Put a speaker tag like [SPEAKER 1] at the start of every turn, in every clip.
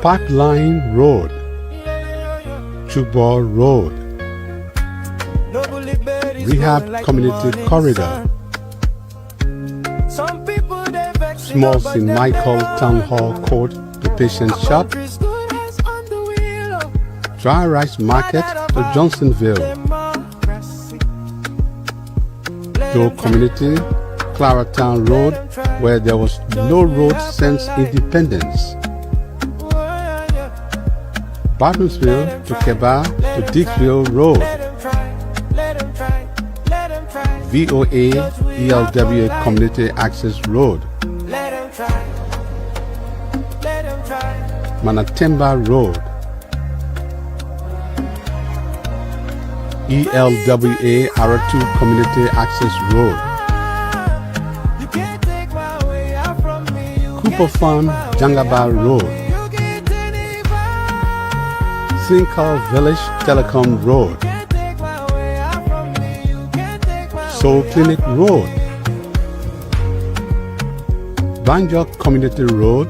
[SPEAKER 1] Pipeline Road, Chubor Road, Rehab Community Corridor, Small St. Michael Town Hall Court to Patient Shop, Dry Rice Market to Johnsonville, Joe Community, Cllr Road, where there was no road since independence, Bartonsville to Keba to Dixville Road, VOA ELW Community Access Road, Manatemba Road, ELWA Aratu Community Access Road, Cooper Farm Jangaba Road, Cllr Village Telecom Road, Soul Clinic Road, Banjok Community Road,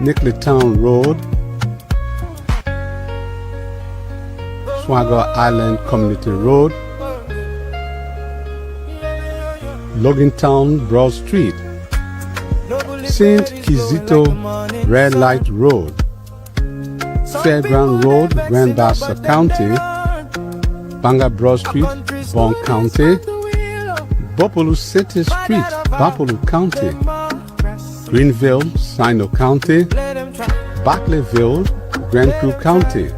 [SPEAKER 1] Nickletown Road, Swagger Island Community Road, Logantown Broad Street, St. Kizito Red Light Road, Fairground Road, Grand Bassa County, Banga Broad Street, Bon County, Bopolu City Street, Bapolu County, Greenville, Sino County, Barclayville, Grand Crew County,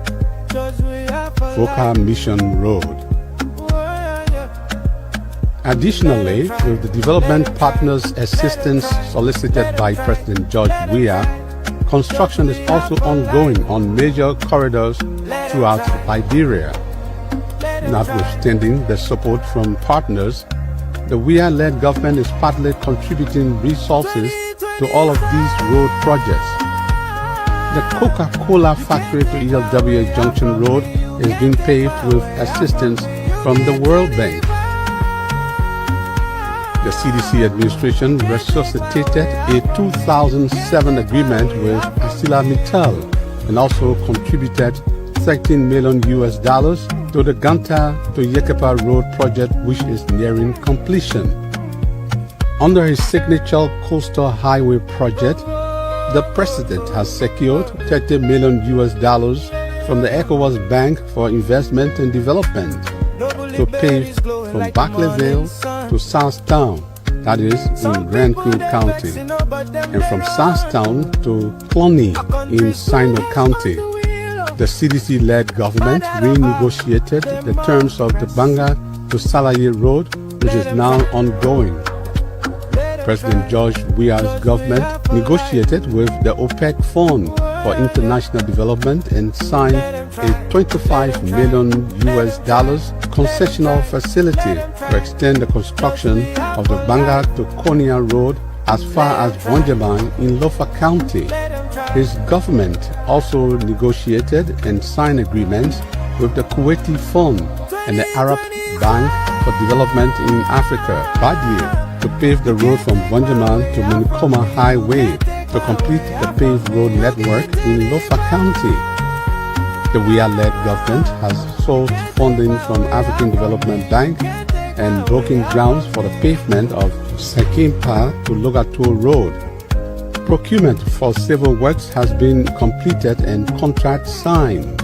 [SPEAKER 1] Foka Mission Road. Additionally, with the development partners' assistance solicited by President George Weah, construction is also ongoing on major corridors throughout Liberia. Notwithstanding the support from partners, the Weah-led government is partly contributing resources to all of these road projects. The Coca-Cola factory to ELWA Junction Road is being paved with assistance from the World Bank. The CDC administration resuscitated a 2007 agreement with ArcelorMittal and also contributed $13 million to the Ganta to Yekepa Road project, which is nearing completion. Under his signature coastal highway project, the president has secured $30 million from the ECOWAS Bank for Investment and Development to pave from Barclayville to Southtown, that is in Grand Crew County, and from Southtown to Cloney in Sino County. The CDC-led government renegotiated the terms of the Banga to Salaye Road, which is now ongoing. President George Weah's government negotiated with the OPEC Fund for International Development and signed a $25 million concessional facility to extend the construction of the Banga to Konya Road as far as Vonjaman in Lofa County. His government also negotiated and signed agreements with the Kuwaiti Fund and the Arab Bank for Development in Africa, BADIE, to pave the road from Vonjaman to Minikoma Highway to complete the paved road network in Lofa County. The Weah-led government has sought funding from African Development Bank and broken grounds for the pavement of Sekimpa to Logato Road. Procurement for civil works has been completed and contract signed.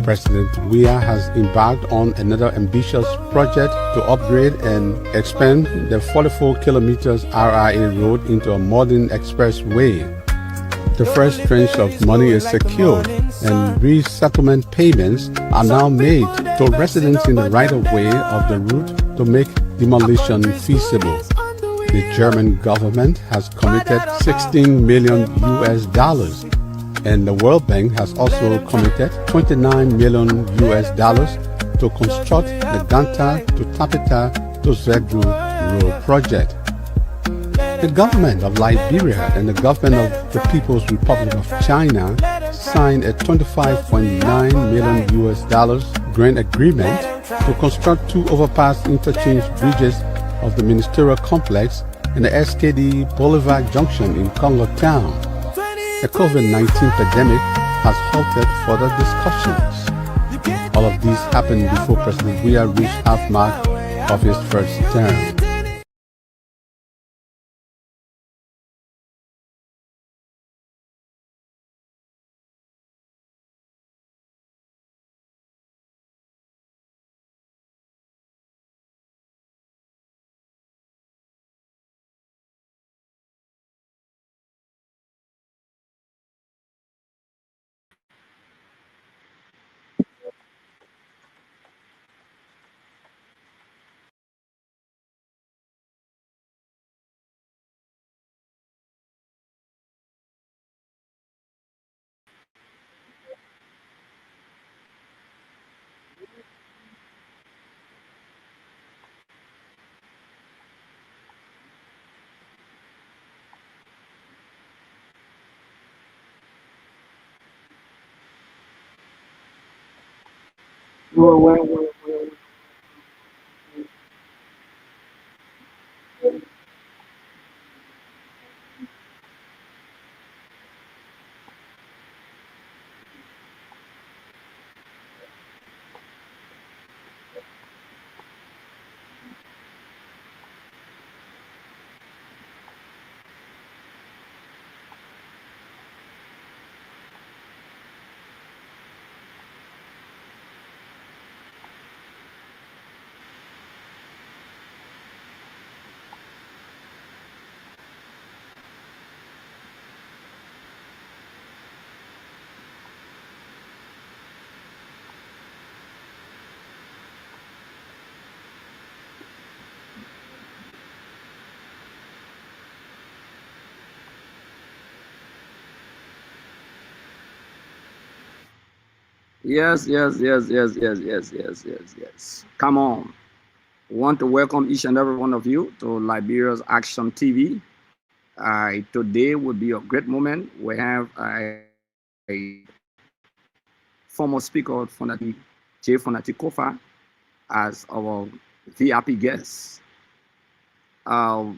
[SPEAKER 1] President Weah has embarked on another ambitious project to upgrade and expand the 44 kilometers RIA road into a modern expressway. The first tranche of money is secured and resettlement payments are now made to residents in the right-of-way of the route to make demolition feasible. The German government has committed $16 million and the World Bank has also committed $29 million to construct the Ganta to Tapeta to Zegru Road project. The government of Liberia and the government of the People's Republic of China signed a $25.9 million grant agreement to construct two overpass interchange bridges of the ministerial complex and the SKD Boulevard Junction in Congo Town. The COVID-19 pandemic has halted further discussions. All of these happened before President Weah reached half mark of his first term.
[SPEAKER 2] Yes, yes, yes, yes, yes, yes, yes, yes, yes. Come on. Want to welcome each and every one of you to Liberia's Action TV. Today will be a great moment. We have a former speaker of Fonati Koffa, as our VIP guest. Uh,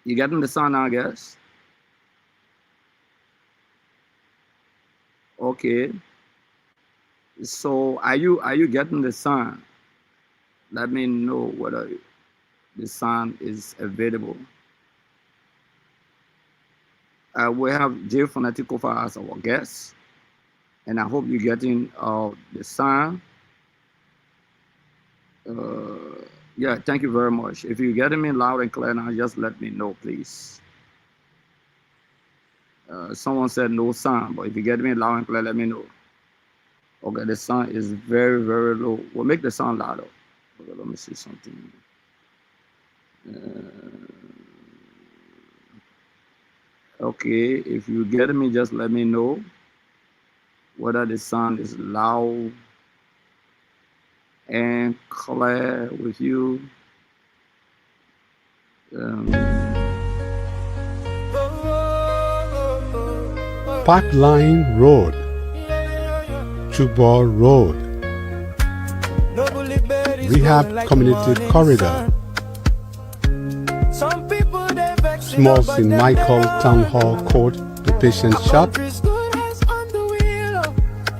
[SPEAKER 2] you getting the sound now, I guess? Okay. So are you getting the sound? Let me know whether the sound is available. We have Jay Fonati Koffa as our guest, and I hope you're getting the sound. Yeah, thank you very much. If you're getting me loud and clear now, just let me know, please. Someone said no sound, but if you get me loud and clear, let me know. Okay, the sound is very, very low. We'll make the sound louder. Okay, let me see something. Okay, if you get me, just let me know whether the sound is loud and clear with you.
[SPEAKER 1] Pipeline Road, Chubor Road, Rehab Community Corridor, Small St. Michael Town Hall Court to Patient Shop,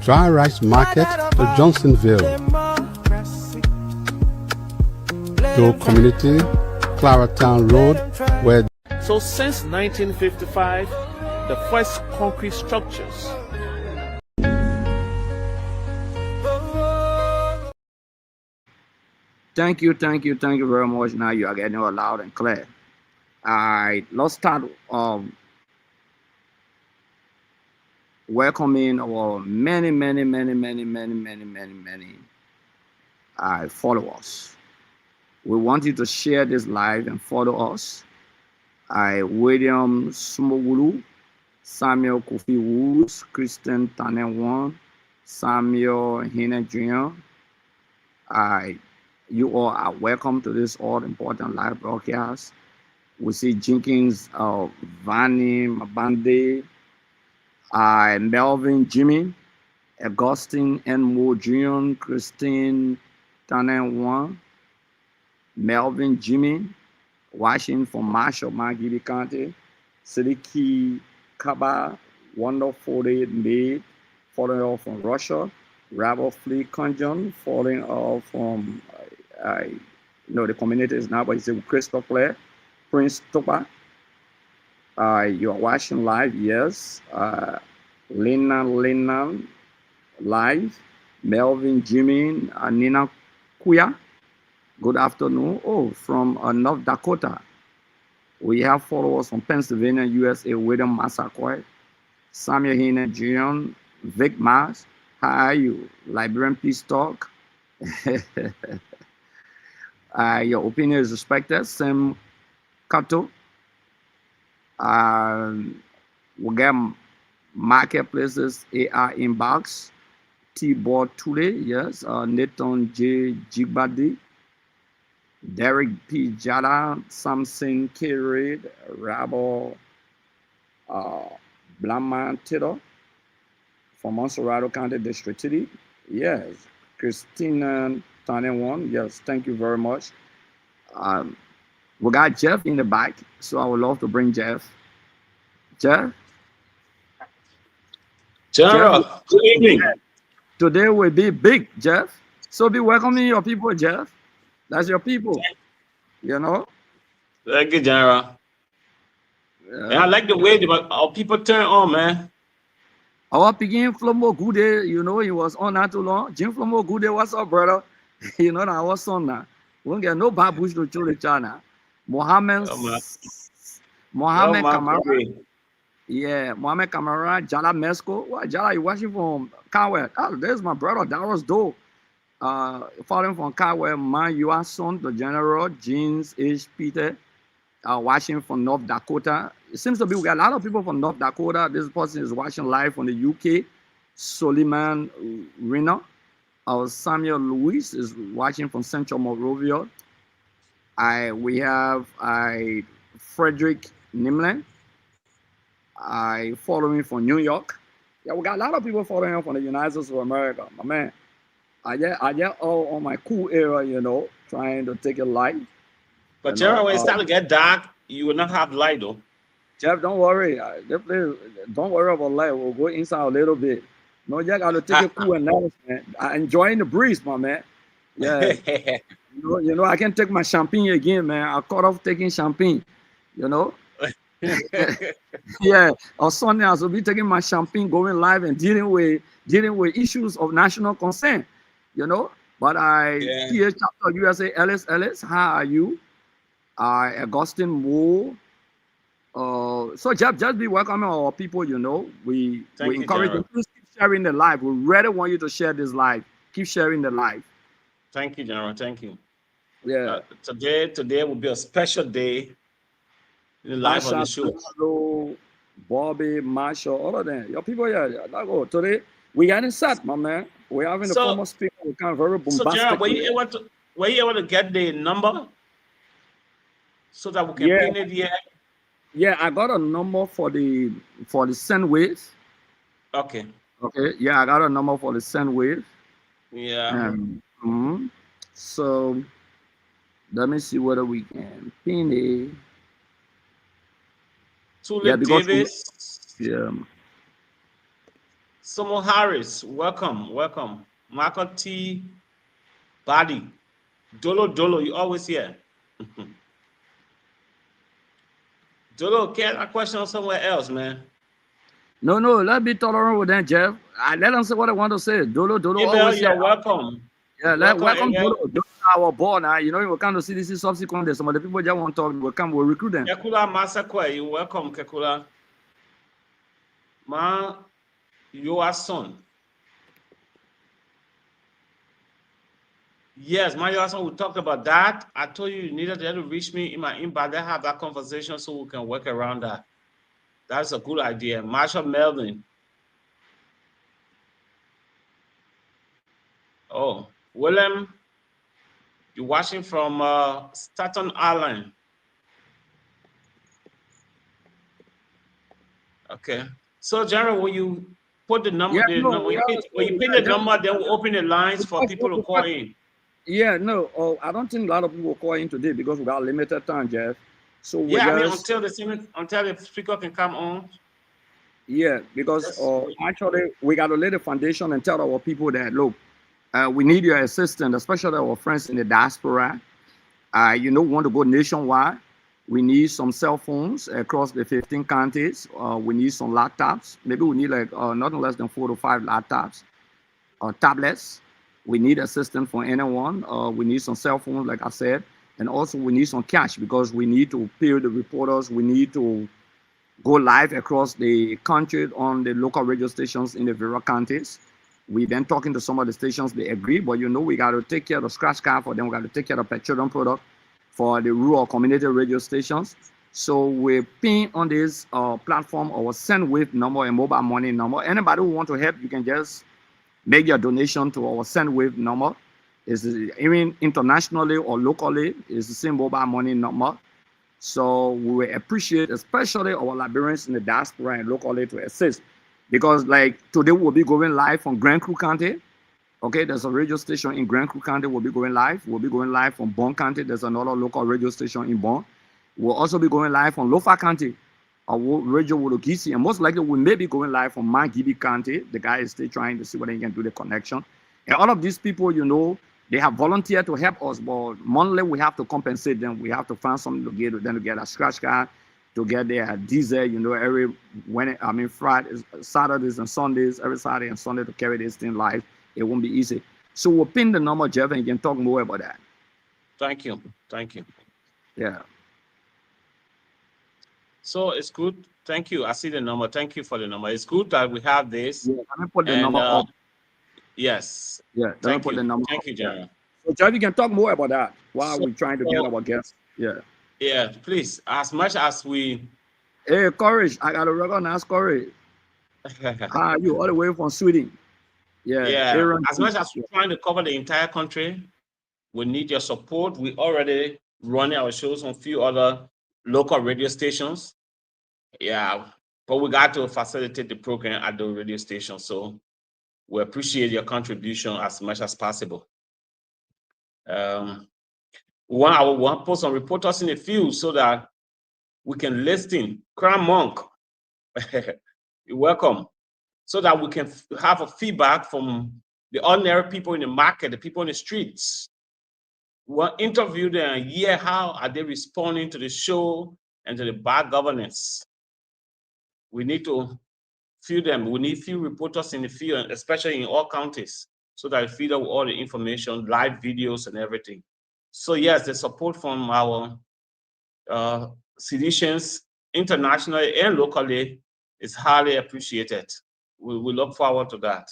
[SPEAKER 1] Dry Rice Market to Johnsonville, Doe Community, Cllr Town Road, where
[SPEAKER 3] So since 1955, the first concrete structures.
[SPEAKER 2] Thank you very much. Now you are getting it loud and clear. All right, let's start welcoming our many followers. We want you to share this live and follow us. William Sumogulu, Samuel Kofi Woods, Christian Tanewan, Samuel Hine Jr. You all are welcome to this all important live broadcast. We see Jenkins, Vanny, Mabande, Melvin, Jimmy, Augustine, and Mo Jr., Christine Tanewan, Melvin Jimmy, watching from Marshall, Magidi County. Siddiqui Kaba, wonderful made, following off from Russia. Rabble Flea Conjon, following off from, the community is now, but it's Crystal Cllr, Prince Topa. You are watching live, yes. Lena live. Melvin Jimmy, Nina Kuya. Good afternoon. Oh, from North Dakota. We have followers from Pennsylvania, USA, William Massaquoi, Samuel Hine Jr., Vic Mars. How are you? Liberian Peace Talk. Your opinion is respected. Sam Kato. We get Marketplaces, AR Inbox, T-Board Tule, yes. Nathan J. Jigbadi. Derek P. Jada, Samson K. Reid, Rabo Blaman Tito from Monserrato County District City. Yes. Christina Tanewan, yes, thank you very much. We got Jeff in the back, so I would love to bring Jeff. Jeff?
[SPEAKER 4] Jeff, good evening.
[SPEAKER 2] Today will be big, Jeff. So be welcoming your people, Jeff. That's your people, you know.
[SPEAKER 4] Thank you, General. Yeah, I like the way our people turn on, man.
[SPEAKER 2] Our begin Flomo Gude, he was on not too long. Jim Flomo Gude, what's up, brother? That our son now. We don't get no babush to Chile China. Mohammed Kamara. Yeah, Mohammed Kamara, Jala Mesco. What Jala, you watching from Cowell? Oh, there's my brother, Darius Doe. Following from Cowell, man, you are son, the general, James H. Peter, watching from North Dakota. It seems to be we got a lot of people from North Dakota. This person is watching live from the UK. Soliman Rina. Samuel Lewis is watching from Central Monrovia. We have Frederick Nimlen. Following from New York. Yeah, we got a lot of people following from the United States of America, my man. I get all on my cool era, trying to take it light.
[SPEAKER 4] But General, when it starts to get dark, you will not have light, though.
[SPEAKER 2] Jeff, don't worry. Don't worry about light. We'll go inside a little bit. No, you got to take it cool and nice, man. I'm enjoying the breeze, my man. Yeah. I can take my champagne again, man. I cut off taking champagne, Yeah, on Sunday I will be taking my champagne, going live and dealing with issues of national concern, But here, Chapter USA, Ellis, how are you? Augustine Moore. So just be welcoming our people, We encourage you. Please keep sharing the live. We really want you to share this live. Keep sharing the live.
[SPEAKER 4] Thank you, General. Thank you.
[SPEAKER 2] Yeah.
[SPEAKER 4] Today will be a special day. Live on the show.
[SPEAKER 2] Hello, Bobby, Marshall, all of them. Your people here. Today we getting set, my man. We're having the former speaker. We kind of very bombastic.
[SPEAKER 4] So, Gerald, were you able to get the number so that we can pin it here?
[SPEAKER 2] Yeah, I got a number for the send wave.
[SPEAKER 4] Okay.
[SPEAKER 2] Okay. Yeah, I got a number for the send wave.
[SPEAKER 4] Yeah.
[SPEAKER 2] So let me see whether we can pin it.
[SPEAKER 4] Davis.
[SPEAKER 2] Yeah.
[SPEAKER 4] Somo Harris, welcome. Marco T. Badi. Dolo, you always here. Dolo, can't I question somewhere else, man?
[SPEAKER 2] No, let's be tolerant with them, Jeff. Let them say what I want to say. Dolo, always
[SPEAKER 4] you're welcome.
[SPEAKER 2] Yeah, welcome Dolo. Dolo our board now. We come to see this subsequently. Some of the people just want to talk. We'll recruit them.
[SPEAKER 4] Kekula Masakwe, you're welcome, Kekula. Man, you are son. Yes, my son, we talked about that. I told you needed to reach me in my inbox. They have that conversation so we can work around that. That's a good idea. Marshall Melvin. Oh, William, you're watching from Staten Island. Okay. So, General, when you put the number, when you pin the number, then we'll open the lines for people to call in.
[SPEAKER 2] Yeah, no, I don't think a lot of people will call in today because we got limited time, Jeff. So we
[SPEAKER 4] Yeah, I mean
[SPEAKER 2] just
[SPEAKER 4] until the speaker can come on.
[SPEAKER 2] yeah, because
[SPEAKER 4] Just
[SPEAKER 2] actually we got to lay the foundation and tell our people that look, we need your assistance, especially our friends in the diaspora. We want to go nationwide. We need some cell phones across the 15 counties. We need some laptops. Maybe we need like nothing less than 4 to 5 laptops or tablets. We need assistance for anyone. We need some cell phones, like I said, and also we need some cash because we need to pay the reporters. We need to go live across the country on the local radio stations in the various counties. We then talking to some of the stations, they agree, but we got to take care of the scratch card for them. We got to take care of the petroleum product for the rural community radio stations. So we pin on this platform our SendWave number and mobile money number. Anybody who want to help, you can just make your donation to our SendWave number. It's even internationally or locally, it's the same mobile money number. So we will appreciate, especially our Liberians in the diaspora and locally to assist. Because like today we'll be going live from Grand Crew County. Okay, there's a radio station in Grand Crew County. We'll be going live. We'll be going live from Bon County. There's another local radio station in Bon. We'll also be going live from Lofa County, our radio Wologisi. And most likely we may be going live from Mangibi County. The guy is still trying to see whether he can do the connection. And all of these people, they have volunteered to help us, but monthly we have to compensate them. We have to find something to get them to get a scratch card, to get their diesel, Fridays, Saturdays and Sundays, every Saturday and Sunday to carry this thing live. It won't be easy. So we'll pin the number, Jeff, and you can talk more about that.
[SPEAKER 4] Thank you. Thank you.
[SPEAKER 2] Yeah.
[SPEAKER 4] So it's good. Thank you. I see the number. Thank you for the number. It's good that we have this.
[SPEAKER 2] Yeah, let me put the number up.
[SPEAKER 4] Yes.
[SPEAKER 2] Yeah, let me put the number.
[SPEAKER 4] Thank you, General.
[SPEAKER 2] So, Jeff, you can talk more about that while we're trying to get our guests. Yeah.
[SPEAKER 4] Yeah, please. As much as we.
[SPEAKER 2] Hey, Courage, I got to recognize Courage. You all the way from Sweden. Yeah.
[SPEAKER 4] Aaron, as much as we're trying to cover the entire country, we need your support. We already running our shows on a few other local radio stations. Yeah, but we got to facilitate the program at the radio station. So we appreciate your contribution as much as possible. I will put some reporters in the field so that we can listen. Crown Monk, you're welcome. So that we can have a feedback from the ordinary people in the market, the people in the streets. We'll interview them and hear how are they responding to the show and to the bad governance. We need to feed them. We need few reporters in the field, especially in all counties, so that we feed up all the information, live videos and everything. So yes, the support from our citizens internationally and locally is highly appreciated. We look forward to that.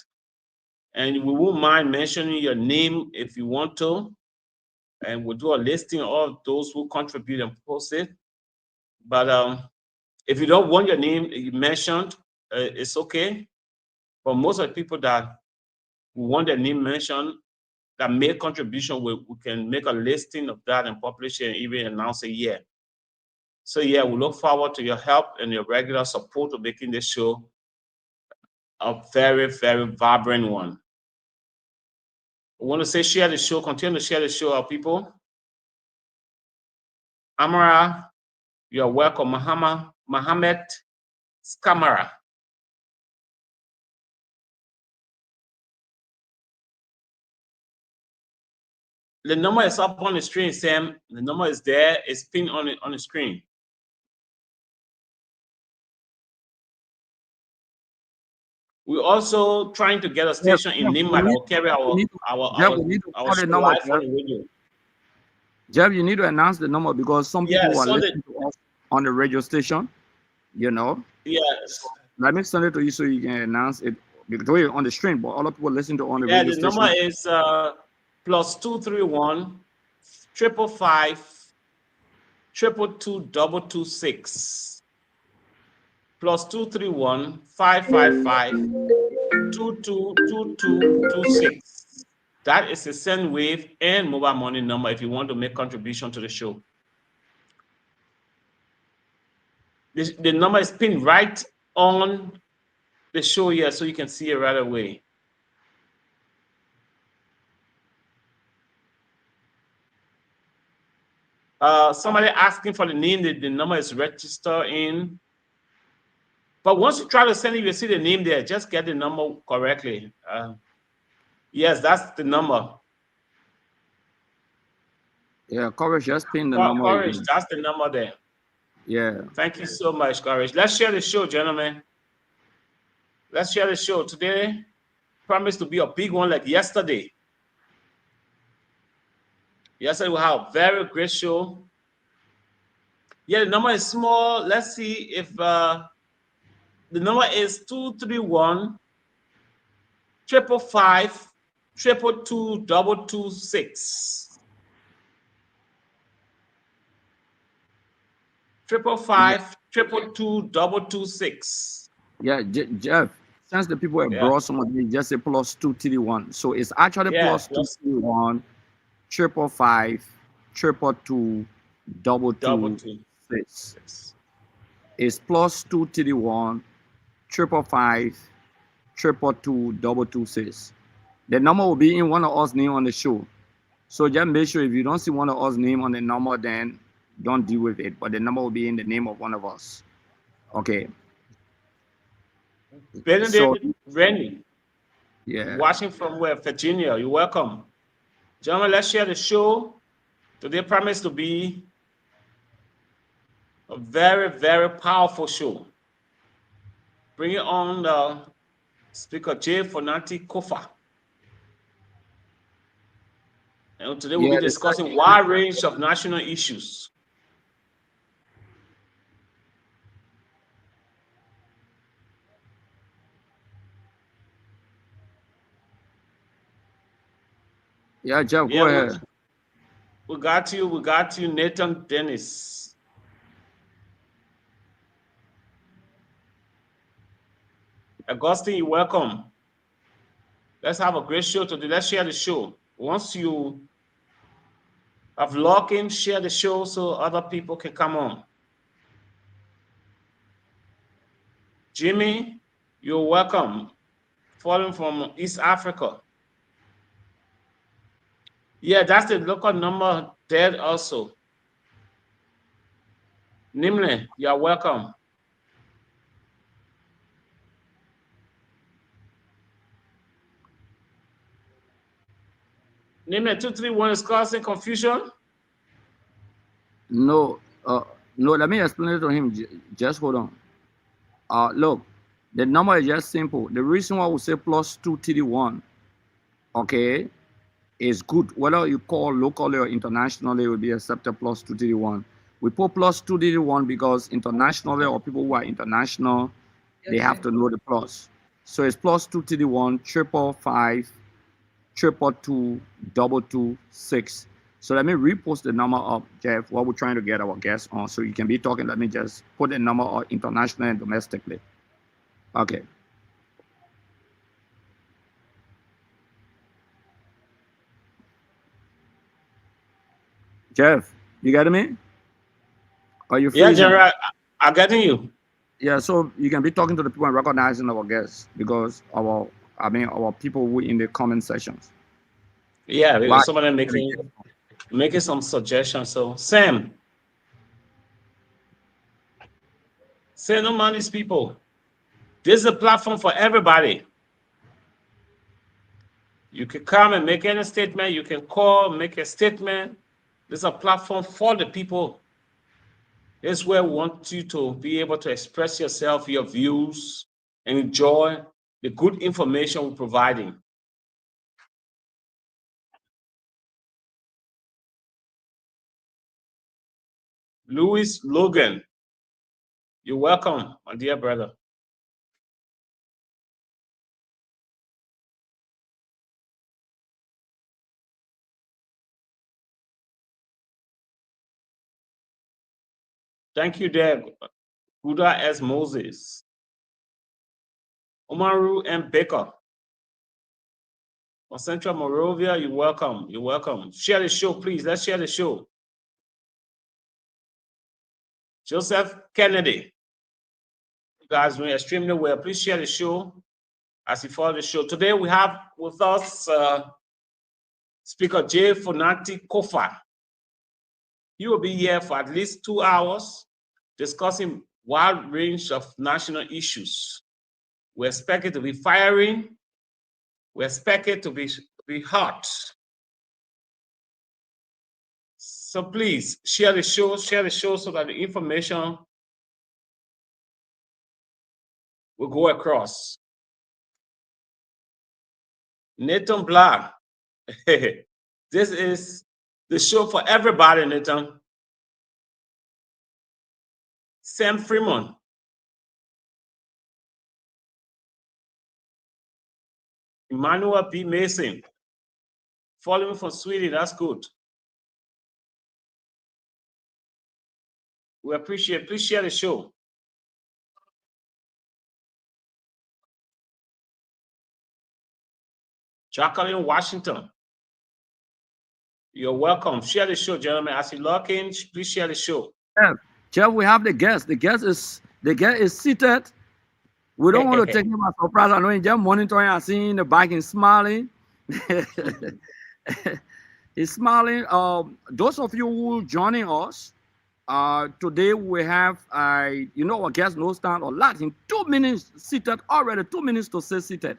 [SPEAKER 4] And we won't mind mentioning your name if you want to. And we'll do a listing of those who contribute and post it. But if you don't want your name mentioned, it's okay. But most of the people that want their name mentioned, that made contribution, we can make a listing of that and publish it and even announce it here. So yeah, we look forward to your help and your regular support of making this show a very, very vibrant one. We want to say share the show, continue to share the show, our people. Amara, you are welcome. Mohammed Skamara. The number is up on the screen, Sam. The number is there. It's pinned on the screen. We're also trying to get a station in Nimba that will carry our show live on the radio.
[SPEAKER 2] Jeff, you need to announce the number because some people are listening to us on the radio station,
[SPEAKER 4] Yes.
[SPEAKER 2] Let me send it to you so you can announce it because we're on the stream, but all of people listen to on the radio station.
[SPEAKER 4] Yeah, the number is +231 555 222 226. +231 555 222 That is a SendWave and mobile money number if you want to make contribution to the show. The number is pinned right on the show here, so you can see it right away. Somebody asking for the name that the number is registered in. But once you try to send it, you see the name there. Just get the number correctly. Yes, that's the number.
[SPEAKER 2] Yeah, Courage, just pin the number.
[SPEAKER 4] Courage, that's the number there.
[SPEAKER 2] Yeah.
[SPEAKER 4] Thank you so much, Courage. Let's share the show, gentlemen. Let's share the show. Today promised to be a big one like yesterday. Yesterday we have a very great show. Yeah, the number is small. Let's see if the number is 231 555 222 226. 555 222 226.
[SPEAKER 2] Yeah, Jeff. Since the people have brought some of these, just say +231. So it's actually +231 555 222 226. It's +231 555 222 226. The number will be in one of us name on the show. So just make sure if you don't see one of us name on the number, then don't deal with it. But the number will be in the name of one of us. Okay.
[SPEAKER 4] Benedict Rennie.
[SPEAKER 2] Yeah.
[SPEAKER 4] Watching from where? Virginia. You're welcome. Gentlemen, let's share the show. Today promised to be a very, very powerful show. Bring it on the Speaker J. Fonati Koffa. And today we'll be discussing a wide range of national issues.
[SPEAKER 2] Yeah, Jeff, go ahead.
[SPEAKER 4] We got you, Nathan Dennis. Augustine, you're welcome. Let's have a great show today. Let's share the show. Once you have logged in, share the show so other people can come on. Jimmy, you're welcome. Following from East Africa. Yeah, that's the local number there also. Nimle, you're welcome. Nimle 231 is causing confusion?
[SPEAKER 2] No, no, let me explain it to him. Just hold on. Look, the number is just simple. The reason why we say +231, okay, is good. Whether you call locally or internationally, it will be accepted +231. We put +231 because internationally or people who are international, they have to know the plus. So it's +231 555 222 226. So let me repost the number up, Jeff, while we're trying to get our guests on. So you can be talking. Let me just put the number up internationally and domestically. Okay. Jeff, you getting me? Are you free?
[SPEAKER 4] Yeah, General, I'm getting you.
[SPEAKER 2] Yeah, so you can be talking to the people and recognizing our guests because our people who in the comment sections.
[SPEAKER 4] Yeah, because somebody making some suggestions. So Sam, say no man these people. This is a platform for everybody. You can come and make any statement. You can call, make a statement. This is a platform for the people. This is where we want you to be able to express yourself, your views, and enjoy the good information we're providing. Louis Logan, you're welcome, my dear brother. Thank you, Deb. Buddha S. Moses. Omaru M. Baker. From Central Moravia, you're welcome. You're welcome. Share the show, please. Let's share the show. Joseph Kennedy. You guys doing extremely well. Please share the show as you follow the show. Today we have with us Speaker J. Fonati Koffa. He will be here for at least 2 hours discussing wide range of national issues. We expect it to be firing. We expect it to be hot. So please share the show so that the information will go across. Nathan Black, this is the show for everybody, Nathan. Sam Freeman. Emmanuel P. Mason. Following from Sweden, that's good. We appreciate it. Please share the show. Jacqueline Washington. You're welcome. Share the show, gentlemen. As you log in, please share the show.
[SPEAKER 2] Jeff, we have the guest. The guest is seated. We don't want to take him by surprise. I know he's just monitoring and seeing the back and smiling. He's smiling. Those of you who are joining us, today we have, our guest no stand a lot in 2 minutes seated already, 2 minutes to stay seated.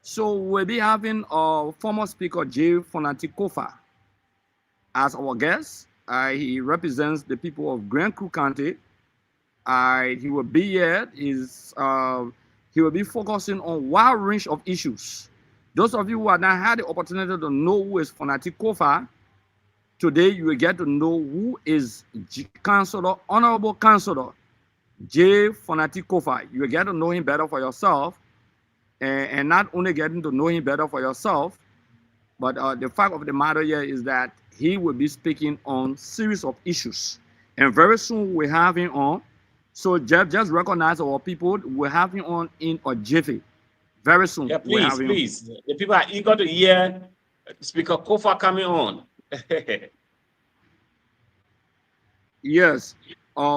[SPEAKER 2] So we'll be having former Speaker Fonati Koffa as our guest. He represents the people of Grand Crew County. He will be here. He will be focusing on a wide range of issues. Those of you who have not had the opportunity to know who is Fonati Koffa, today you will get to know who is Honorable Councilor J. Fonati Koffa. You will get to know him better for yourself, and not only getting to know him better for yourself, but the fact of the matter here is that he will be speaking on series of issues, and very soon we have him on. So Jeff, just recognize our people. We'll have him on in a jiffy. Very soon.
[SPEAKER 4] Yeah, please. The people are eager to hear Speaker Koffa coming on.
[SPEAKER 2] Yes.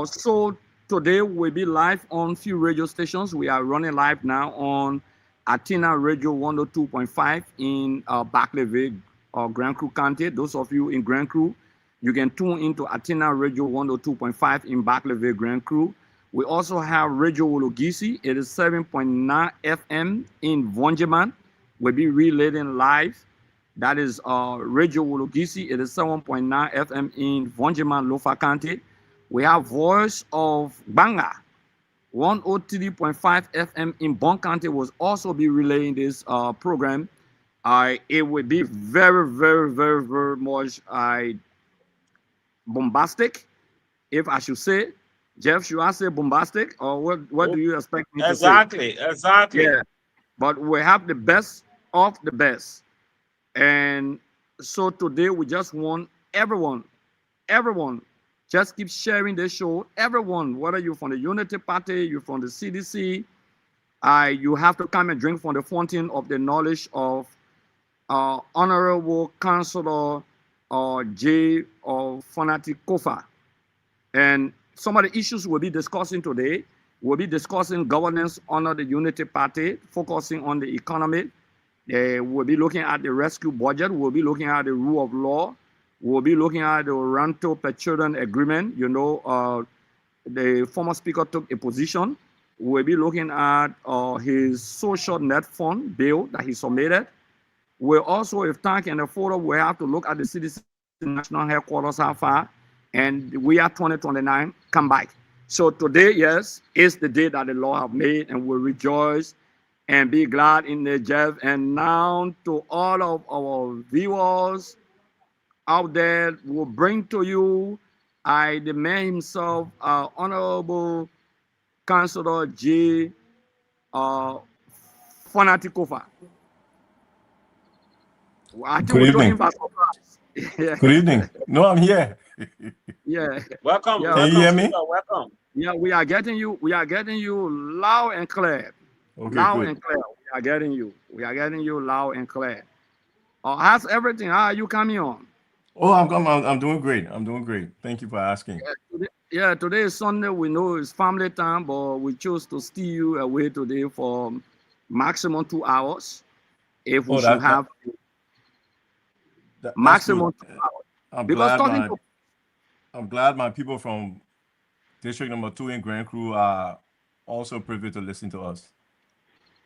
[SPEAKER 2] So today we'll be live on few radio stations. We are running live now on Athena Radio 102.5 in Barclayville, Grand Crew County. Those of you in Grand Crew, you can tune into Athena Radio 102.5 in Barclayville, Grand Crew. We also have Radio Wologisi. It is 7.9 FM in Vonjeman. We'll be relating live. That is Radio Wologisi. It is 7.9 FM in Vonjeman, Lofa County. We have Voice of Banga, 103.5 FM in Bon County will also be relaying this program. It will be very, very, very, very much bombastic, if I should say. Jeff, should I say bombastic, or what do you expect me to say?
[SPEAKER 4] Exactly.
[SPEAKER 2] Yeah, but we have the best of the best. And so today we just want everyone, just keep sharing this show. Everyone, whether you're from the Unity Party, you're from the CDC, you have to come and drink from the fountain of the knowledge of Honorable Councilor J. Fonati Koffa. And some of the issues we'll be discussing today, we'll be discussing governance under the Unity Party, focusing on the economy. We'll be looking at the rescue budget. We'll be looking at the rule of law. We'll be looking at the rental per children agreement. You know, the former speaker took a position. We'll be looking at his social net fund bill that he submitted. We'll also, if time can afford, we have to look at the CDC national headquarters, how far, and we are 2029, come back. So today, yes, is the day that the Lord have made, and we'll rejoice and be glad in the Jeff. And now to all of our viewers out there, will bring to you the man himself, Honorable Councilor J. Fonati Koffa.
[SPEAKER 5] Good evening. Good evening. No, I'm here.
[SPEAKER 2] Yeah.
[SPEAKER 4] Welcome.
[SPEAKER 2] Yeah.
[SPEAKER 5] Can you hear me?
[SPEAKER 4] Welcome.
[SPEAKER 2] Yeah, we are getting you. We are getting you loud and clear.
[SPEAKER 5] Okay,
[SPEAKER 2] loud
[SPEAKER 5] good.
[SPEAKER 2] and clear. We are getting you. We are getting you loud and clear. How's everything? How are you coming on?
[SPEAKER 5] Oh, I'm doing great. I'm doing great. Thank you for asking.
[SPEAKER 2] Today is Sunday. We know it's family time, but we chose to steal you away today for maximum 2 hours. If we should have maximum 2 hours.
[SPEAKER 5] I'm
[SPEAKER 2] Because
[SPEAKER 5] glad I'm glad my people from District Number 2 in Grand Crew are also privileged to listen to us.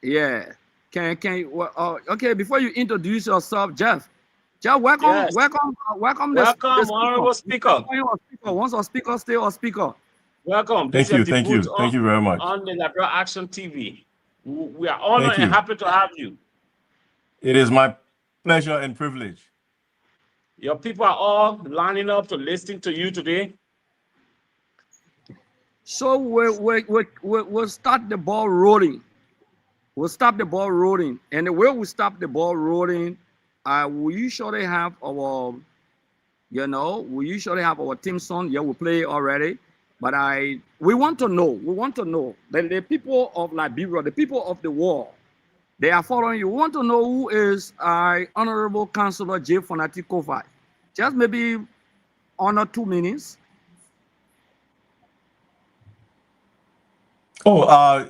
[SPEAKER 2] Yeah. Can you? Okay. Before you introduce yourself, Jeff. Jeff, welcome,
[SPEAKER 4] Yes.
[SPEAKER 2] welcome.
[SPEAKER 4] Welcome, Honorable Speaker.
[SPEAKER 2] Once a speaker, stay a speaker.
[SPEAKER 4] Welcome.
[SPEAKER 5] Thank you very much.
[SPEAKER 4] On the Liberia Action TV. We are honored and happy to have you.
[SPEAKER 5] It is my pleasure and privilege.
[SPEAKER 4] Your people are all lining up to listen to you today.
[SPEAKER 2] So we'll start the ball rolling. We'll stop the ball rolling. And the way we stop the ball rolling, we usually have our, we usually have our theme song. Yeah, we play already. But we want to know that the people of Liberia, the people of the world, they are following you. We want to know who is Honorable Councillor J. Fonati Koffa. Just maybe 1 or 2 minutes.
[SPEAKER 5] Carlos,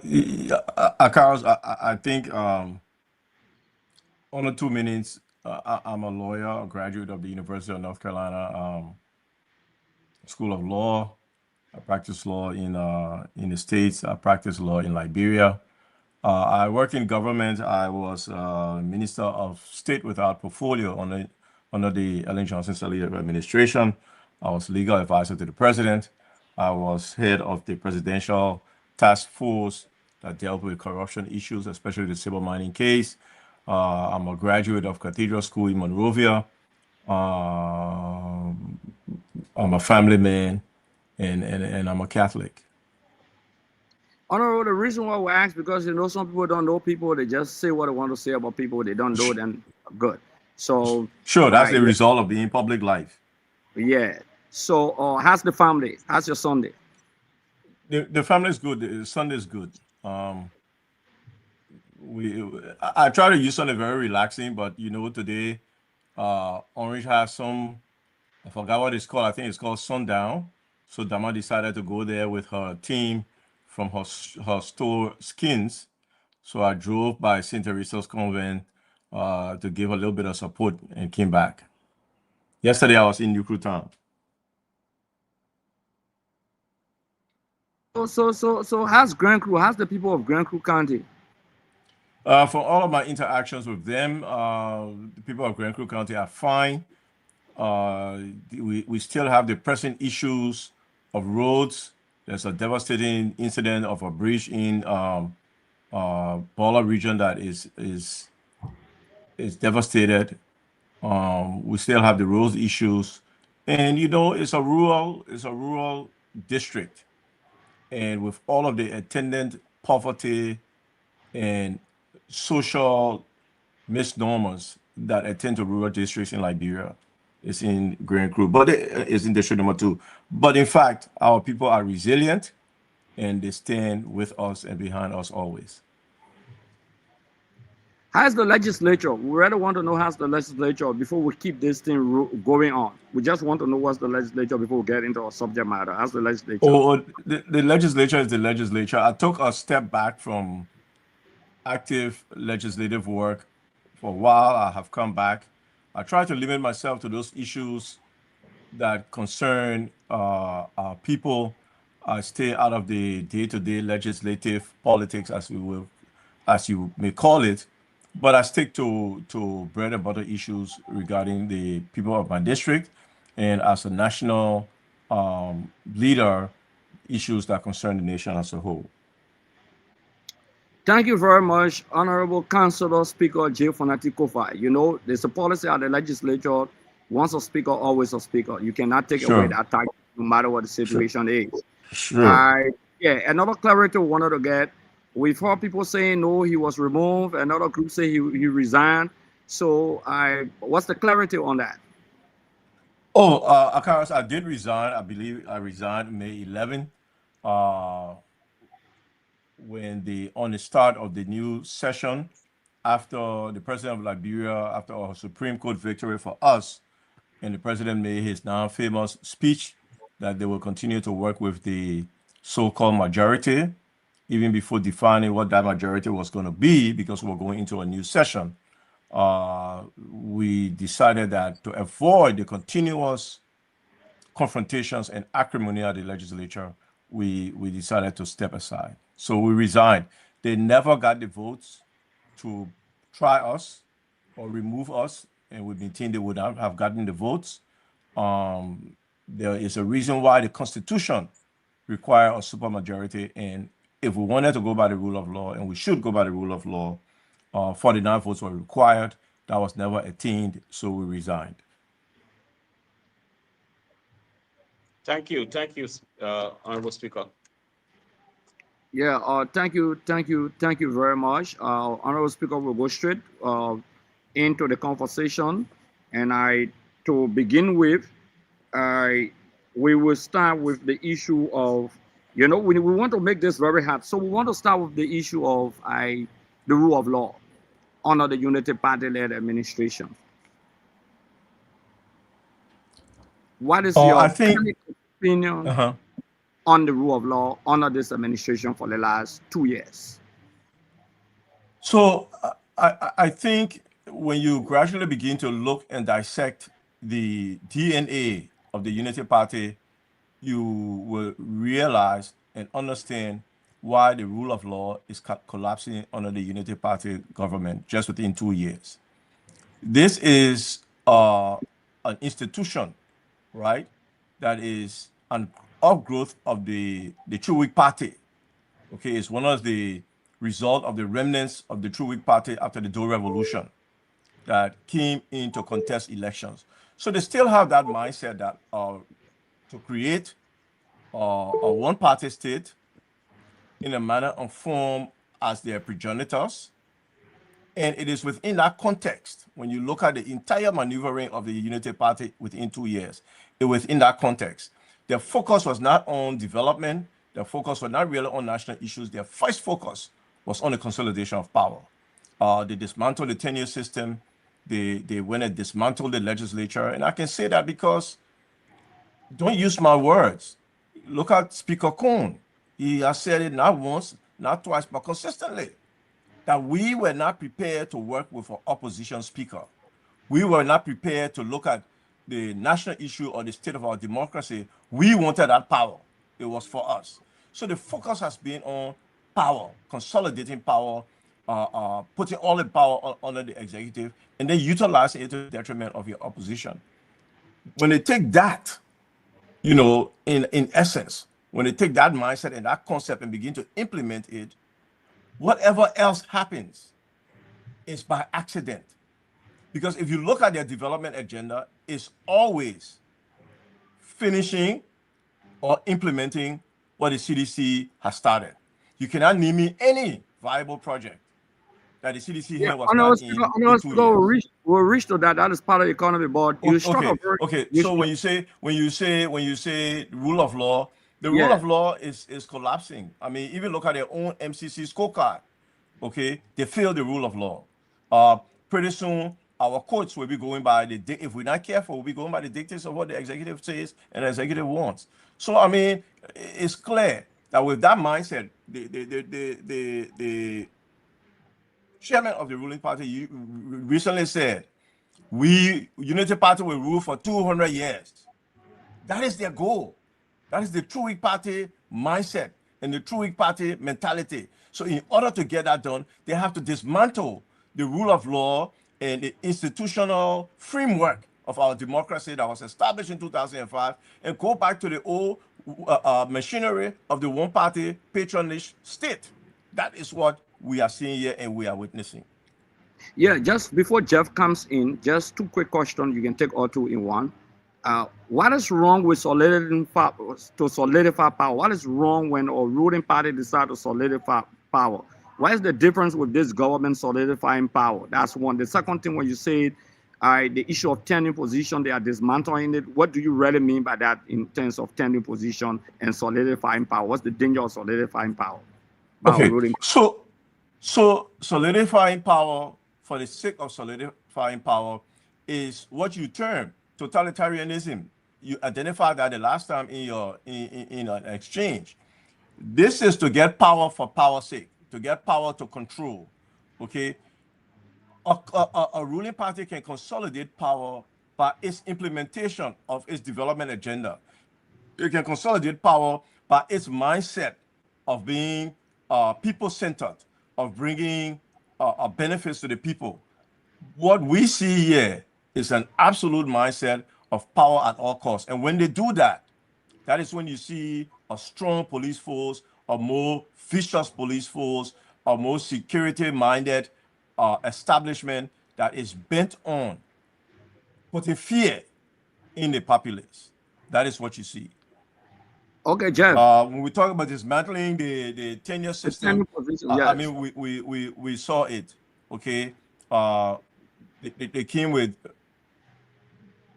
[SPEAKER 5] I think 1 or 2 minutes. I'm a lawyer, a graduate of the University of North Carolina School of Law. I practice law in the States. I practice law in Liberia. I work in government. I was Minister of State without portfolio under the Ellen Johnson Sirleaf administration. I was legal advisor to the president. I was head of the presidential task force that dealt with corruption issues, especially the silver mining case. I'm a graduate of Cathedral School in Monrovia. I'm a family man, and I'm a Catholic.
[SPEAKER 2] Honorable, the reason why we ask, because some people don't know people. They just say what they want to say about people. They don't know them good. So
[SPEAKER 5] sure, that's the result of being in public life.
[SPEAKER 2] Yeah. So how's the family? How's your Sunday?
[SPEAKER 5] The family is good. The Sunday is good. I try to use something very relaxing, but today Orange has some, I forgot what it's called. I think it's called Sundown. So Dama decided to go there with her team from her store Skins. So I drove by St. Teresa's Convent to give a little bit of support and came back. Yesterday I was in New Crew Town.
[SPEAKER 2] So how's Grand Crew? How's the people of Grand Crew County?
[SPEAKER 5] For all of my interactions with them, the people of Grand Crew County are fine. We still have the pressing issues of roads. There's a devastating incident of a bridge in Bola region that is devastated. We still have the roads issues, and it's a rural district, and with all of the attendant poverty and social misnomers that attend to rural districts in Liberia, it's in Grand Crew, but it's in District Number 2. But in fact, our people are resilient, and they stand with us and behind us always.
[SPEAKER 2] How's the legislature? We really want to know how's the legislature before we keep this thing going on. We just want to know what's the legislature before we get into our subject matter. How's the legislature?
[SPEAKER 5] The legislature is the legislature. I took a step back from active legislative work for a while. I have come back. I try to limit myself to those issues that concern our people. I stay out of the day-to-day legislative politics, as you may call it, but I stick to bread and butter issues regarding the people of my district, and as a national leader, issues that concern the nation as a whole.
[SPEAKER 2] Thank you very much, Honorable Councillor Speaker J. Fonati Koffa. There's a policy at the legislature, once a speaker, always a speaker. You cannot take away that title, no matter what the situation is.
[SPEAKER 5] Sure.
[SPEAKER 2] Another clarity we wanted to get. We've heard people saying, no, he was removed. Another group say he resigned. So what's the clarity on that?
[SPEAKER 5] Akaras, I did resign. I believe I resigned May 11. On the start of the new session, after the president of Liberia, after our Supreme Court victory for us, and the president made his now famous speech that they will continue to work with the so-called majority, even before defining what that majority was going to be, because we're going into a new session. We decided that to avoid the continuous confrontations and acrimony at the legislature, we decided to step aside. So we resigned. They never got the votes to try us or remove us, and we maintained they would not have gotten the votes. There is a reason why the Constitution requires a supermajority, and if we wanted to go by the rule of law, and we should go by the rule of law, 49 votes were required. That was never attained, so we resigned.
[SPEAKER 4] Thank you, Honorable Speaker.
[SPEAKER 2] Yeah, thank you very much. Honorable Speaker will go straight into the conversation, and to begin with, we will start with the issue of, we want to make this very hard, so we want to start with the issue of the rule of law under the Unity Party-led administration. What is your opinion on the rule of law under this administration for the last 2 years?
[SPEAKER 5] So I think when you gradually begin to look and dissect the DNA of the Unity Party, you will realize and understand why the rule of law is collapsing under the Unity Party government just within 2 years. This is an institution, right, that is an outgrowth of the True Whig Party. Okay, it's one of the result of the remnants of the True Whig Party after the Doe Revolution that came in to contest elections. So they still have that mindset that to create a one-party state in a manner and form as their progenitors. And it is within that context, when you look at the entire maneuvering of the Unity Party within 2 years, it was in that context. Their focus was not on development. Their focus was not really on national issues. Their first focus was on the consolidation of power. They dismantled the tenure system. They went and dismantled the legislature. And I can say that because, don't use my words. Look at Speaker Cohn. He has said it not once, not twice, but consistently, that we were not prepared to work with an opposition speaker. We were not prepared to look at the national issue or the state of our democracy. We wanted that power. It was for us. So the focus has been on power, consolidating power, putting all the power under the executive, and then utilizing it to the detriment of your opposition. When they take that, in essence, when they take that mindset and that concept and begin to implement it, whatever else happens is by accident. Because if you look at their development agenda, it's always finishing or implementing what the CDC has started. You cannot name me any viable project that the CDC here was not in 2 years.
[SPEAKER 2] We'll reach to that. That is part of the economy, but you struck a very...
[SPEAKER 5] Okay. So when you say rule of law, the rule of law is collapsing. I mean, even look at their own MCC scorecard. Okay, they fail the rule of law. Pretty soon, our courts will be going by if we're not careful, we'll be going by the dictates of what the executive says and the executive wants. So I mean, it's clear that with that mindset, the chairman of the ruling party recently said, Unity Party will rule for 200 years. That is their goal. That is the True Whig Party mindset and the True Whig Party mentality. So in order to get that done, they have to dismantle the rule of law and the institutional framework of our democracy that was established in 2005 and go back to the old machinery of the one-party patronage state. That is what we are seeing here and we are witnessing.
[SPEAKER 2] Yeah, just before Jeff comes in, just 2 quick questions. You can take all 2 in one. What is wrong with solidifying power? What is wrong when a ruling party decides to solidify power? What is the difference with this government solidifying power? That's one. The second thing, when you say the issue of tenure position, they are dismantling it. What do you really mean by that in terms of tenure position and solidifying power? What's the danger of solidifying power?
[SPEAKER 5] Okay, so solidifying power for the sake of solidifying power is what you term totalitarianism. You identified that the last time in an exchange. This is to get power for power's sake, to get power to control. Okay, a ruling party can consolidate power by its implementation of its development agenda. It can consolidate power by its mindset of being people-centered, of bringing benefits to the people. What we see here is an absolute mindset of power at all costs. And when they do that, that is when you see a strong police force, a more vicious police force, a more security-minded establishment that is bent on putting fear in the populace. That is what you see.
[SPEAKER 2] Okay, Jeff.
[SPEAKER 5] When we talk about dismantling the tenure system,
[SPEAKER 2] position,
[SPEAKER 5] I
[SPEAKER 2] yes.
[SPEAKER 5] mean, we saw it. Okay, they came with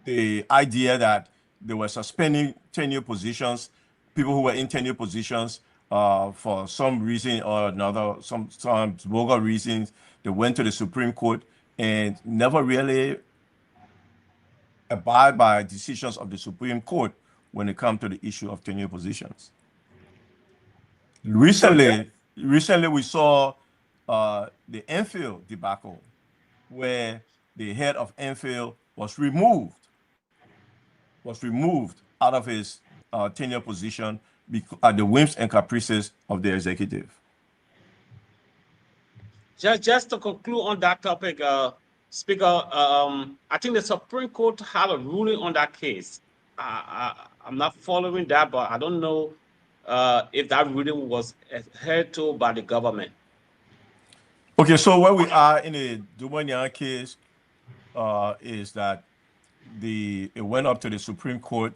[SPEAKER 5] the idea that they were suspending tenure positions, people who were in tenure positions for some reason or another, some vulgar reasons. They went to the Supreme Court and never really abide by decisions of the Supreme Court when it comes to the issue of tenure positions. Recently we saw the Enfield debacle, where the head of Enfield was removed out of his tenure position at the whims and caprices of the executive.
[SPEAKER 4] Just to conclude on that topic, Speaker, I think the Supreme Court had a ruling on that case. I'm not following that, but I don't know if that ruling was adhered to by the government.
[SPEAKER 5] Okay, so where we are in the Dumanian case is that it went up to the Supreme Court.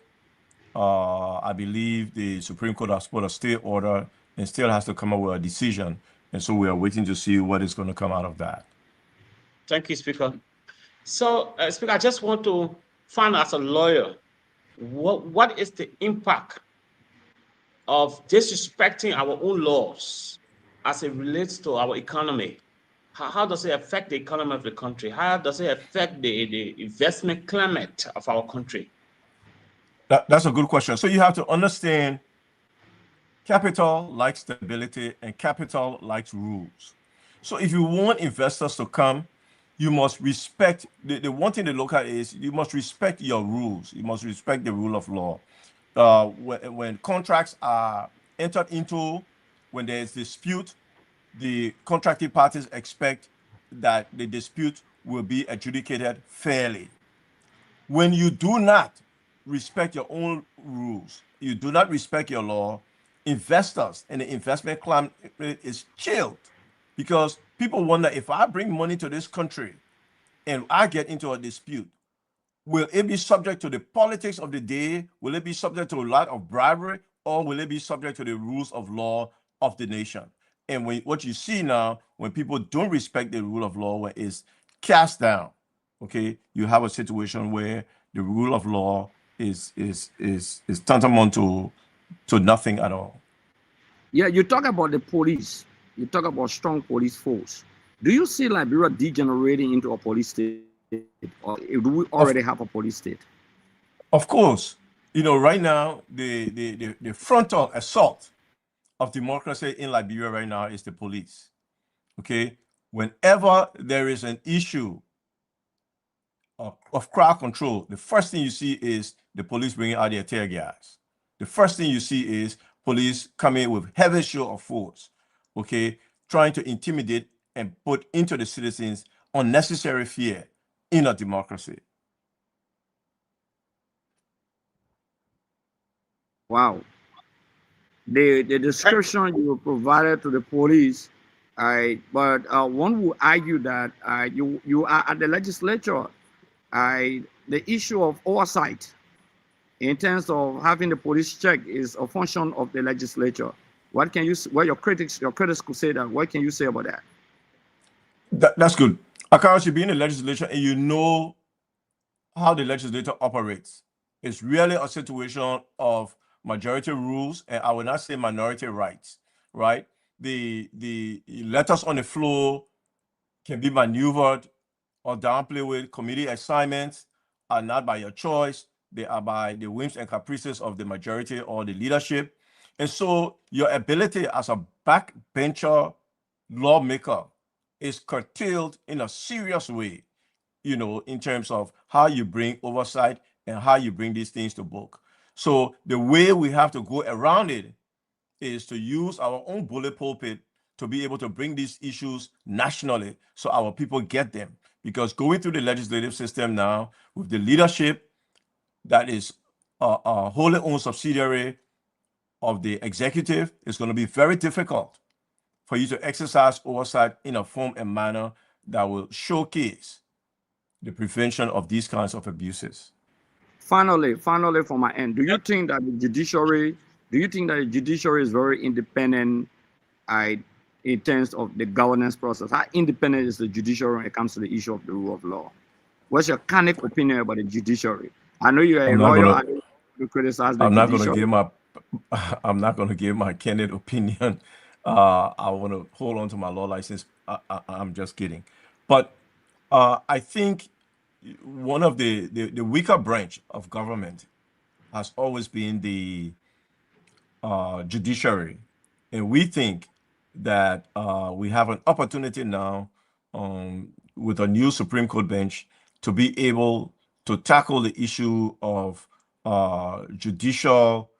[SPEAKER 5] I believe the Supreme Court has put a stay order and still has to come up with a decision. And so we are waiting to see what is going to come out of that.
[SPEAKER 4] Thank you, Speaker. So, Speaker, I just want to find as a lawyer, what is the impact of disrespecting our own laws as it relates to our economy? How does it affect the economy of the country? How does it affect the investment climate of our country?
[SPEAKER 5] That's a good question. So you have to understand, capital likes stability and capital likes rules. So if you want investors to come, you must respect, the one thing to look at is you must respect your rules. You must respect the rule of law. When contracts are entered into, when there is dispute, the contracting parties expect that the dispute will be adjudicated fairly. When you do not respect your own rules, you do not respect your law, investors and the investment climate is chilled, because people wonder, if I bring money to this country and I get into a dispute, will it be subject to the politics of the day? Will it be subject to a lot of bribery? Or will it be subject to the rules of law of the nation? And what you see now, when people don't respect the rule of law, when it's cast down, okay, you have a situation where the rule of law is tantamount to nothing at all.
[SPEAKER 2] Yeah, you talk about the police. You talk about strong police force. Do you see Liberia degenerating into a police state, or do we already have a police state?
[SPEAKER 5] Of course, right now the frontal assault of democracy in Liberia right now is the police. Okay, whenever there is an issue of crowd control, the first thing you see is the police bringing out their tear gas. The first thing you see is police coming with heavy show of force, okay, trying to intimidate and put into the citizens unnecessary fear in a democracy.
[SPEAKER 2] Wow. The description you provided to the police, but one would argue that you are at the legislature. The issue of oversight in terms of having the police check is a function of the legislature. What can you? Well, your critics could say that. What can you say about that?
[SPEAKER 5] That's good. Akara should be in the legislature, and you know how the legislature operates. It's really a situation of majority rules, and I will not say minority rights, right? The letters on the floor can be maneuvered or downplayed with. Committee assignments are not by your choice. They are by the whims and caprices of the majority or the leadership. And so your ability as a backbencher lawmaker is curtailed in a serious way in terms of how you bring oversight and how you bring these things to book. So the way we have to go around it is to use our own bullet pulpit to be able to bring these issues nationally so our people get them. Because going through the legislative system now with the leadership that is a wholly owned subsidiary of the executive, is going to be very difficult for you to exercise oversight in a form and manner that will showcase the prevention of these kinds of abuses.
[SPEAKER 2] Finally, from my end, do you think that the judiciary is very independent in terms of the governance process? How independent is the judiciary when it comes to the issue of the rule of law? What's your candid opinion about the judiciary? I know you're a lawyer. You criticize the judiciary.
[SPEAKER 5] I'm not going to give my candid opinion. I want to hold on to my law license. I'm just kidding. But I think one of the weaker branch of government has always been the judiciary. And we think that we have an opportunity now with a new Supreme Court bench to be able to tackle the issue of judicial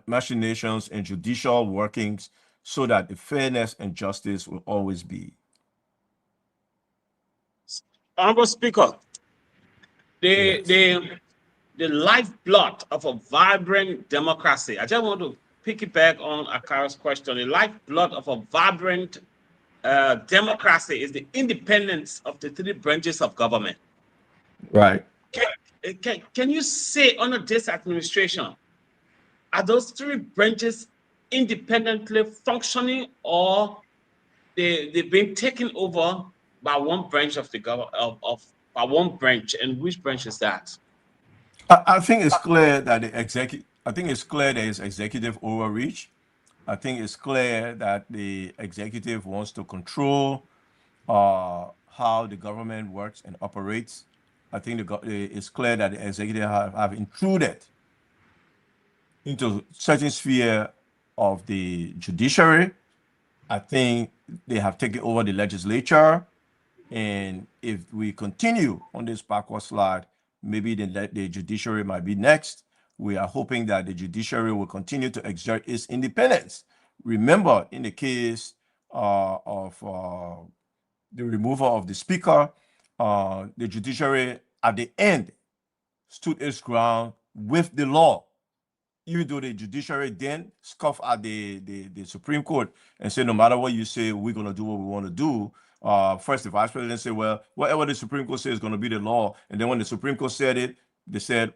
[SPEAKER 5] machinations and judicial workings so that the fairness and justice will always be.
[SPEAKER 4] Honorable Speaker, the lifeblood of a vibrant democracy. I just want to piggyback on Akara's question. The lifeblood of a vibrant democracy is the independence of the three branches of government.
[SPEAKER 5] Right.
[SPEAKER 4] Can you say under this administration, are those three branches independently functioning, or they've been taken over by one branch of the government, by one branch? And which branch is that?
[SPEAKER 5] I think it's clear that there is executive overreach. I think it's clear that the executive wants to control how the government works and operates. I think it's clear that the executive have intruded into certain sphere of the judiciary. I think they have taken over the legislature. And if we continue on this backward slide, maybe the judiciary might be next. We are hoping that the judiciary will continue to exert its independence. Remember, in the case of the removal of the speaker, the judiciary at the end stood its ground with the law, even though the judiciary then scoffed at the Supreme Court and said, no matter what you say, we're going to do what we want to do. First, the vice president said, well, whatever the Supreme Court says is going to be the law. And then when the Supreme Court said it, they said,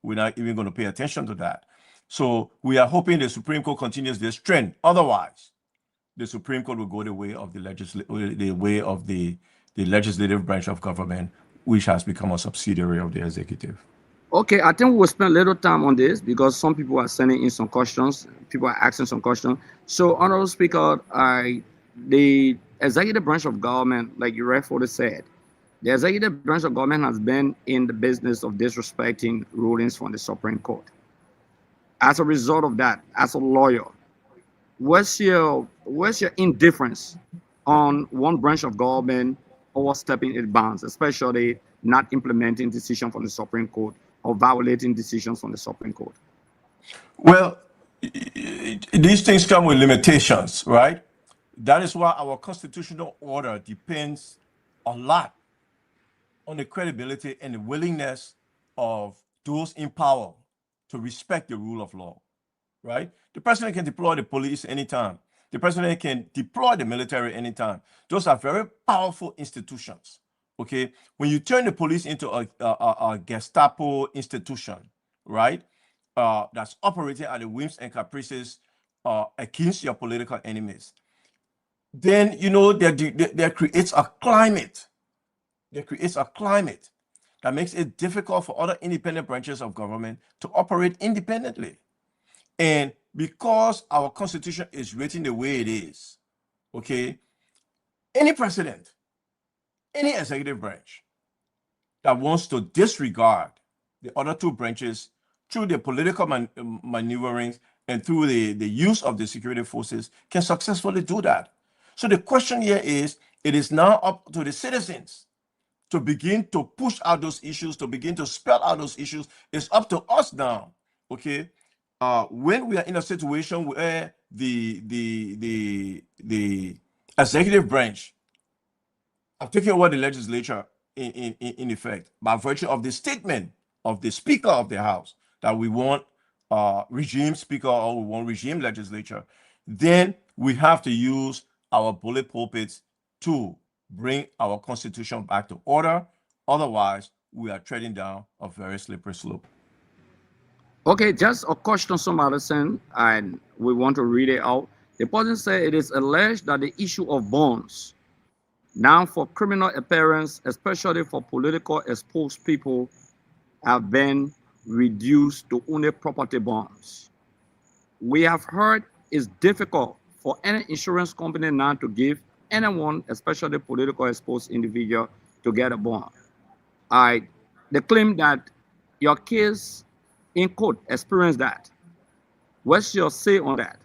[SPEAKER 5] we're not even going to pay attention to that. So we are hoping the Supreme Court continues this trend. Otherwise, the Supreme Court will go the way of the legislative branch of government, which has become a subsidiary of the executive.
[SPEAKER 2] Okay, I think we'll spend a little time on this because some people are sending in some questions. People are asking some questions. So, Honorable Speaker, the executive branch of government, like you rightfully said, the executive branch of government has been in the business of disrespecting rulings from the Supreme Court. As a result of that, as a lawyer, what's your indifference on one branch of government overstepping its bounds, especially not implementing decisions from the Supreme Court or violating decisions from the Supreme Court?
[SPEAKER 5] Well, these things come with limitations, right? That is why our constitutional order depends a lot on the credibility and the willingness of those in power to respect the rule of law, right? The president can deploy the police anytime. The president can deploy the military anytime. Those are very powerful institutions, okay? When you turn the police into a Gestapo institution, right, that's operating at the whims and caprices against your political enemies, then, there creates a climate. There creates a climate that makes it difficult for other independent branches of government to operate independently. And because our constitution is written the way it is, okay, any president, any executive branch that wants to disregard the other two branches through the political maneuverings and through the use of the security forces can successfully do that. So the question here is, it is now up to the citizens to begin to push out those issues, to begin to spell out those issues. It's up to us now, okay? When we are in a situation where the executive branch have taken over the legislature in effect by virtue of the statement of the Speaker of the House that we want regime speaker or we want regime legislature, then we have to use our bullet pulpits to bring our constitution back to order. Otherwise, we are treading down a very slippery slope.
[SPEAKER 2] Okay, just a question somebody sent, and we want to read it out. The person said it is alleged that the issue of bonds now for criminal appearance, especially for political exposed people, have been reduced to only property bonds. We have heard it's difficult for any insurance company now to give anyone, especially political exposed individual, to get a bond. They claim that your case in court experienced that. What's your say on that?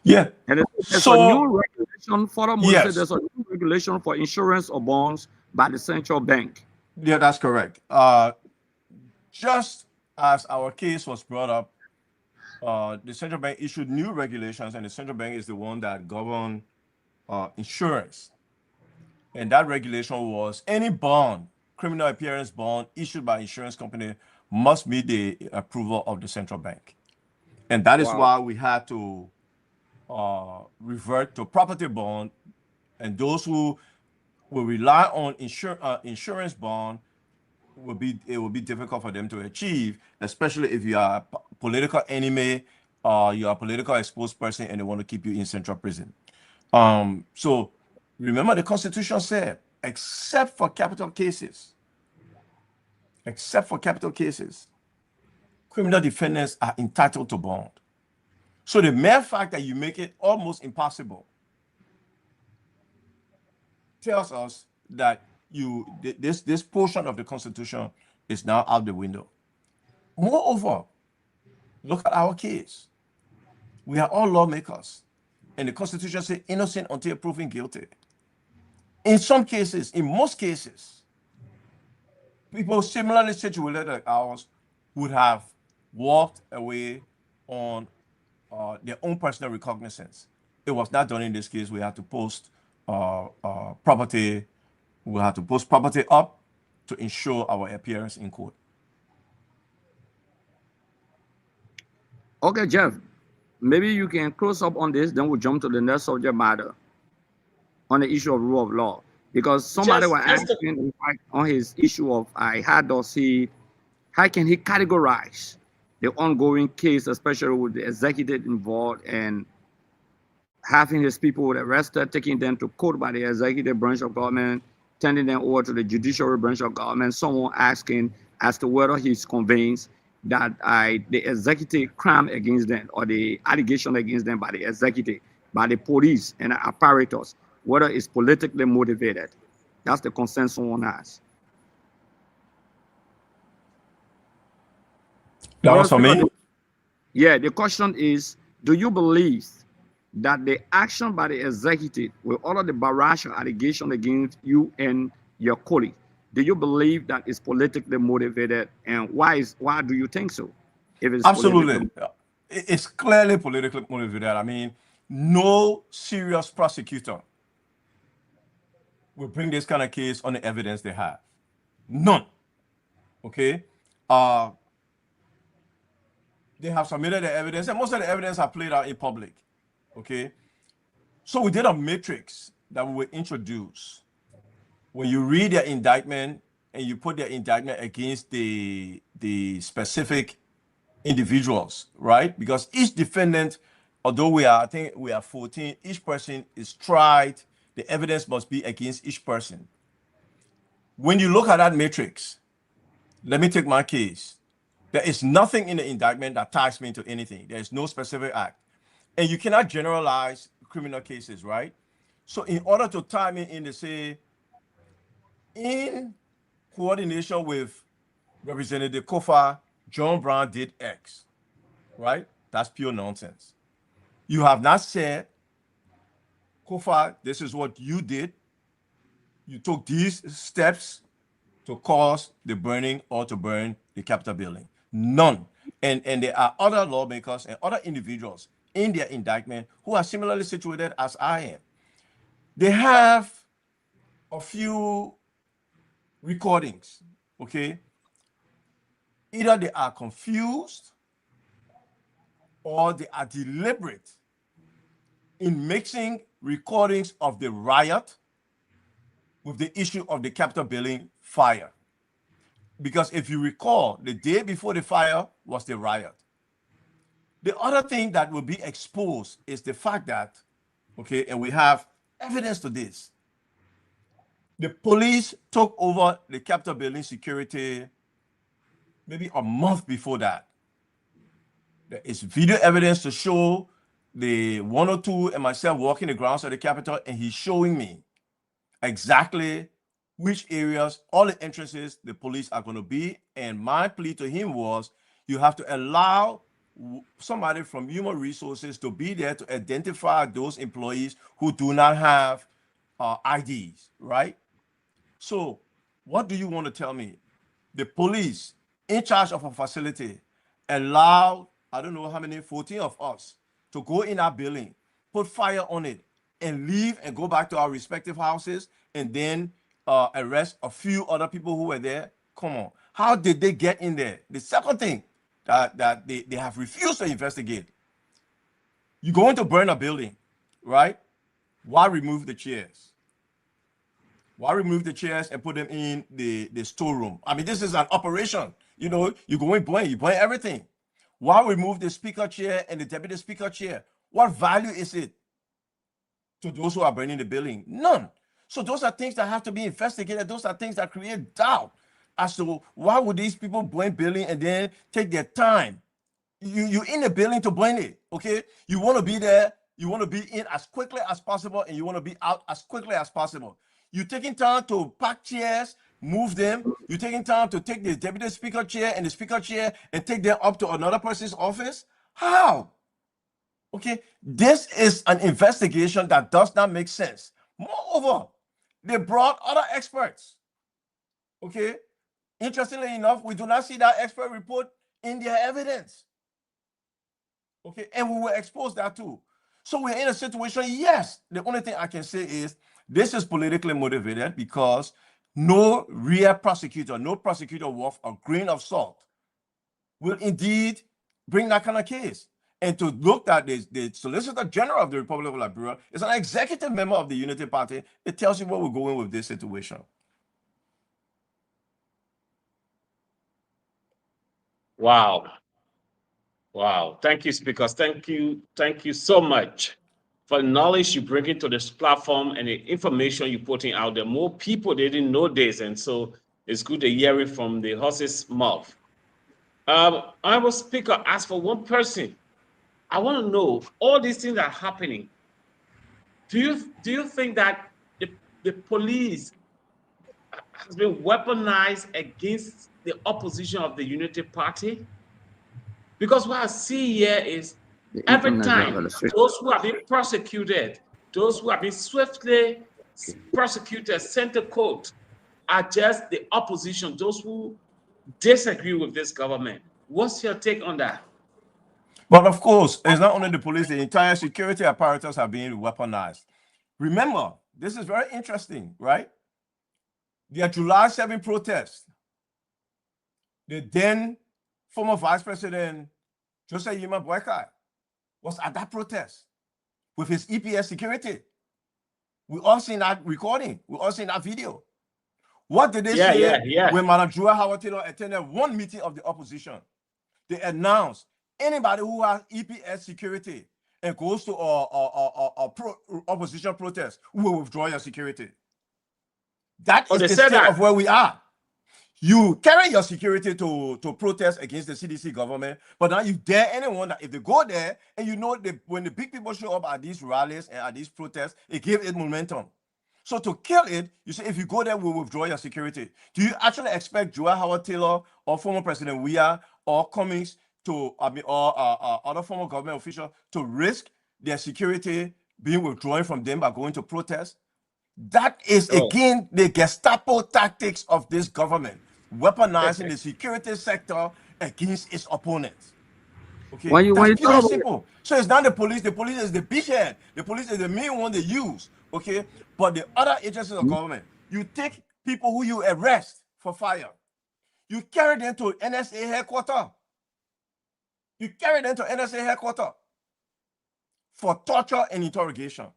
[SPEAKER 5] Yeah.
[SPEAKER 2] And there's
[SPEAKER 5] So,
[SPEAKER 2] a new regulation, furthermore,
[SPEAKER 5] yes.
[SPEAKER 2] there's a new regulation for insurance or bonds by the central bank.
[SPEAKER 5] Yeah, that's correct. Just as our case was brought up, the central bank issued new regulations, and the central bank is the one that governs insurance. And that regulation was any bond, criminal appearance bond issued by insurance company must meet the approval of the central bank. And that is why we had to revert to property bond, and those who will rely on insurance bond it will be difficult for them to achieve, especially if you are a political enemy or you are a political exposed person and they want to keep you in central prison. So remember, the Constitution said, except for capital cases, criminal defendants are entitled to bond. So the mere fact that you make it almost impossible tells us that this portion of the Constitution is now out the window. Moreover, look at our case. We are all lawmakers, and the Constitution says innocent until proven guilty. In some cases, in most cases, people similarly situated like ours would have walked away on their own personal recognizance. It was not done in this case. We had to post property. We had to post property up to ensure our appearance in court.
[SPEAKER 2] Okay, Jeff, maybe you can close up on this, then we'll jump to the next subject matter on the issue of rule of law. Because somebody was asking on his issue of how can he categorize the ongoing case, especially with the executive involved and having his people arrested, taking them to court by the executive branch of government, turning them over to the judicial branch of government, someone asking as to whether he's convinced that the executive crime against them or the allegation against them by the executive, by the police and the apparatus, whether it's politically motivated. That's the concern someone has.
[SPEAKER 5] That was for me?
[SPEAKER 2] Yeah, the question is, do you believe that the action by the executive with all of the barrage of allegations against you and your colleague, do you believe that it's politically motivated, and why do you think so? If it's
[SPEAKER 5] absolutely, it's clearly politically motivated. I mean, no serious prosecutor will bring this kind of case on the evidence they have. None. Okay. They have submitted the evidence, and most of the evidence are played out in public. Okay. So we did a matrix that we will introduce. When you read their indictment and you put their indictment against the specific individuals, right? Because each defendant, although I think we are 14, each person is tried. The evidence must be against each person. When you look at that matrix, let me take my case. There is nothing in the indictment that ties me to anything. There is no specific act. And you cannot generalize criminal cases, right? So in order to tie me in to say, in coordination with Representative Koffa, John Brown did X, right? That's pure nonsense. You have not said, Koffa, this is what you did. You took these steps to cause the burning or to burn the Capitol building. None. And there are other lawmakers and other individuals in their indictment who are similarly situated as I am. They have a few recordings, okay? Either they are confused or they are deliberate in mixing recordings of the riot with the issue of the Capitol building fire. Because if you recall, the day before the fire was the riot. The other thing that will be exposed is the fact that, okay, and we have evidence to this. The police took over the Capitol building security maybe a month before that. There is video evidence to show the 102 and myself walking the grounds of the Capitol, and he's showing me exactly which areas, all the entrances the police are going to be. And my plea to him was, you have to allow somebody from human resources to be there to identify those employees who do not have IDs, right? So what do you want to tell me? The police in charge of a facility allowed, I don't know how many, 14 of us to go in our building, put fire on it, and leave and go back to our respective houses, and then arrest a few other people who were there. Come on. How did they get in there? The second thing that they have refused to investigate. You're going to burn a building, right? Why remove the chairs? Why remove the chairs and put them in the storeroom? I mean, this is an operation. You know, you go in, you burn everything. Why remove the speaker chair and the deputy speaker chair? What value is it to those who are burning the building? None. So those are things that have to be investigated. Those are things that create doubt as to why would these people burn building and then take their time. You're in the building to burn it, okay? You want to be there. You want to be in as quickly as possible, and you want to be out as quickly as possible. You're taking time to pack chairs, move them. You're taking time to take the deputy speaker chair and the speaker chair and take them up to another person's office. How? Okay, this is an investigation that does not make sense. Moreover, they brought other experts. Okay, interestingly enough, we do not see that expert report in their evidence. Okay, and we will expose that too. So we're in a situation, yes, the only thing I can say is this is politically motivated because no real prosecutor, no prosecutor worth a grain of salt will indeed bring that kind of case. And to look at this, the Solicitor General of the Republic of Liberia is an executive member of the Unity Party. It tells you where we're going with this situation.
[SPEAKER 4] Wow. Wow. Thank you, speakers. Thank you. Thank you so much for the knowledge you bring into this platform and the information you're putting out there. More people didn't know this, and so it's good to hear it from the horse's mouth. I will speaker ask for one person. I want to know all these things are happening. Do you think that the police has been weaponized against the opposition of the Unity Party? Because what I see here is every time those who have been prosecuted, those who have been swiftly prosecuted, sent to court, are just the opposition, those who disagree with this government. What's your take on that?
[SPEAKER 5] But of course, it's not only the police, the entire security apparatus are being weaponized. Remember, this is very interesting, right? The July 7 protest, the then former Vice President Joseph Yima Boykai was at that protest with his EPS security. We all seen that recording. We all seen that video. What did they say when Madam Joa Howard Taylor attended one meeting of the opposition? They announced anybody who has EPS security and goes to a opposition protest, we will withdraw your security. That is the state of where we are. You carry your security to protest against the CDC government, but now you dare anyone that if they go there and you know when the big people show up at these rallies and at these protests, it gives it momentum. So to kill it, you say if you go there, we'll withdraw your security. Do you actually expect Joa Howard Taylor or former President Weah or Cummings or other former government officials to risk their security being withdrawn from them by going to protest? That is,
[SPEAKER 4] Oh.
[SPEAKER 5] again, the Gestapo tactics of this government, weaponizing the security sector against its opponents. Okay,
[SPEAKER 2] when you
[SPEAKER 5] that's
[SPEAKER 2] talk
[SPEAKER 5] pure and
[SPEAKER 2] about
[SPEAKER 5] simple. So it's not the police. The police is the beachhead. The police is the main one they use. Okay, but the other agencies of government, you take people who you arrest for fire, you carry them to NSA headquarters. You carry them to NSA headquarters for torture and interrogation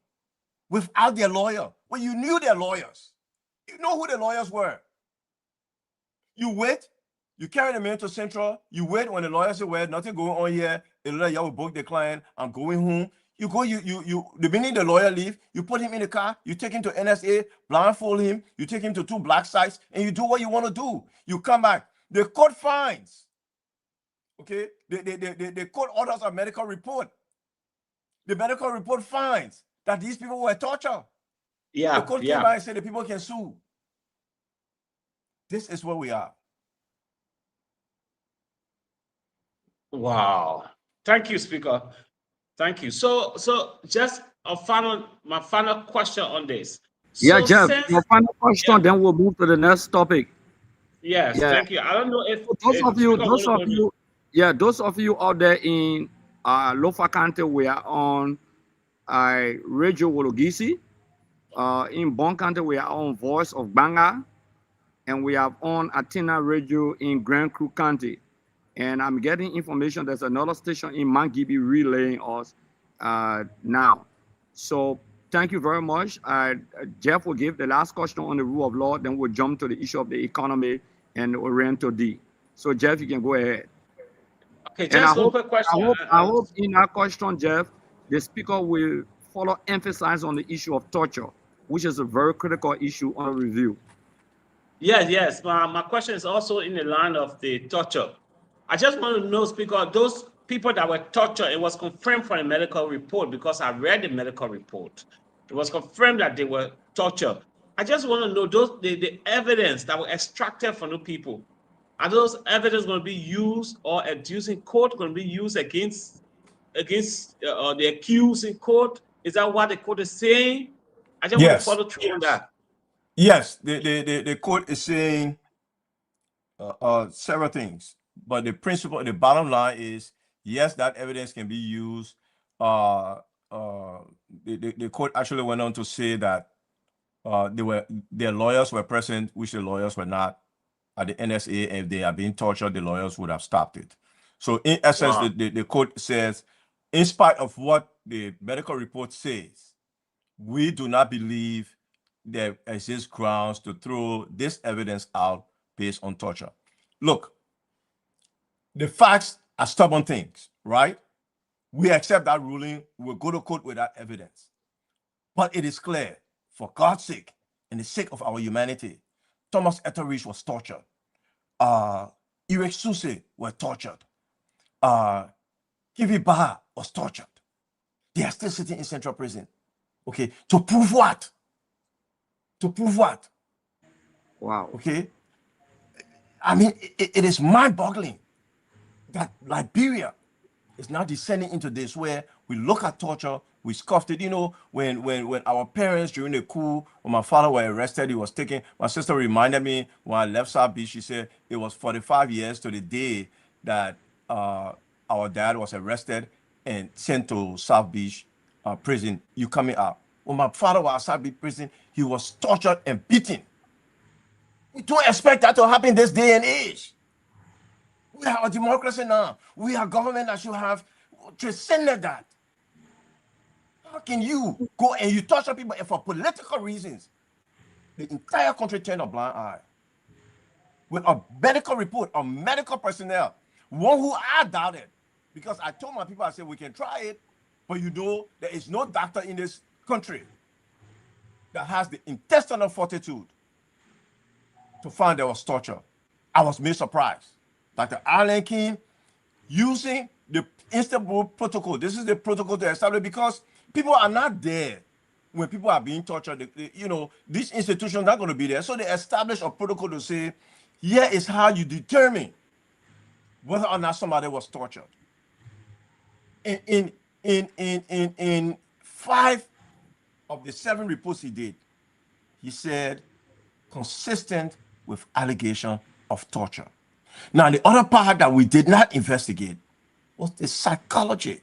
[SPEAKER 5] without their lawyer. When you knew their lawyers, you know who the lawyers were. You wait, you carry them into Central, you wait when the lawyer say, well, nothing going on here, the lawyer will book the client, I'm going home. You go, the minute the lawyer leave, you put him in the car, you take him to NSA, blindfold him, you take him to 2 black sites, and you do what you want to do. You come back. The court finds, okay, the court orders a medical report. The medical report finds that these people were tortured.
[SPEAKER 4] Yeah.
[SPEAKER 5] The court came back and said the people can sue. This is where we are.
[SPEAKER 4] Wow. Thank you, Speaker. Thank you. So just my final question on this.
[SPEAKER 2] yeah,
[SPEAKER 4] So
[SPEAKER 2] Jeff,
[SPEAKER 4] since
[SPEAKER 2] your final question, then we'll move to the next topic.
[SPEAKER 4] yes,
[SPEAKER 2] Yeah.
[SPEAKER 4] thank you. I don't know if
[SPEAKER 2] So those of you out there in Lofa County, we are on Radio Wologisi. In Bon County, we are on Voice of Banga, and we are on Atina Radio in Grand Crew County. And I'm getting information there's another station in Mangibi relaying us now. So thank you very much. Jeff will give the last question on the rule of law, then we'll jump to the issue of the economy and Oriental D. So Jeff, you can go ahead.
[SPEAKER 4] Okay, just one quick question.
[SPEAKER 2] I hope in that question, Jeff, the speaker will emphasize on the issue of torture, which is a very critical issue on review.
[SPEAKER 4] Yes. My question is also in the line of the torture. I just want to know, Speaker, those people that were tortured, it was confirmed from the medical report because I read the medical report. It was confirmed that they were tortured. I just want to know the evidence that were extracted from the people. Are those evidence going to be used or adduced in court, going to be used against the accused in court? Is that what the court is saying? I just want to follow through on that.
[SPEAKER 5] Yes, the court is saying several things, but the bottom line is, yes, that evidence can be used. The court actually went on to say that their lawyers were present, which the lawyers were not at the NSA, and if they are being tortured, the lawyers would have stopped it. So in essence, the court says, in spite of what the medical report says, we do not believe there exists grounds to throw this evidence out based on torture. Look, the facts are stubborn things, right? We accept that ruling, we'll go to court with that evidence. But it is clear, for God's sake, and the sake of our humanity, Thomas Etheridge was tortured. Eric Suse were tortured. Kivi Baha was tortured. They are still sitting in central prison. Okay, to prove what? To prove what?
[SPEAKER 2] Wow.
[SPEAKER 5] Okay. I mean, it is mind-boggling that Liberia is now descending into this, where we look at torture, we scoffed it. You know, when our parents during the coup, when my father was arrested, he was taken. My sister reminded me when I left South Beach, she said it was 45 years to the day that our dad was arrested and sent to South Beach prison. You coming out? When my father was at South Beach prison, he was tortured and beaten. We don't expect that to happen this day and age. We are a democracy now. We are government that should have transcended that. How can you go and you torture people and for political reasons? The entire country turned a blind eye. With a medical report, a medical personnel, one who I doubted, because I told my people, I said, we can try it, but you know, there is no doctor in this country that has the intestinal fortitude to find there was torture. I was made surprised. Dr. Allen King using the Istanbul protocol. This is the protocol to establish, because people are not there when people are being tortured. You know, these institutions are not going to be there. So they establish a protocol to say, here is how you determine whether or not somebody was tortured. In 5 of the 7 reports he did, He said, consistent with allegation of torture. Now, the other part that we did not investigate was the psychology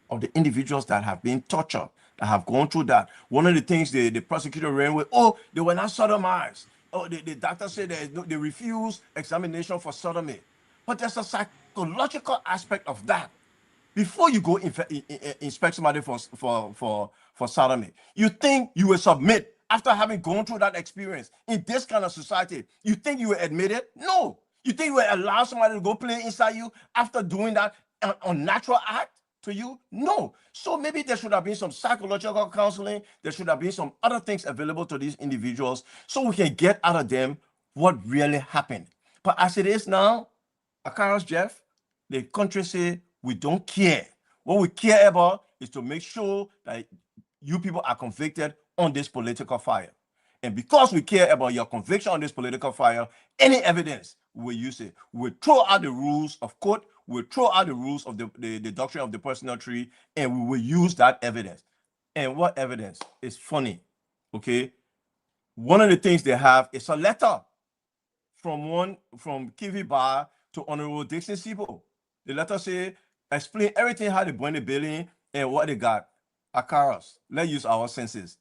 [SPEAKER 5] of the individuals that have been tortured, that have gone through that. One of the things the prosecutor ran with, oh, they were not sodomized. Oh, the doctor said they refused examination for sodomy. But there's a psychological aspect of that. Before you go inspect somebody for sodomy, you think you will submit after having gone through that experience in this kind of society. You think you will admit it? No. You think you will allow somebody to go play inside you after doing that unnatural act to you? No. So maybe there should have been some psychological counseling. There should have been some other things available to these individuals so we can get out of them what really happened. But as it is now, Akaros Jeff, the country say we don't care. What we care about is to make sure that you people are convicted on this political fire. And because we care about your conviction on this political fire, any evidence, we'll use it. We'll throw out the rules of court, we'll throw out the rules of the doctrine of the personal tree, and we will use that evidence. And what evidence? Is funny, okay? One of the things they have is a letter from Kivi Bar to Honorable Dixon Sibo. The letter say, explain everything how they burn the building and what they got. Akaros, let's use our senses.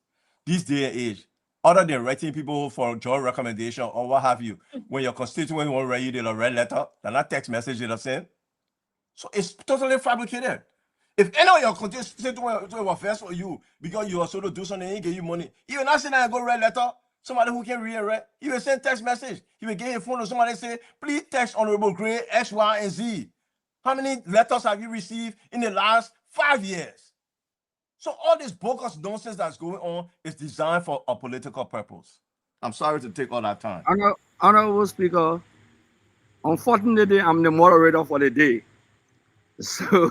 [SPEAKER 5] This day and age, other than writing people for job recommendation or what have you, when your constituent won't write you, they'll write letter, they're not text message they'll send. So it's totally fabricated. If any of your constituents were first for you because you are sort of do something, he give you money, you will not send and go write letter. Somebody who can read and write, he will send text message. He will get your phone to somebody say, please text Honorable Gray X, Y, and Z. How many letters have you received in the last 5 years? So all this bogus nonsense that's going on is designed for a political purpose. I'm sorry to take all that time.
[SPEAKER 2] Honorable Speaker, unfortunately, I'm the moderator for the day. So,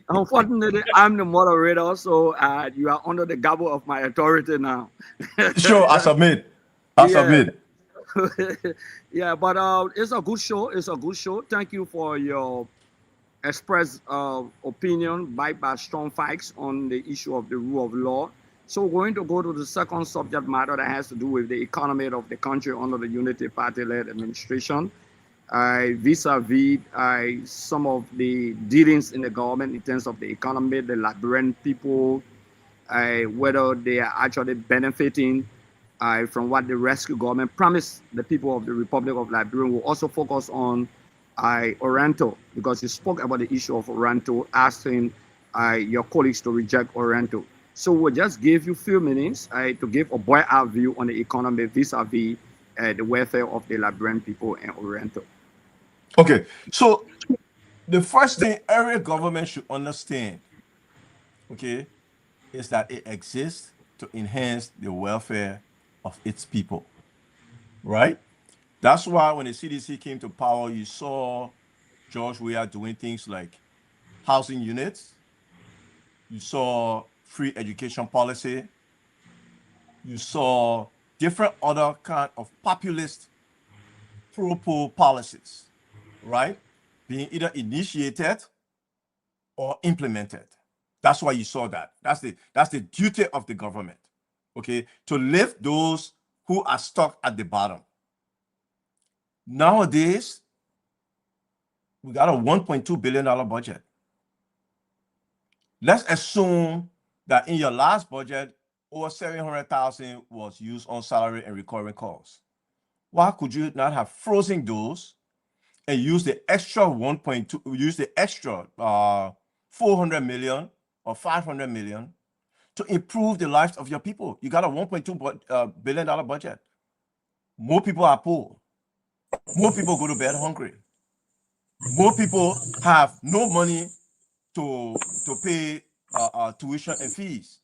[SPEAKER 2] unfortunately, I'm the moderator, so you are under the gabble of my authority now.
[SPEAKER 5] Sure, I submit. Submit.
[SPEAKER 2] Yeah, but it's a good show. It's a good show. Thank you for your express opinion by strong facts on the issue of the rule of law. So we're going to go to the second subject matter that has to do with the economy of the country under the Unity Party-led administration. Vis-a-vis some of the dealings in the government in terms of the economy, the Liberian people, whether they are actually benefiting from what the rescue government promised the people of the Republic of Liberia. Will also focus on Oriental, because you spoke about the issue of Oriental, asking your colleagues to reject Oriental. So we'll just give you a few minutes to give a boy-out view on the economy vis-a-vis the welfare of the Liberian people and Oriental.
[SPEAKER 5] Okay, so the first thing every government should understand, okay, is that it exists to enhance the welfare of its people, right? That's why when the CDC came to power, you saw George Weah doing things like housing units. You saw free education policy. You saw different other kind of populist pro-poor policies, right? Being either initiated or implemented. That's why you saw that. That's the duty of the government, okay? To lift those who are stuck at the bottom. Nowadays, we got a $1.2 billion budget. Let's assume that in your last budget, over $700,000 was used on salary and recurring costs. Why could you not have frozen those and use the extra 400 million or 500 million to improve the lives of your people? You got a $1.2 billion budget. More people are poor. More people go to bed hungry. More people have no money to pay tuition and fees.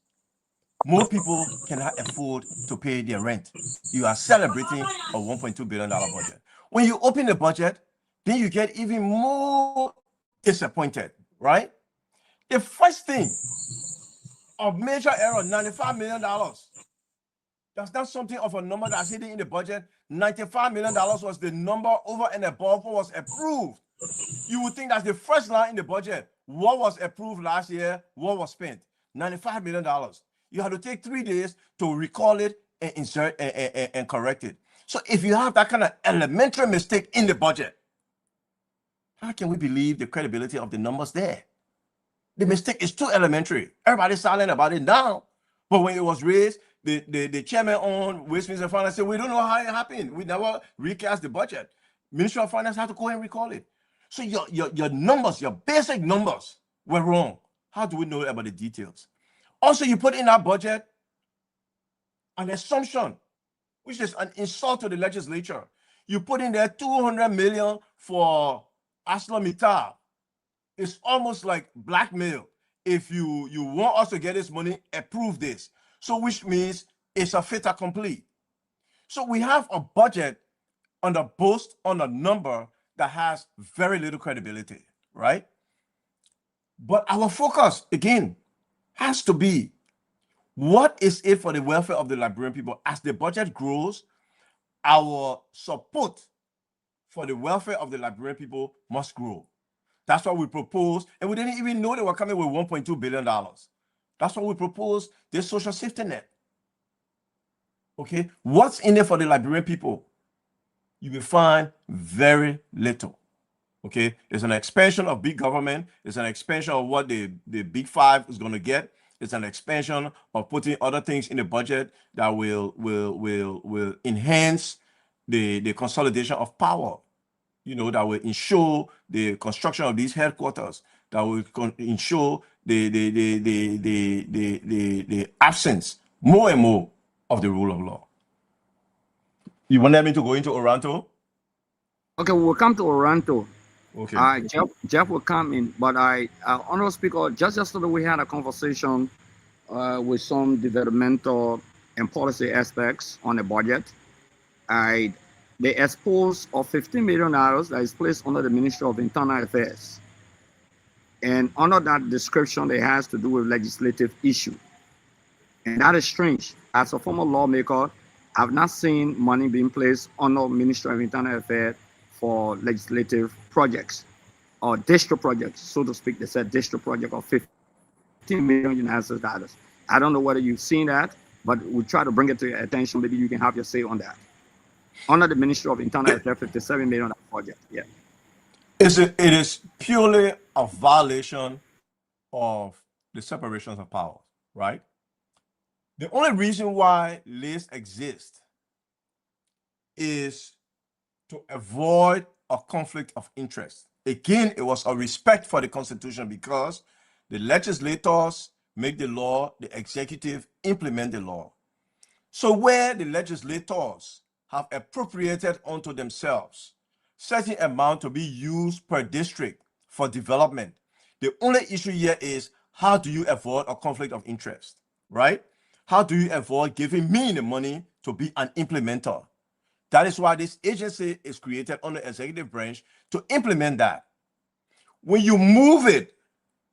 [SPEAKER 5] More people cannot afford to pay their rent. You are celebrating a $1.2 billion budget. When you open the budget, then you get even more disappointed, right? The first thing, a major error, $95 million. That's not something of a number that's hidden in the budget. $95 million was the number over and above what was approved. You would think that's the first line in the budget. What was approved last year? What was spent? $95 million. You had to take 3 days to recall it and insert and correct it. So if you have that kind of elementary mistake in the budget, how can we believe the credibility of the numbers there? The mistake is too elementary. Everybody's silent about it now. But when it was raised, the chairman on Westminster Finance said, we don't know how it happened. We never recast the budget. Ministry of Finance had to go and recall it. So your numbers, your basic numbers were wrong. How do we know about the details? Also, you put in our budget an assumption, which is an insult to the legislature. You put in there 200 million for ArcelorMittal. It's almost like blackmail. If you want us to get this money, approve this. So which means it's a fait accompli. So we have a budget on the boast on a number that has very little credibility, right? But our focus, again, has to be, what is it for the welfare of the Liberian people? As the budget grows, our support for the welfare of the Liberian people must grow. That's what we proposed, and we didn't even know they were coming with $1.2 billion. That's what we proposed, this social safety net. Okay, what's in there for the Liberian people? You will find very little. Okay, it's an expansion of big government. It's an expansion of what the big five is going to get. It's an expansion of putting other things in the budget that will enhance the consolidation of power. You know, that will ensure the construction of these headquarters, that will ensure the absence more and more of the rule of law. You wanted me to go into Oranto?
[SPEAKER 2] Okay, we'll come to Oranto.
[SPEAKER 5] Okay.
[SPEAKER 2] Jeff will come in, but Honorable Speaker, just yesterday we had a conversation with some developmental and policy aspects on the budget. They exposed of $15 million that is placed under the Ministry of Internal Affairs. And under that description, it has to do with legislative issue. And that is strange. As a former lawmaker, I've not seen money being placed under Ministry of Internal Affairs for legislative projects or district projects, so to speak. They said district project of $15 million United States dollars. I don't know whether you've seen that, but we'll try to bring it to your attention. Maybe you can have your say on that. Under the Ministry of Internal Affairs, $57 million project. Yeah.
[SPEAKER 5] It is purely a violation of the separations of powers, right? The only reason why lists exist is to avoid a conflict of interest. Again, it was a respect for the Constitution because the legislators make the law, the executive implement the law. So where the legislators have appropriated unto themselves certain amount to be used per district for development, the only issue here is, how do you avoid a conflict of interest, right? How do you avoid giving me the money to be an implementer? That is why this agency is created on the executive branch to implement that. When you move it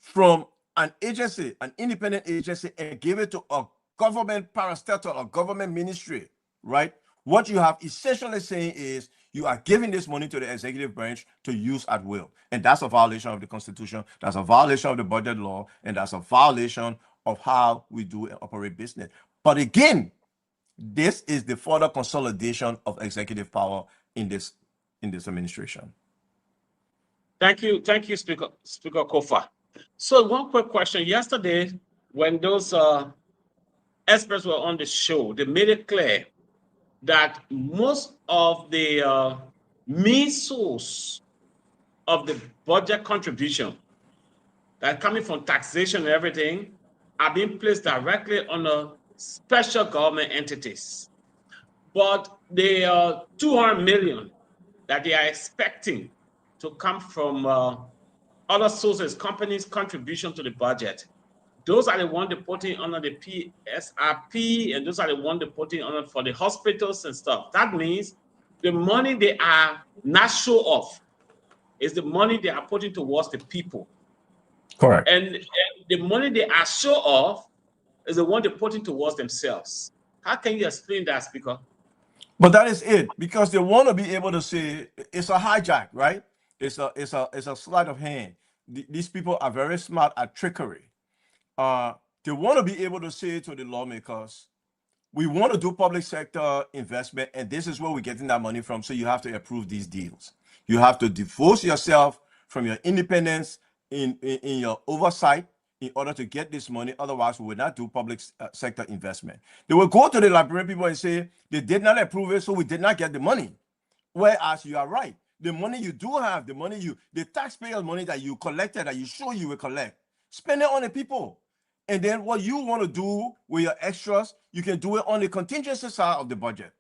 [SPEAKER 5] from an agency, an independent agency, and give it to a government parastatal or government ministry, right? What you have essentially saying is you are giving this money to the executive branch to use at will. And that's a violation of the Constitution. That's a violation of the budget law. And that's a violation of how we do and operate business. But again, this is the further consolidation of executive power in this administration.
[SPEAKER 4] Thank you, Speaker Koffa. So one quick question. Yesterday, when those experts were on the show, they made it clear that most of the main source of the budget contribution that coming from taxation and everything are being placed directly on the special government entities. But the 200 million that they are expecting to come from other sources, companies' contribution to the budget, those are the ones they put in under the PSRP, and those are the ones they put in under for the hospitals and stuff. That means the money they are not show off is the money they are putting towards the people.
[SPEAKER 5] Correct.
[SPEAKER 4] And the money they are show off is the one they're putting towards themselves. How can you explain that, Speaker?
[SPEAKER 5] But that is it, because they want to be able to say it's a hijack, right? It's a sleight of hand. These people are very smart at trickery. They want to be able to say to the lawmakers, we want to do public sector investment, and this is where we're getting that money from. So you have to approve these deals. You have to divorce yourself from your independence in your oversight in order to get this money. Otherwise, we will not do public sector investment. They will go to the Liberian people and say they did not approve it, so we did not get the money. Whereas you are right. The money you do have, the taxpayers' money that you collected, that you show you will collect, spend it on the people. And then what you want to do with your extras, you can do it on the contingency side of the budget.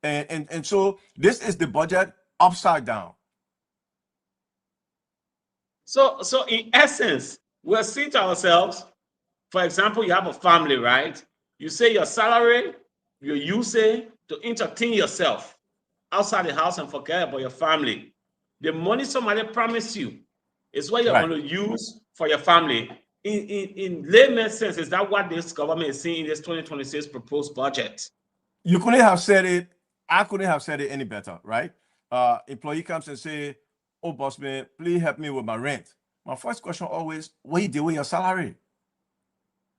[SPEAKER 5] And so this is the budget upside down.
[SPEAKER 4] So in essence, we're saying to ourselves, for example, you have a family, right? You say your salary, you use it to entertain yourself outside the house and forget about your family. The money somebody promised you is what you're
[SPEAKER 5] Right.
[SPEAKER 4] going to use for your family. In layman's sense, is that what this government is seeing in this 2026 proposed budget?
[SPEAKER 5] You couldn't have said it. I couldn't have said it any better, right? Employee comes and say, "Oh, boss man, please help me with my rent." My first question always, what you do with your salary?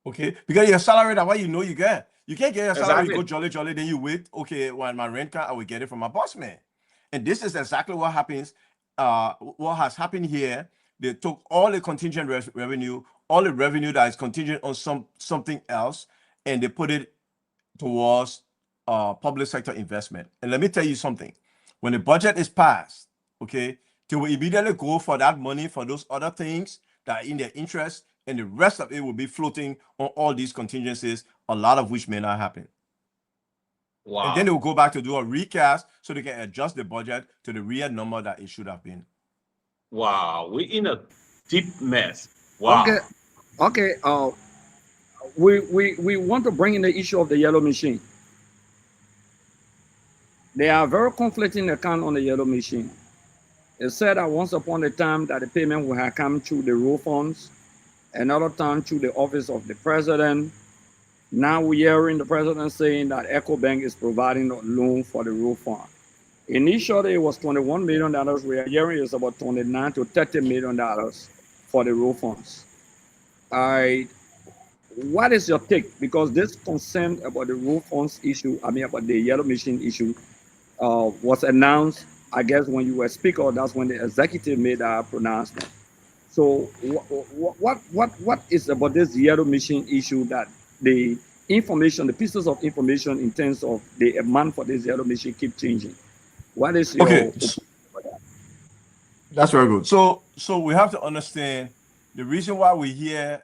[SPEAKER 5] Okay, because your salary, that's what you know you get. You can't get your salary,
[SPEAKER 4] Exactly.
[SPEAKER 5] you go jolly, then you wait. Okay, when my rent card, I will get it from my boss man. And this is exactly what happens. What has happened here? They took all the contingent revenue, all the revenue that is contingent on something else, and they put it towards public sector investment. And let me tell you something. When the budget is passed, okay, they will immediately go for that money for those other things that are in their interest, and the rest of it will be floating on all these contingencies, a lot of which may not happen.
[SPEAKER 4] Wow.
[SPEAKER 5] And then they will go back to do a recast so they can adjust the budget to the real number that it should have been.
[SPEAKER 4] Wow, we're in a deep mess. Wow.
[SPEAKER 2] Okay. We want to bring in the issue of the yellow machine. There are very conflicting accounts on the yellow machine. It said that once upon a time that the payment would have come through the road funds, another time through the office of the president. Now we're hearing the president saying that EcoBank is providing a loan for the road fund. Initially, it was $21 million. We are hearing it's about $29 to $30 million for the road funds. All right. What is your take? Because this concern about the road funds issue, about the yellow machine issue, was announced, I guess, when you were speaker. That's when the executive made that pronouncement. So what is about this yellow machine issue that the information, the pieces of information in terms of the amount for this yellow machine keep changing? What is your
[SPEAKER 5] Okay.
[SPEAKER 2] opinion about that?
[SPEAKER 5] That's very good. So we have to understand the reason why we're here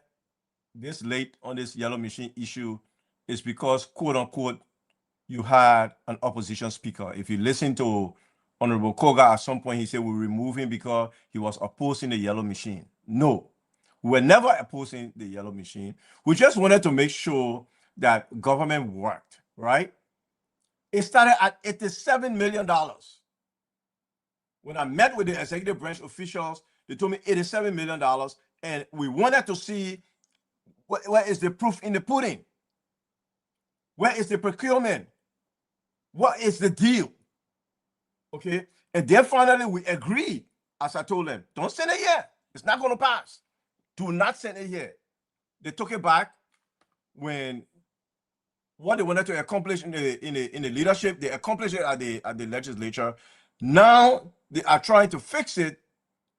[SPEAKER 5] this late on this yellow machine issue is because, quote unquote, you had an opposition speaker. If you listen to Honorable Koga, at some point he said we remove him because he was opposing the yellow machine. No, we were never opposing the yellow machine. We just wanted to make sure that government worked, right? It started at $87 million. When I met with the executive branch officials, they told me $87 million, and we wanted to see where is the proof in the pudding? Where is the procurement? What is the deal? Okay, and then finally we agreed. As I told them, don't send it here. It's not going to pass. Do not send it here. They took it back when what they wanted to accomplish in the leadership, they accomplished it at the legislature. Now they are trying to fix it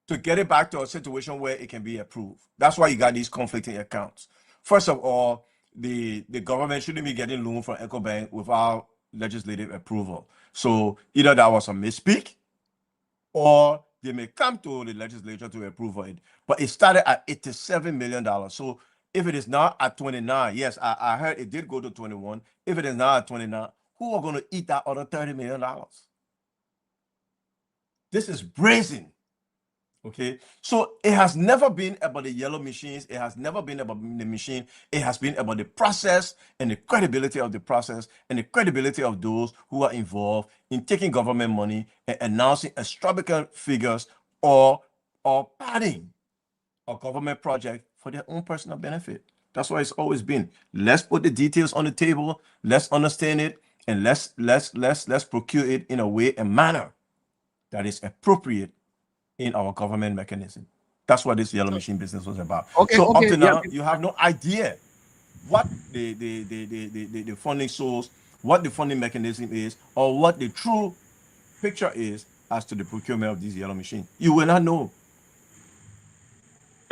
[SPEAKER 5] to get it back to a situation where it can be approved. That's why you got these conflicting accounts. First of all, the government shouldn't be getting loan from EcoBank without legislative approval. So either that was a misspeak, or they may come to the legislature to approve it. But it started at $87 million. So if it is now at 29, yes, I heard it did go to 21. If it is now at 29, who are going to eat that other $30 million? This is brazen. Okay, so it has never been about the yellow machines. It has never been about the machine. It has been about the process and the credibility of the process and the credibility of those who are involved in taking government money and announcing extravagant figures or padding a government project for their own personal benefit. That's why it's always been. Let's put the details on the table. Let's understand it, and let's procure it in a way and manner that is appropriate in our government mechanism. That's what this yellow machine business was about.
[SPEAKER 2] Okay,
[SPEAKER 5] so
[SPEAKER 2] okay,
[SPEAKER 5] up to now,
[SPEAKER 2] yeah.
[SPEAKER 5] you have no idea what the funding source, what the funding mechanism is, or what the true picture is as to the procurement of these yellow machines. You will not know.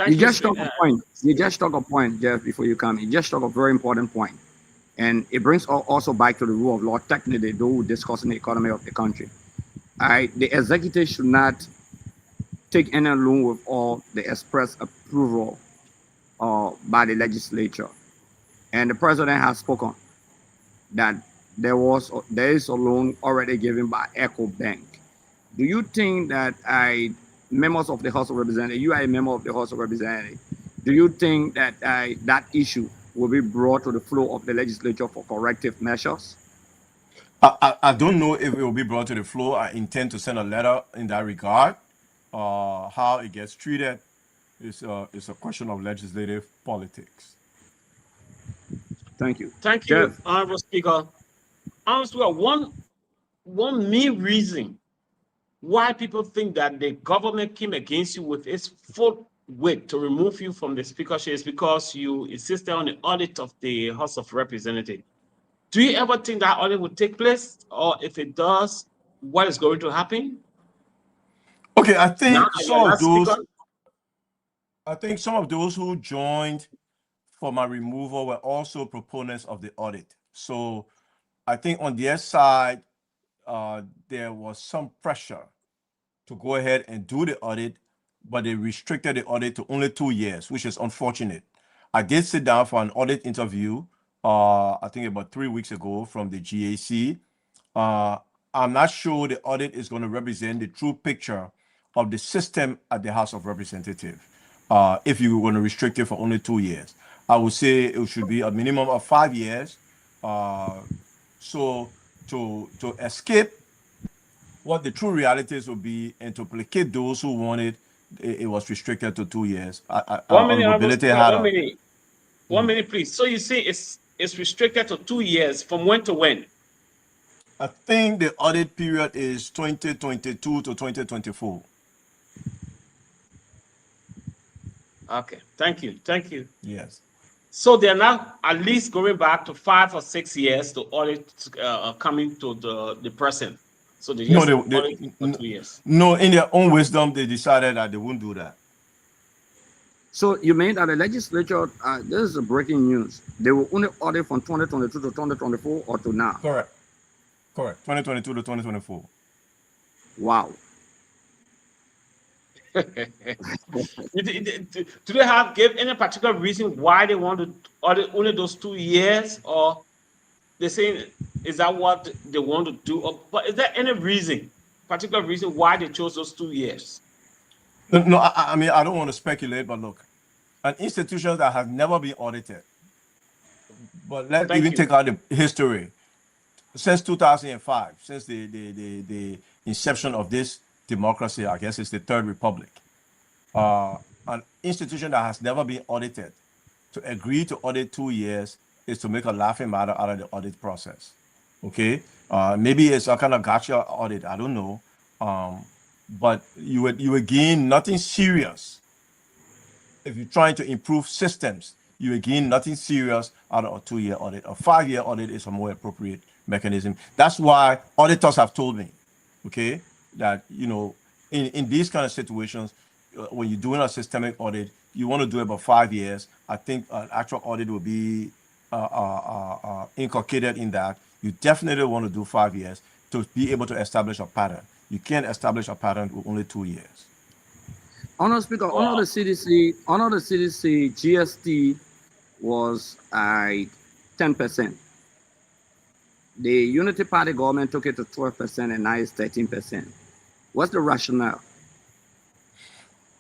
[SPEAKER 2] You just struck a point. You just struck a point, Jeff, before you come. You just struck a very important point. And it brings also back to the rule of law, technically, though we're discussing the economy of the country. The executive should not take any loan without the express approval by the legislature. And the president has spoken that there is a loan already given by Echo Bank. Do you think that members of the House of Representatives, you are a member of the House of Representatives, do you think that that issue will be brought to the floor of the legislature for corrective measures?
[SPEAKER 5] I don't know if it will be brought to the floor. I intend to send a letter in that regard. How it gets treated is a question of legislative politics.
[SPEAKER 2] Thank you.
[SPEAKER 4] Thank you, Honorable Speaker. Honorable, one main reason why people think that the government came against you with its full weight to remove you from the speakership is because you insisted on the audit of the House of Representatives. Do you ever think that audit will take place? Or if it does, what is going to happen?
[SPEAKER 5] Okay, I think some of those who joined for my removal were also proponents of the audit. So I think on their side, there was some pressure to go ahead and do the audit, but they restricted the audit to only 2 years, which is unfortunate. I did sit down for an audit interview, I think about 3 weeks ago from the GAC. I'm not sure the audit is going to represent the true picture of the system at the House of Representatives. If you were going to restrict it for only 2 years, I would say it should be a minimum of 5 years. So to escape what the true realities would be and to placate those who wanted, it was restricted to 2 years.
[SPEAKER 4] One minute, please. So you say it's restricted to 2 years. From when to when?
[SPEAKER 5] I think the audit period is 2022 to 2024.
[SPEAKER 4] Okay, thank you.
[SPEAKER 5] Yes.
[SPEAKER 4] So they're now at least going back to 5 or 6 years to audit coming to the present. So they just audit for 2 years.
[SPEAKER 5] No, in their own wisdom, they decided that they wouldn't do that.
[SPEAKER 2] So you mean that the legislature, this is a breaking news, they will only audit from 2022 to 2024 or to now?
[SPEAKER 5] Correct. 2022 to 2024.
[SPEAKER 2] Wow.
[SPEAKER 4] Do they give any particular reason why they want to audit only those 2 years, or they saying is that what they want to do? Or, but is there any particular reason why they chose those 2 years?
[SPEAKER 5] No, I mean, I don't want to speculate, but look, an institution that has never been audited, but let's take out the history. Since 2005, since the inception of this democracy, I guess it's the Third Republic, an institution that has never been audited, to agree to audit 2 years is to make a laughing matter out of the audit process. Okay, maybe it's a kind of gotcha audit, I don't know, but you would gain nothing serious if you're trying to improve systems. You would gain nothing serious out of a 2-year audit. A 5-year audit is a more appropriate mechanism. That's why auditors have told me, okay, that in these kind of situations, when you're doing a systemic audit, you want to do it about 5 years. I think an actual audit will be inculcated in that. You definitely want to do 5 years to be able to establish a pattern. You can't establish a pattern with only 2 years.
[SPEAKER 2] Honorable Speaker, under the CDC, GST was 10%. The Unity Party government took it to 12%, and now it's 13%. What's the rationale?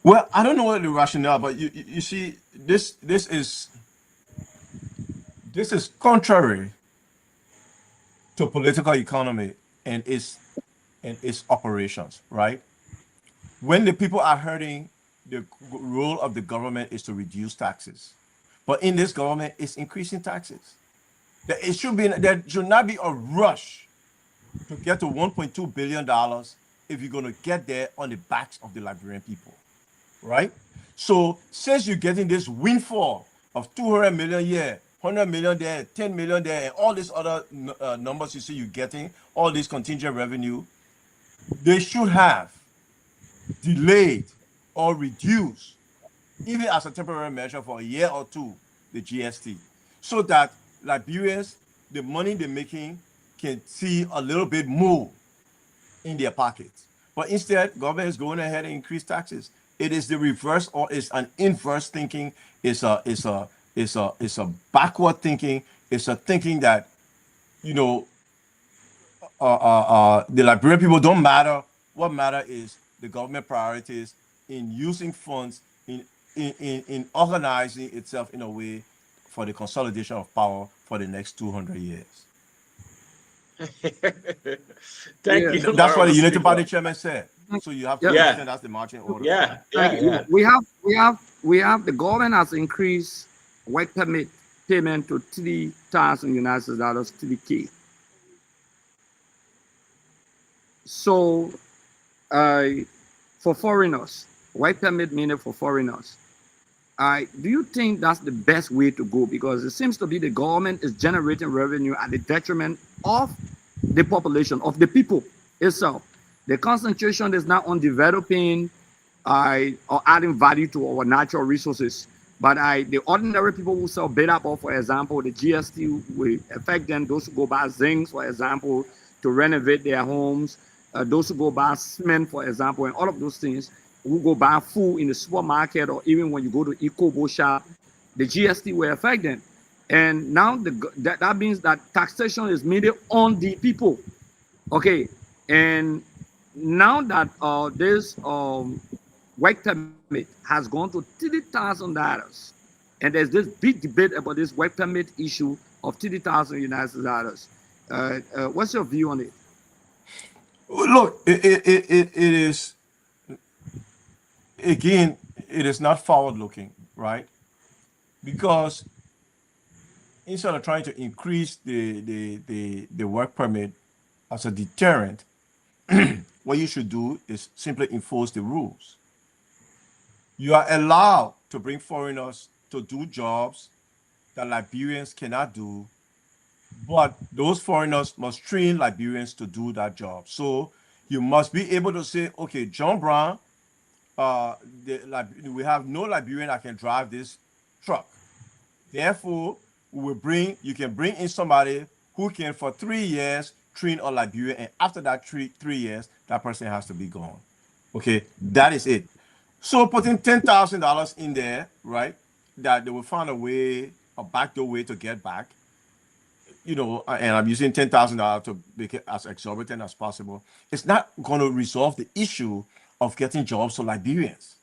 [SPEAKER 5] Well, I don't know what the rationale, but you see, this is contrary to political economy and its operations, right? When the people are hurting, the role of the government is to reduce taxes. But in this government, it's increasing taxes. There should not be a rush to get to $1.2 billion if you're going to get there on the backs of the Liberian people, right? So since you're getting this windfall of 200 million a year 100 million there, 10 million there, and all these other numbers you see you getting, all this contingent revenue, they should have delayed or reduced, even as a temporary measure for a year or two, the GST, so that Liberians, the money they're making, can see a little bit more in their pockets. But instead, government is going ahead and increase taxes. It is the reverse, or it's an inverse thinking. It's a backward thinking. It's a thinking that, you know, the Liberian people don't matter. What matter is the government priorities in using funds in organizing itself in a way for the consolidation of power for the next 200 years.
[SPEAKER 4] Thank
[SPEAKER 2] Yeah.
[SPEAKER 4] you.
[SPEAKER 5] That's what the
[SPEAKER 4] Honorable
[SPEAKER 5] Unity
[SPEAKER 4] Speaker.
[SPEAKER 5] Party chairman said. So you have to
[SPEAKER 2] Yeah.
[SPEAKER 5] understand that's the marching order.
[SPEAKER 4] Yeah,
[SPEAKER 2] Thank
[SPEAKER 4] yeah,
[SPEAKER 2] you.
[SPEAKER 4] yeah.
[SPEAKER 2] We have the government has increased work permit payment to $3,000 to the key. So, for foreigners, work permit meaning for foreigners. Do you think that's the best way to go? Because it seems to be the government is generating revenue at the detriment of the population, of the people itself. The concentration is not on developing or adding value to our natural resources. But the ordinary people who sell beta, for example, the GST will affect them. Those who go buy zinc, for example, to renovate their homes. Those who go buy cement, for example, and all of those things. Who go buy food in the supermarket, or even when you go to Ecobo shop, the GST will affect them. And now that means that taxation is made on the people. Okay, and now that this work permit has gone to $30,000, and there's this big debate about this work permit issue of $30,000. What's your view on it?
[SPEAKER 5] Look, it is, again, it is not forward looking, right? Because instead of trying to increase the work permit as a deterrent, what you should do is simply enforce the rules. You are allowed to bring foreigners to do jobs that Liberians cannot do, but those foreigners must train Liberians to do that job. So you must be able to say, okay, John Brown, we have no Liberian that can drive this truck. Therefore, you can bring in somebody who can, for 3 years, train a Liberian, and after that 3 years, that person has to be gone. Okay, that is it. So putting $10,000 in there, right, that they will find a backdoor way to get back, you know, and I'm using $10,000 to make it as exorbitant as possible. It's not going to resolve the issue of getting jobs to Liberians.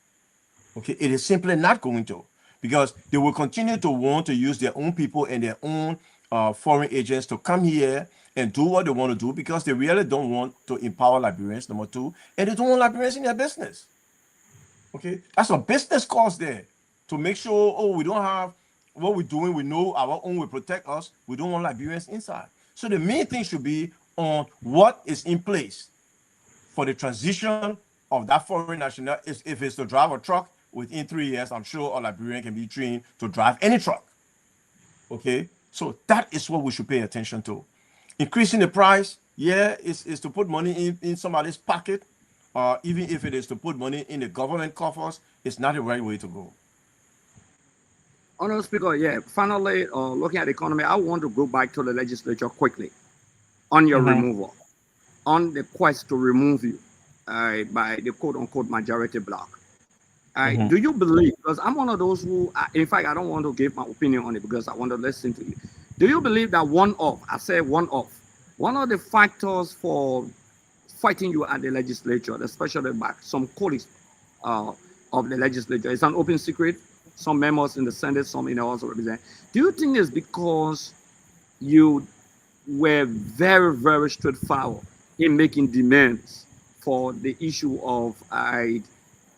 [SPEAKER 5] Okay, it is simply not going to, because they will continue to want to use their own people and their own foreign agents to come here and do what they want to do, because they really don't want to empower Liberians, number two, and they don't want Liberians in their business. Okay, that's a business cost there, to make sure, we don't have what we're doing, we know our own will protect us, we don't want Liberians inside. So the main thing should be on what is in place for the transition of that foreign national. If it's to drive a truck, within 3 years, I'm sure a Liberian can be trained to drive any truck. Okay, so that is what we should pay attention to. Increasing the price, yeah, is to put money in somebody's pocket, even if it is to put money in the government coffers, it's not the right way to go.
[SPEAKER 2] Honorable Speaker, yeah, finally, looking at the economy, I want to go back to the legislature quickly on your removal, on the quest to remove you by the quote-unquote majority bloc. Do you believe, because I'm one of those who, in fact, I don't want to give my opinion on it because I want to listen to you. Do you believe that one of the factors for fighting you at the legislature, especially by some colleagues of the legislature, it's an open secret, some members in the Senate, some in the House of Representatives. Do you think it's because you were very, very straightforward in making demands for the issue of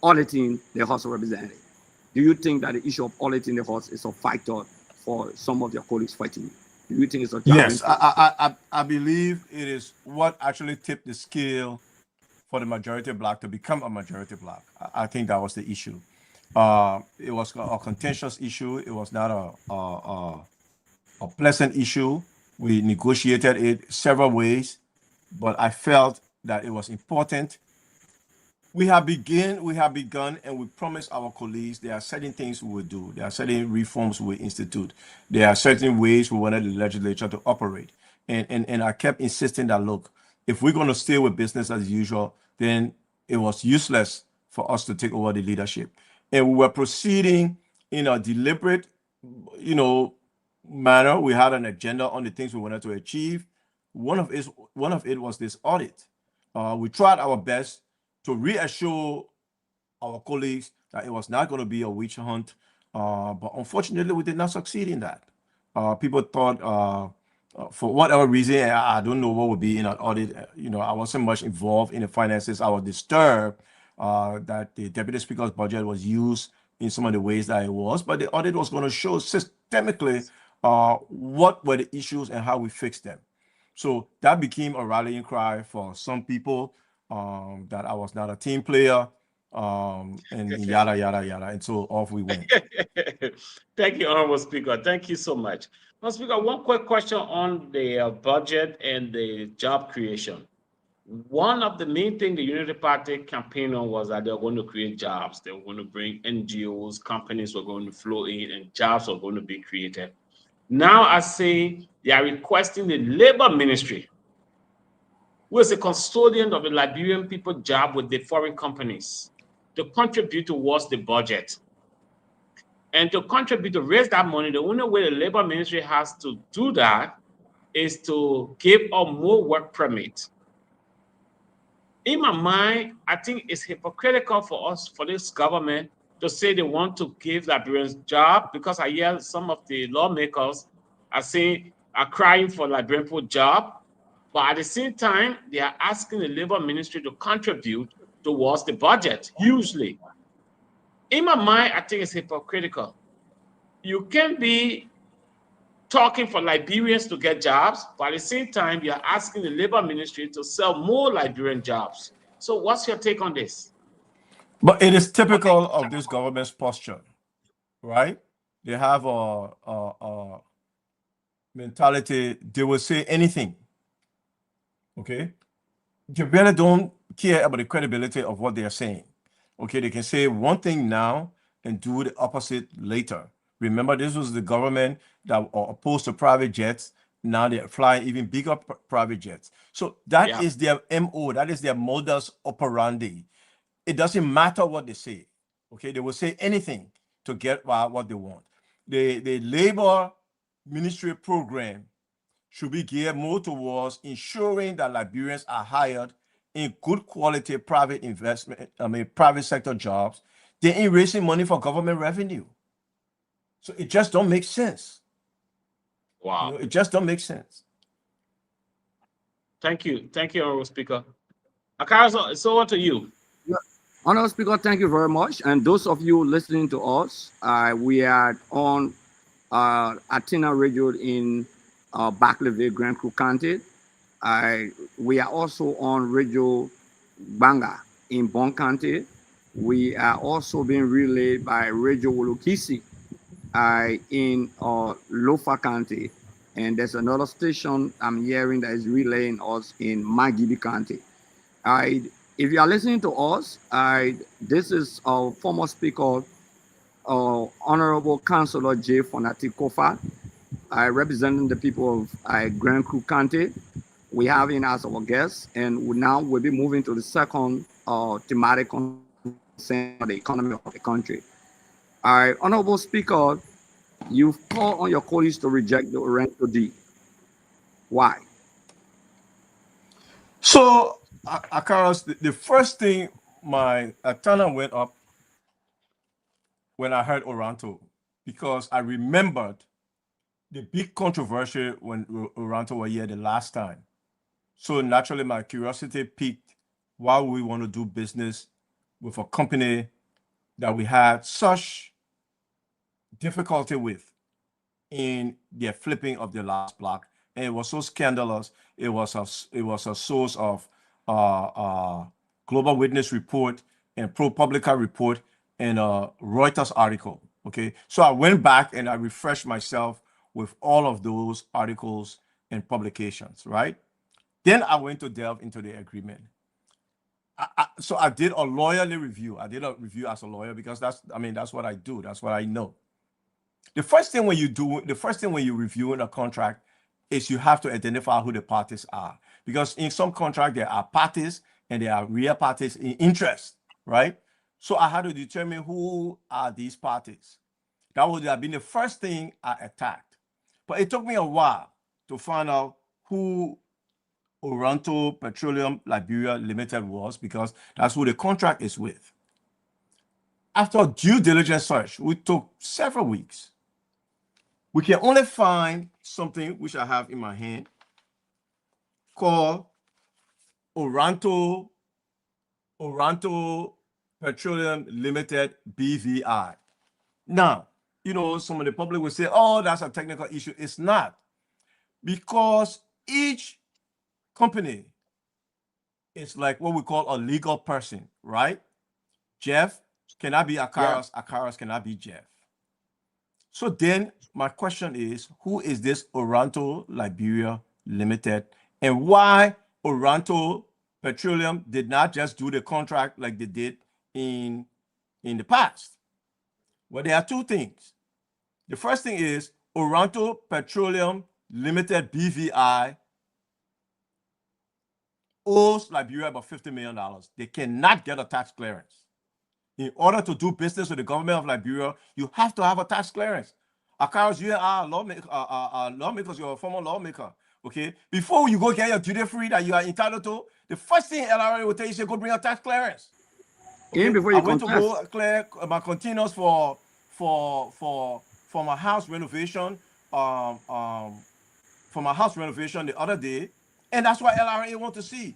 [SPEAKER 2] auditing the House of Representatives? Do you think that the issue of auditing the House is a factor for some of your colleagues fighting you? Do you think it's a challenge?
[SPEAKER 5] Yes, I believe it is what actually tipped the scale for the majority bloc to become a majority bloc. I think that was the issue. It was a contentious issue. It was not a pleasant issue. We negotiated it several ways, but I felt that it was important. We have begun, and we promised our colleagues there are certain things we will do. There are certain reforms we will institute. There are certain ways we wanted the legislature to operate. And I kept insisting that, look, if we're going to stay with business as usual, then it was useless for us to take over the leadership. And we were proceeding in a deliberate, manner. We had an agenda on the things we wanted to achieve. One of it was this audit. We tried our best to reassure our colleagues that it was not going to be a witch hunt. But unfortunately, we did not succeed in that. People thought, for whatever reason, I don't know what would be in an audit. I wasn't much involved in the finances. I was disturbed that the Deputy Speaker's budget was used in some of the ways that it was. But the audit was going to show systemically what were the issues and how we fixed them. So that became a rallying cry for some people, that I was not a team player, and yada, yada, yada. And so off we went.
[SPEAKER 4] Thank you, Honorable Speaker. Thank you so much. Honorable Speaker, one quick question on the budget and the job creation. One of the main things the Unity Party campaigned on was that they were going to create jobs. They were going to bring NGOs, companies were going to flow in, and jobs were going to be created. Now I say they are requesting the Labor Ministry, who is a custodian of the Liberian people job with the foreign companies, to contribute towards the budget. And to contribute to raise that money, the only way the Labor Ministry has to do that is to give a more work permit. In my mind, I think it's hypocritical for us, for this government, to say they want to give Liberians job, because I hear some of the lawmakers are crying for Liberian people job, but at the same time, they are asking the Labor Ministry to contribute towards the budget, hugely. In my mind, I think it's hypocritical. You can be talking for Liberians to get jobs, but at the same time, you're asking the Labor Ministry to sell more Liberian jobs. So what's your take on this?
[SPEAKER 5] But it is typical of this government's posture, right? They have a mentality, they will say anything, okay? They really don't care about the credibility of what they are saying. Okay, they can say one thing now and do the opposite later. Remember, this was the government that are opposed to private jets. Now they're flying even bigger private jets. So that is their MO, that is their modus operandi. It doesn't matter what they say. Okay, they will say anything to get what they want. The Labor Ministry program should be geared more towards ensuring that Liberians are hired in good quality private private sector jobs than in raising money for government revenue. So it just don't make sense.
[SPEAKER 4] Wow.
[SPEAKER 5] It just don't make sense.
[SPEAKER 4] Thank you. Thank you, Honorable Speaker. Akara, so on to you.
[SPEAKER 2] Yeah. Honorable Speaker, thank you very much. And those of you listening to us, we are on Athena Radio in Barclayville, Grand Crew County. We are also on Radio Banga in Bon County. We are also being relayed by Radio Wolokisi in Lofa County. And there's another station I'm hearing that is relaying us in Magibi County. If you are listening to us, this is our former speaker, Honorable Councillor J. Fonati Koffa, representing the people of Grand Crew County. We have him as our guest, and we'll be moving to the second thematic concern of the economy of the country. Honorable Speaker, you've called on your colleagues to reject the rental deed. Why?
[SPEAKER 5] So, Akaras, the first thing my antenna went up when I heard Oranto, because I remembered the big controversy when Oranto were here the last time. So naturally, my curiosity piqued why we want to do business with a company that we had such difficulty with in their flipping of the last block. And it was so scandalous. It was a source of Global Witness report and ProPublica report and a Reuters article. Okay, so I went back and I refreshed myself with all of those articles and publications, right? Then I went to delve into the agreement. So I did a lawyerly review. I did a review as a lawyer because that's what I do. That's what I know. The first thing when you're reviewing a contract is you have to identify who the parties are. Because in some contract, there are parties and there are real parties in interest, right? So I had to determine who are these parties. That would have been the first thing I attacked. But it took me a while to find out who Oranto Petroleum Liberia Limited was, because that's who the contract is with. After due diligence search, which took several weeks, we can only find something which I have in my hand called Oranto Petroleum Limited BVI. Now, some of the public will say, oh, that's a technical issue. It's not, because each company is like what we call a legal person, right? Jeff cannot be Akaras, Akaras cannot be Jeff. So then my question is, who is this Oranto Liberia Limited, and why Oranto Petroleum did not just do the contract like they did in the past? Well, there are two things. The first thing is Oranto Petroleum Limited BVI owes Liberia about $50 million. They cannot get a tax clearance. In order to do business with the government of Liberia, you have to have a tax clearance. Akaras, you are lawmakers, you're a former lawmaker. Okay, before you go get your duty free that you are entitled to, the first thing LRA will tell you is go bring a tax clearance. Okay?
[SPEAKER 2] Before you
[SPEAKER 5] I went to go clear my containers for my house renovation, for my house renovation the other day, and that's what LRA want to see.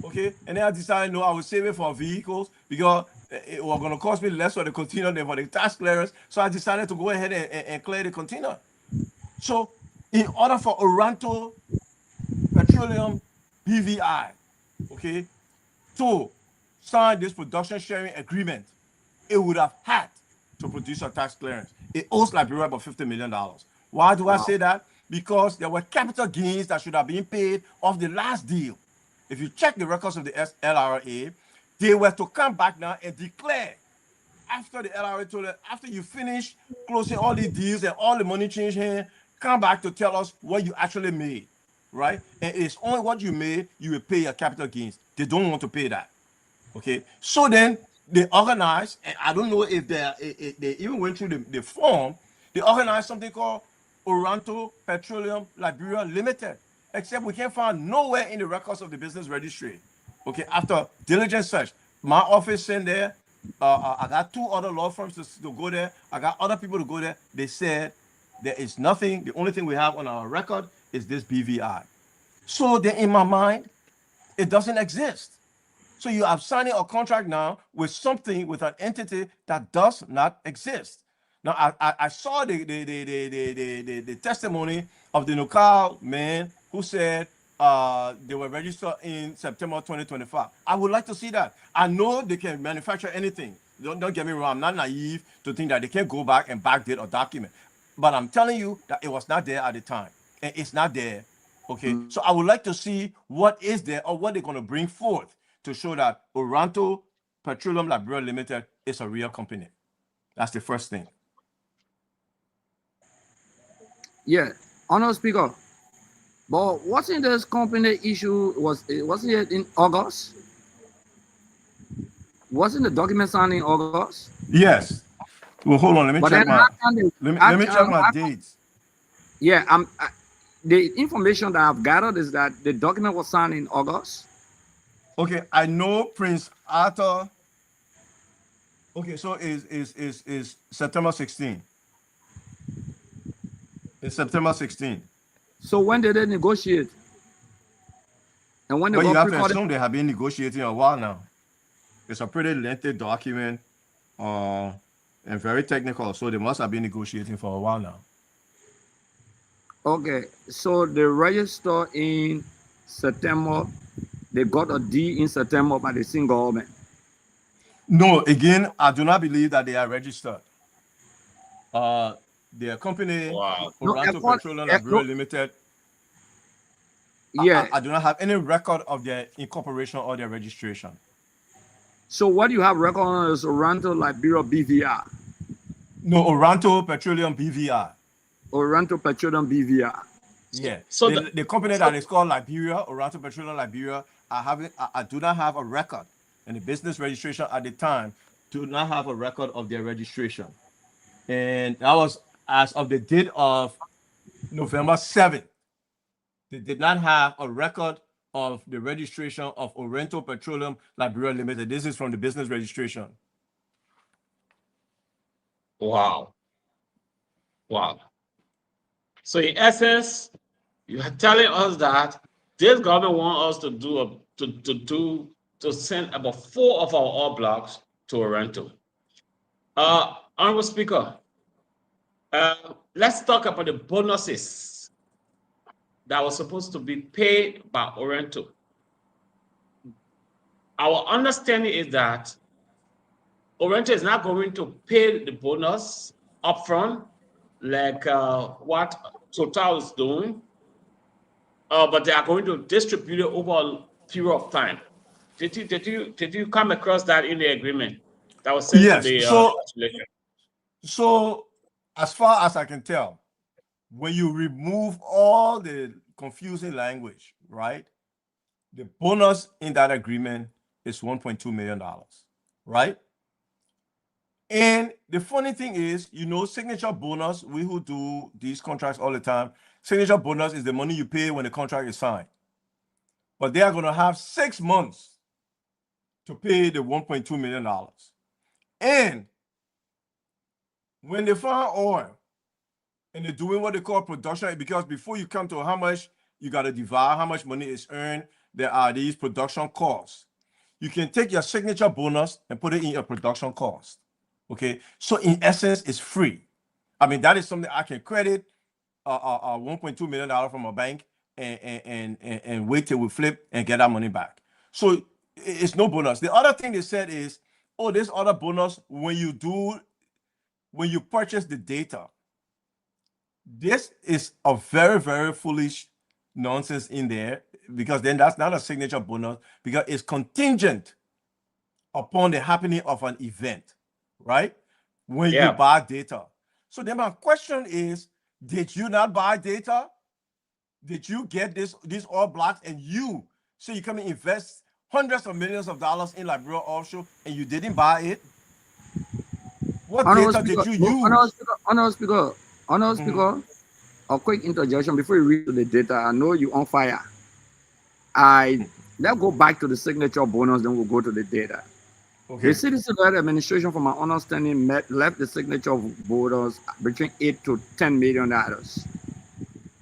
[SPEAKER 5] Okay, and then I decided, no, I would save it for vehicles because it was going to cost me less for the container than for the tax clearance. So I decided to go ahead and clear the container. So in order for Oranto Petroleum BVI, okay, to sign this production sharing agreement, it would have had to produce a tax clearance. It owes Liberia about $50 million. Why do I say that? Because there were capital gains that should have been paid off the last deal. If you check the records of the LRA, they were to come back now and declare after the LRA told them, after you finish closing all these deals and all the money changed hands, come back to tell us what you actually made, right? And it's only what you made, you will pay your capital gains. They don't want to pay that, okay? So then they organized, and I don't know if they even went through the form, they organized something called Oranto Petroleum Liberia Limited, except we can't find nowhere in the records of the business registry. Okay, after diligent search, my office sent there. I got two other law firms to go there. I got other people to go there. They said there is nothing. The only thing we have on our record is this BVI. So then in my mind, it doesn't exist. So you are signing a contract now with something, with an entity that does not exist. Now I saw the testimony of the Nukal man who said they were registered in September 2025. I would like to see that. I know they can manufacture anything. Don't get me wrong. I'm not naive to think that they can go back and backdate a document. But I'm telling you that it was not there at the time. And it's not there. Okay. So I would like to see what is there or what they're going to bring forth to show that Oranto Petroleum Liberia Limited is a real company. That's the first thing.
[SPEAKER 2] Yeah. Honorable Speaker. But wasn't this company issue, wasn't it in August? Wasn't the document signed in August?
[SPEAKER 5] Yes. Well, hold on. Let me check my dates.
[SPEAKER 2] Yeah, the information that I've gathered is that the document was signed in August.
[SPEAKER 5] Okay, I know Prince Arthur. Okay, so is September 16. It's September 16.
[SPEAKER 2] So when did they negotiate? And when they
[SPEAKER 5] you have to assume they have been negotiating a while now. It's a pretty lengthy document, and very technical. So they must have been negotiating for a while now.
[SPEAKER 2] Okay, so they registered in September. They got a D in September by the same government.
[SPEAKER 5] No, again, I do not believe that they are registered. Their company,
[SPEAKER 4] Wow.
[SPEAKER 2] No,
[SPEAKER 5] Oranto Petroleum Liberia Limited,
[SPEAKER 2] yeah.
[SPEAKER 5] I do not have any record of their incorporation or their registration.
[SPEAKER 2] So what you have record on is Oranto Liberia BVR.
[SPEAKER 5] No, Oranto Petroleum BVR.
[SPEAKER 2] Oranto Petroleum BVR.
[SPEAKER 5] Yeah.
[SPEAKER 4] So
[SPEAKER 5] the company that is called Liberia, Oranto Petroleum Liberia, I do not have a record. And the business registration at the time do not have a record of their registration. And that was as of the date of November 7th. They did not have a record of the registration of Oranto Petroleum Liberia Limited. This is from the business registration.
[SPEAKER 4] wow. Wow. So in essence, you are telling us that this government wants us to send about 4 of our oil blocks to Oranto. Honorable Speaker, let's talk about the bonuses that was supposed to be paid by Oranto. Our understanding is that Oranto is not going to pay the bonus upfront like what Total is doing, but they are going to distribute it over a period of time. Did you come across that in the agreement that was sent to the legislature?
[SPEAKER 5] So as far as I can tell, when you remove all the confusing language, right? The bonus in that agreement is $1.2 million, right? And the funny thing is, signature bonus, we who do these contracts all the time, signature bonus is the money you pay when the contract is signed. But they are going to have 6 months to pay the $1.2 million. And when they find oil and they're doing what they call production, because before you come to how much you got to divide, how much money is earned, there are these production costs. You can take your signature bonus and put it in your production cost. Okay, so in essence, it's free. I mean, that is something I can credit $1.2 million from a bank and wait till we flip and get that money back. So it's no bonus. The other thing they said is, oh, this other bonus when you purchase the data. This is a very, very foolish nonsense in there, because then that's not a signature bonus, because it's contingent upon the happening of an event, right? When you buy data. So then my question is, did you not buy data? Did you get these oil blocks and you come and invest hundreds of millions of dollars in Liberia offshore and you didn't buy it? What data did you use?
[SPEAKER 2] Honorable Speaker, a quick interjection before you read to the data. I know you're on fire. Let's go back to the signature bonus, then we'll go to the data. Okay. The citizen-led administration, from my understanding, left the signature bonus between $8 to $10 million.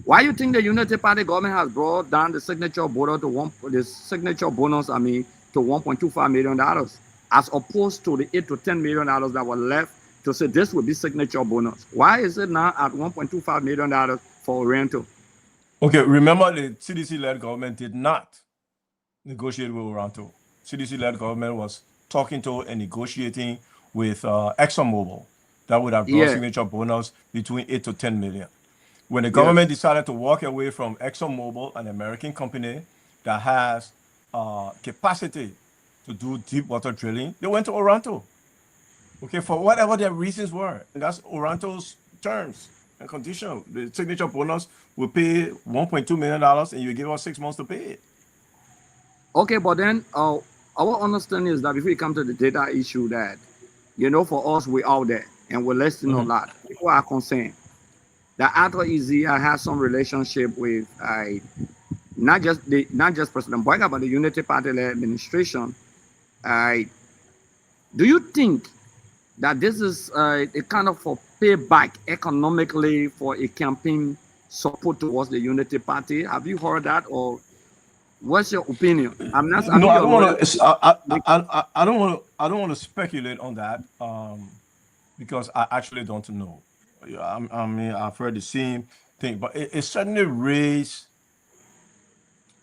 [SPEAKER 2] Why do you think the Unity Party government has brought down the signature bonus to $1.25 million, as opposed to the $8 to $10 million that were left to say this would be signature bonus? Why is it now at $1.25 million for Oranto?
[SPEAKER 5] Okay, remember the CDC-led government did not negotiate with Oranto. CDC-led government was talking to and negotiating with ExxonMobil that would have brought signature bonus between 8 to 10 million. When the government decided to walk away from ExxonMobil, an American company that has capacity to do deep water drilling, they went to Oranto. Okay, for whatever their reasons were. And that's Oranto's terms and condition. The signature bonus will pay $1.2 million and you give us 6 months to pay it.
[SPEAKER 2] Okay, but then our understanding is that before you come to the data issue, that, for us, we're out there and we're listening a lot. People are concerned that Arthur Ezeya has some relationship with not just President Boyka, but the Unity Party administration. Do you think that this is a kind of a payback economically for a campaign support towards the Unity Party? Have you heard that, or what's your opinion? I don't
[SPEAKER 5] want to speculate on that because I actually don't know. I mean, I've heard the same thing, but it certainly raised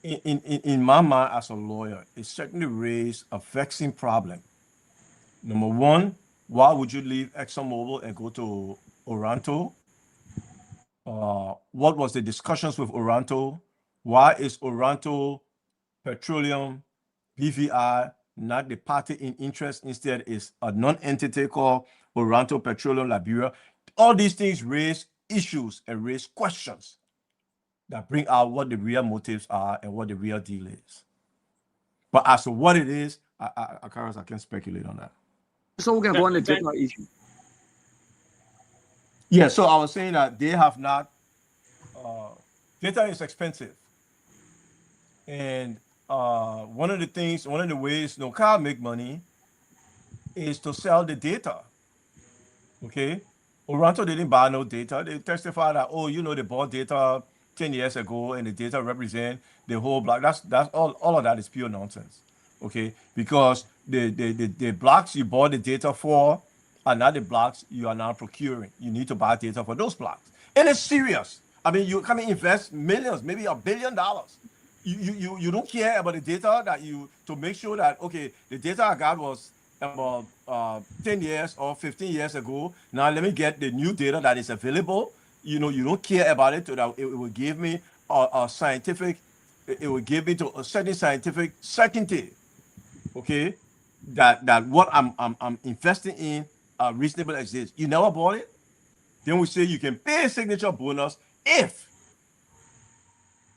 [SPEAKER 5] in my mind as a lawyer. It certainly raised a vexing problem. Number one, why would you leave ExxonMobil and go to Oranto? what was the discussions with Oranto? Why is Oranto Petroleum, BVI, not the party in interest? Instead, is a non-entity called Oranto Petroleum Liberia. All these things raise issues and raise questions that bring out what the real motives are and what the real deal is. But as to what it is, I can't speculate on that.
[SPEAKER 2] So we can go on the data issue.
[SPEAKER 5] Yeah, so I was saying that they have not, data is expensive. And one of the ways Cllr make money is to sell the data. Okay? Oranto didn't buy no data. They testify that, they bought data 10 years ago and the data represent the whole block. That's all of that is pure nonsense. Okay? Because the blocks you bought the data for are not the blocks you are now procuring. You need to buy data for those blocks. And it's serious. I mean, you come and invest millions, maybe $1 billion. You don't care about the data to make sure that, okay, the data I got was about 10 years or 15 years ago. Now let me get the new data that is available. You don't care about it, so that it will give me a scientific, it will give me to a certain scientific certainty, okay, that what I'm investing in reasonable exists. You never bought it. Then we say you can pay a signature bonus if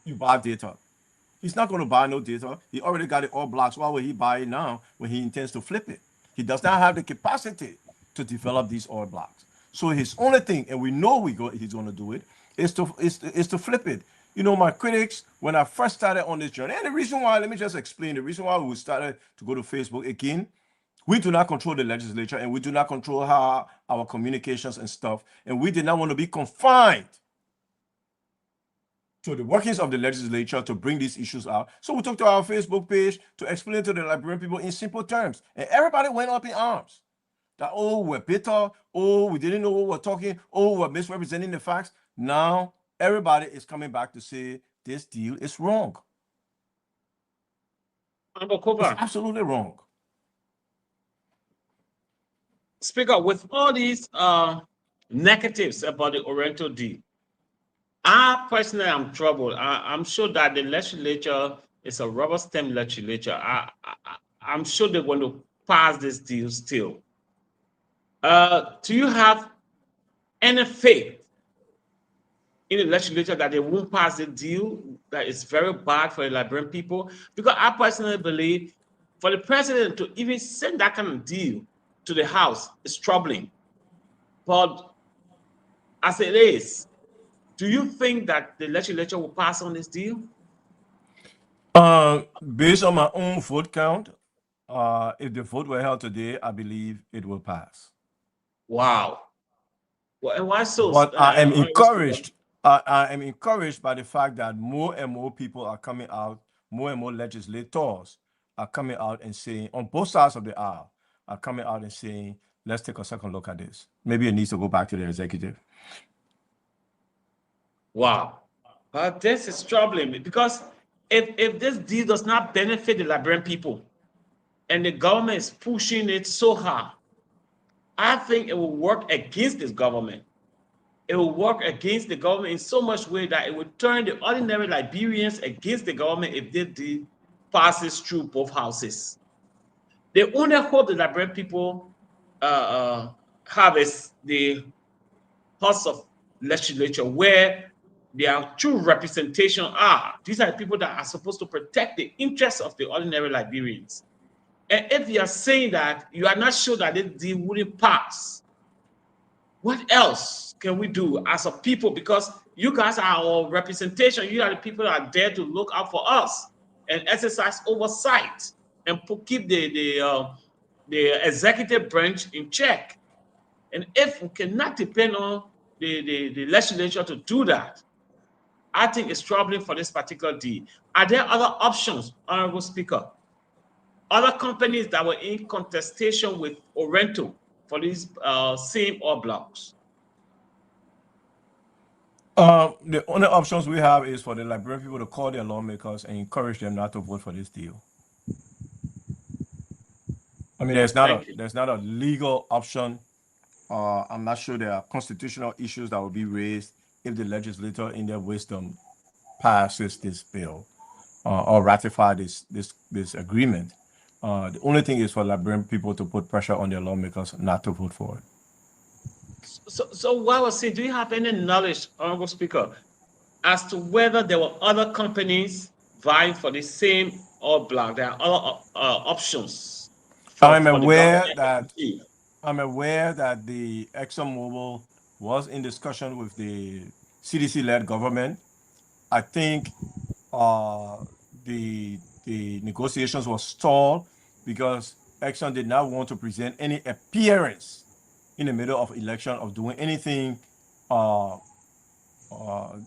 [SPEAKER 5] you buy data. He's not going to buy no data. He already got it all blocks. Why would he buy it now when he intends to flip it? He does not have the capacity to develop these oil blocks. So his only thing, and we know he's going to do it, is to flip it. My critics, when I first started on this journey, and the reason why, let me just explain, the reason why we started to go to Facebook again, we do not control the legislature, and we do not control how our communications and stuff, and we did not want to be confined to the workings of the legislature to bring these issues out. So we took to our Facebook page to explain to the Liberian people in simple terms. And everybody went up in arms. That, we're bitter. We didn't know what we're talking. We're misrepresenting the facts. Now, everybody is coming back to say this deal is wrong.
[SPEAKER 4] Koffa,
[SPEAKER 5] it's absolutely wrong.
[SPEAKER 4] Speaker, with all these negatives about the Oriental deal, I personally am troubled. I'm sure that the legislature is a rubber stamp legislature. I'm sure they're going to pass this deal still. Do you have any faith in the legislature that they won't pass the deal that is very bad for the Liberian people? Because I personally believe for the president to even send that kind of deal to the House is troubling. But as it is, do you think that the legislature will pass on this deal?
[SPEAKER 5] Based on my own vote count, if the vote were held today, I believe it will pass.
[SPEAKER 4] Wow. Well, and why so?
[SPEAKER 5] But I am encouraged. I am encouraged by the fact that more and more people are coming out, more and more legislators are coming out and saying, on both sides of the aisle, are coming out and saying, let's take a second look at this. Maybe it needs to go back to the executive.
[SPEAKER 4] Wow. But this is troubling me because if this deal does not benefit the Liberian people and the government is pushing it so hard, I think it will work against this government. It will work against the government in so much way that it will turn the ordinary Liberians against the government if this deal passes through both houses. The only hope the Liberian people have is the House of Legislature, where their true representation are. These are the people that are supposed to protect the interests of the ordinary Liberians. And if you are saying that you are not sure that this deal wouldn't pass, what else can we do as a people? Because you guys are our representation. You are the people that are there to look out for us and exercise oversight and keep the executive branch in check. And if we cannot depend on the legislature to do that, I think it's troubling for this particular deal. Are there other options, Honorable Speaker? Other companies that were in contestation with Oranto for these same oil blocks?
[SPEAKER 5] The only options we have is for the Liberian people to call their lawmakers and encourage them not to vote for this deal. I mean, there's not a legal option. I'm not sure there are constitutional issues that will be raised if the legislature, in their wisdom, passes this bill or ratify this agreement. The only thing is for Liberian people to put pressure on their lawmakers not to vote for it.
[SPEAKER 4] So what I was saying, do you have any knowledge, Honorable Speaker, as to whether there were other companies vying for the same oil block? There are other options
[SPEAKER 5] I'm
[SPEAKER 4] for the
[SPEAKER 5] aware
[SPEAKER 4] government.
[SPEAKER 5] that the ExxonMobil was in discussion with the CDC-led government. I think the negotiations were stalled because Exxon did not want to present any appearance in the middle of election of doing anything.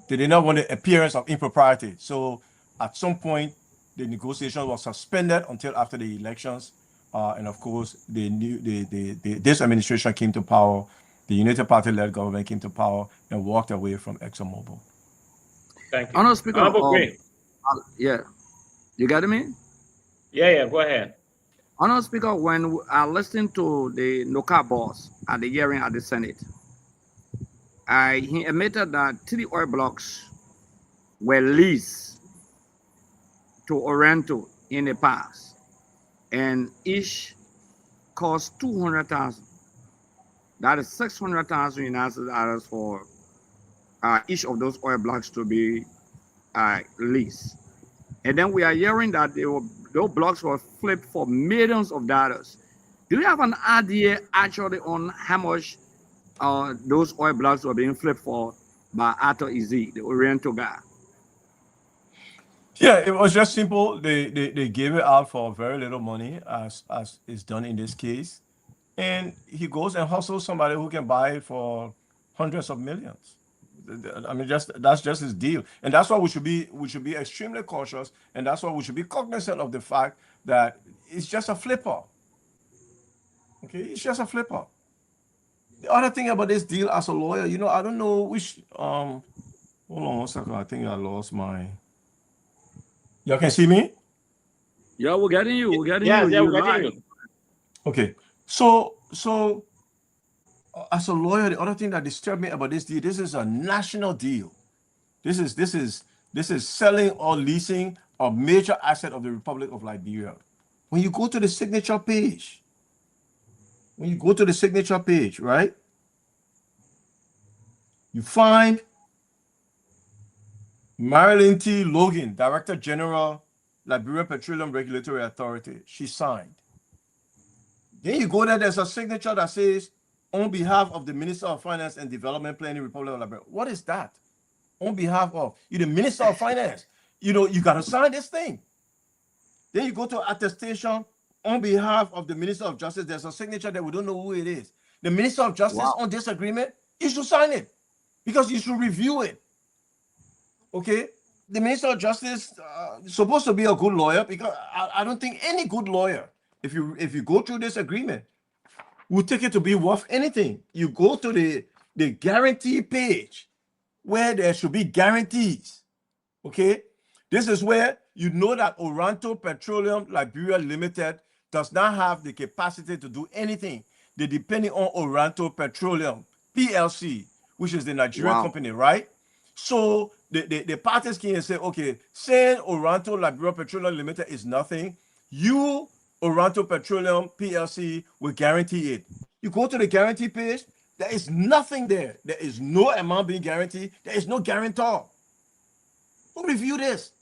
[SPEAKER 5] They did not want the appearance of impropriety. So at some point, the negotiation was suspended until after the elections. And of course, this administration came to power. The United Party-led government came to power and walked away from ExxonMobil.
[SPEAKER 4] Thank you.
[SPEAKER 2] Honorable Speaker,
[SPEAKER 4] Green.
[SPEAKER 2] yeah, you got me?
[SPEAKER 4] Yeah, go ahead.
[SPEAKER 2] Honorable Speaker, when I listened to the NOCA boss at the hearing at the Senate, he admitted that 3 oil blocks were leased to Oriental in the past, and each cost $200,000. That is $600,000 United dollars for each of those oil blocks to be leased. And then we are hearing that those blocks were flipped for millions of dollars. Do you have an idea actually on how much those oil blocks were being flipped for by Arthur Izzy, the Oriental guy?
[SPEAKER 5] Yeah, it was just simple. They gave it out for very little money, as is done in this case, and he goes and hustles somebody who can buy it for hundreds of millions. I mean, that's just his deal, and that's why we should be extremely cautious, and that's why we should be cognizant of the fact that it's just a flipper. Okay, it's just a flipper. The other thing about this deal, as a lawyer, I don't know which. Hold on 1 second. I think I lost my. Y'all can see me?
[SPEAKER 2] Yeah, we're getting you. We're getting
[SPEAKER 4] you.
[SPEAKER 2] Yeah,
[SPEAKER 4] we're getting you.
[SPEAKER 5] Okay, so as a lawyer, the other thing that disturbed me about this deal, this is a national deal. This is selling or leasing a major asset of the Republic of Liberia. When you go to the signature page, right, you find Marilyn T. Logan, Director General, Liberia Petroleum Regulatory Authority. She signed. Then you go there, there's a signature that says, on behalf of the Minister of Finance and Development Planning, Republic of Liberia. What is that? On behalf of you, the Minister of Finance. You got to sign this thing. Then you go to attestation on behalf of the Minister of Justice. There's a signature that we don't know who it is. The Minister of Justice on this agreement, you should sign it because you should review it. Okay? The Minister of Justice is supposed to be a good lawyer because I don't think any good lawyer, if you go through this agreement, will take it to be worth anything. You go to the guarantee page where there should be guarantees. Okay? This is where you know that Oranto Petroleum Liberia Limited does not have the capacity to do anything. They're depending on Oranto Petroleum PLC, which is the Nigerian company, right? So the parties can say, okay, saying Oranto Liberia Petroleum Limited is nothing, you, Oranto Petroleum PLC, will guarantee it. You go to the guarantee page, there is nothing there. There is no amount being guaranteed. There is no guarantor. Who review this?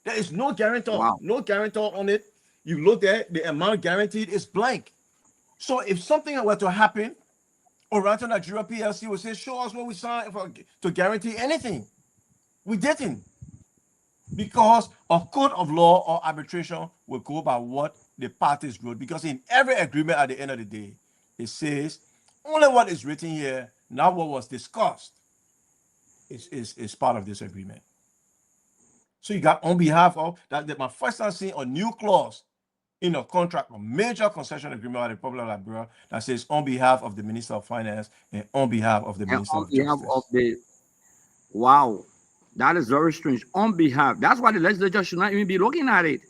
[SPEAKER 5] There is no guarantor. No guarantor on it. You look there, the amount guaranteed is blank. So if something were to happen, Oranto Nigeria PLC would say, show us what we signed to guarantee anything. We didn't. Because a code of law or arbitration will go by what the parties wrote. Because in every agreement at the end of the day, it says only what is written here, not what was discussed, is part of this agreement. So you got on behalf of that my first time seeing a new clause in a contract, a major concession agreement with the Republic of Liberia that says on behalf of the Minister of Finance and on behalf of the Minister of Justice.
[SPEAKER 2] Wow, that is very strange. On behalf, that's why the legislature should not even be looking at it.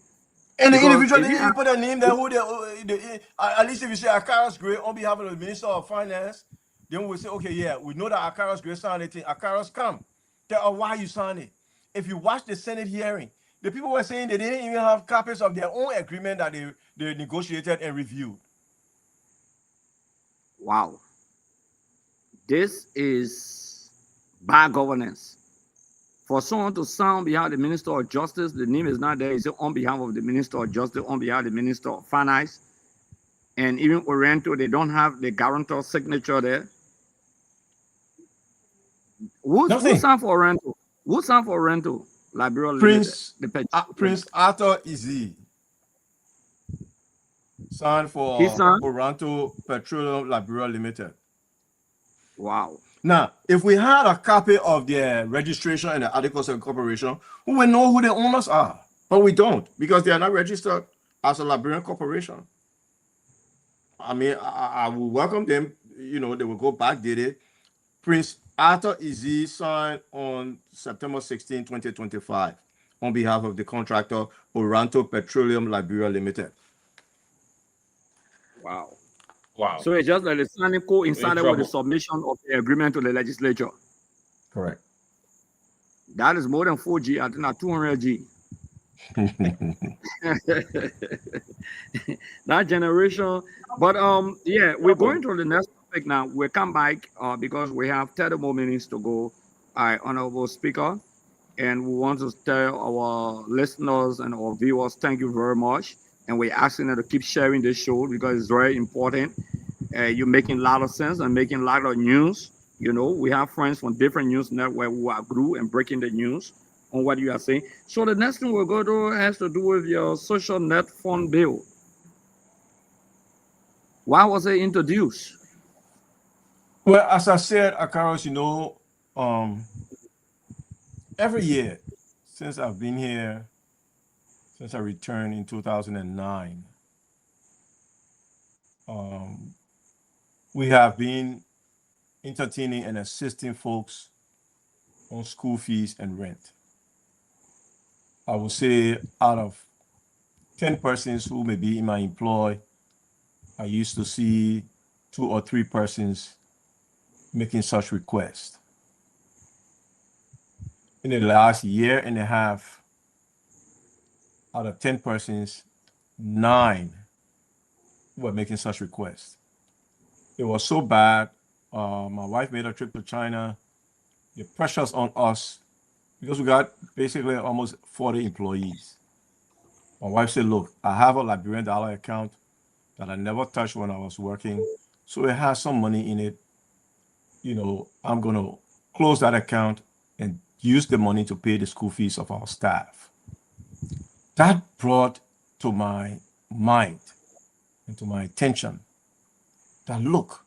[SPEAKER 5] And the individual didn't even put a name there. At least if you say Akaras Gray on behalf of the Minister of Finance, then we say, okay, yeah, we know that Akaras Gray signed anything. Akaras come. Tell her why you signed it. If you watch the Senate hearing, the people were saying they didn't even have copies of their own agreement that they negotiated and reviewed.
[SPEAKER 2] Wow. This is bad governance. For someone to sign on behalf of the Minister of Justice, the name is not there. It's on behalf of the Minister of Justice, on behalf of the Minister of Finance. And even Oriental, they don't have the guarantor signature there. Who signed for Oriental? Who signed for Oriental? Liberia Limited.
[SPEAKER 5] Prince Arthur Izzy signed for Oriental Petroleum Liberia Limited.
[SPEAKER 2] Wow.
[SPEAKER 5] Now, if we had a copy of their registration and the articles of incorporation, we would know who the owners are. But we don't, because they are not registered as a Liberian corporation. I mean, I will welcome them. You know, they will go backdated. Prince Arthur Izzy signed on September 16, 2025, on behalf of the contractor Oriental Petroleum Liberia Limited.
[SPEAKER 2] Wow.
[SPEAKER 4] Wow.
[SPEAKER 2] So it's just like the signing coincided with the submission of the agreement to the legislature.
[SPEAKER 5] Correct.
[SPEAKER 2] That is more than 4G. I think that's 200G. That generation. But yeah, we're going to the next topic now. We'll come back because we have 30 more minutes to go. Honorable Speaker, and we want to tell our listeners and our viewers thank you very much. And we're asking them to keep sharing this show because it's very important. You're making a lot of sense and making a lot of news. You know, we have friends from different news networks who are through and breaking the news on what you are saying. So the next thing we'll go to has to do with your social net fund bill. Why was it introduced?
[SPEAKER 5] Well, as I said, Akaros, you know, every year since I've been here, since I returned in 2009, we have been entertaining and assisting folks on school fees and rent. I would say out of 10 persons who may be in my employ, I used to see 2 or 3 persons making such requests. In the last year and a half, out of 10 persons, 9 were making such requests. It was so bad. My wife made a trip to China. The pressure's on us because we got basically almost 40 employees. My wife said, look, I have a Liberian dollar account that I never touched when I was working. So it has some money in it. You know, I'm going to close that account and use the money to pay the school fees of our staff. That brought to my mind and to my attention that, look,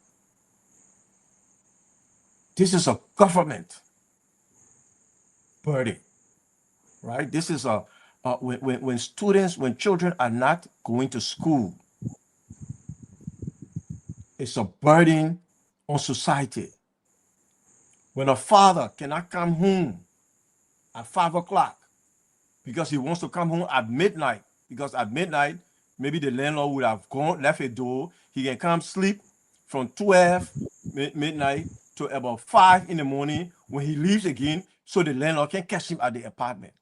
[SPEAKER 5] this is a government burden, right? This is when children are not going to school, it's a burden on society. When a father cannot come home at 5 o'clock because he wants to come home at midnight, because at midnight, maybe the landlord would have left a door, he can come sleep from 12 midnight to about 5 in the morning when he leaves again, so the landlord can catch him at the apartment.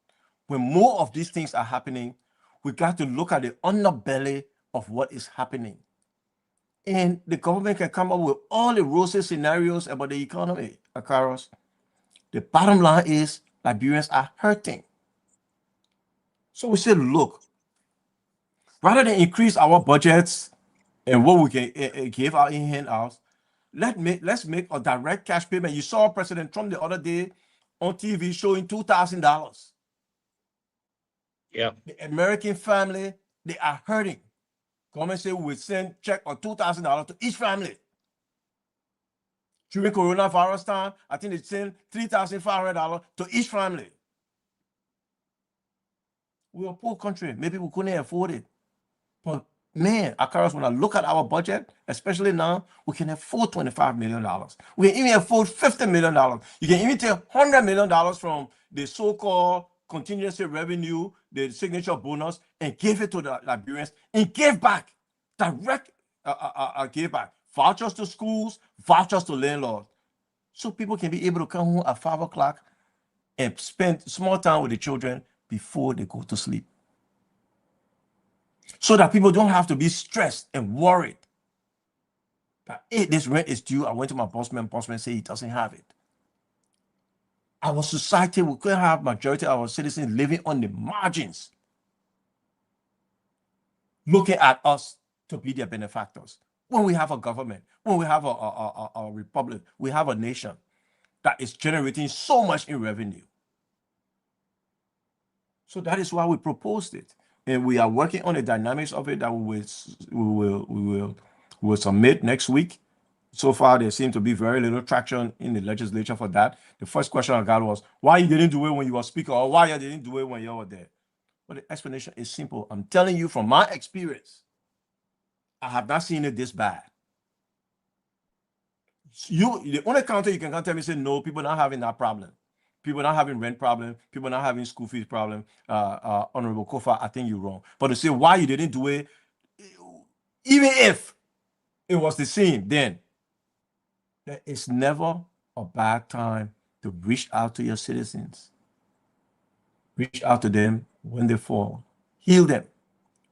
[SPEAKER 5] When more of these things are happening, we got to look at the underbelly of what is happening. And the government can come up with all the rosy scenarios about the economy, Akaros. The bottom line is Liberians are hurting. So we said, look, rather than increase our budgets and what we can give our in-hand out, let's make a direct cash payment. You saw President Trump the other day on TV showing $2,000.
[SPEAKER 4] Yeah.
[SPEAKER 5] The American family, they are hurting. Government said we will send check of $2,000 to each family. During coronavirus time, I think they sent $3,500 to each family. We're a poor country. Maybe we couldn't afford it. But man, Akaros, when I look at our budget, especially now, we can afford $25 million. We can even afford $50 million. You can even take $100 million from the so-called contingency revenue, the signature bonus, and give it to the Liberians and give back, direct give back. Vouchers to schools, vouchers to landlords. So people can be able to come home at 5 o'clock and spend small time with the children before they go to sleep. So that people don't have to be stressed and worried that, hey, this rent is due. I went to my bossman said he doesn't have it. Our society, we could have majority of our citizens living on the margins, looking at us to be their benefactors. When we have a government, when we have a republic, we have a nation that is generating so much in revenue. So that is why we proposed it. And we are working on the dynamics of it that we will submit next week. So far, there seems to be very little traction in the legislature for that. The first question I got was, why you didn't do it when you were speaker, or why you didn't do it when you were there? But the explanation is simple. I'm telling you from my experience, I have not seen it this bad. The only counter you can tell me, say, no, people not having that problem. People not having rent problem. People not having school fees problem. Honorable Koffa, I think you're wrong. But to say why you didn't do it, even if it was the same, then it's never a bad time to reach out to your citizens. Reach out to them when they fall. Heal them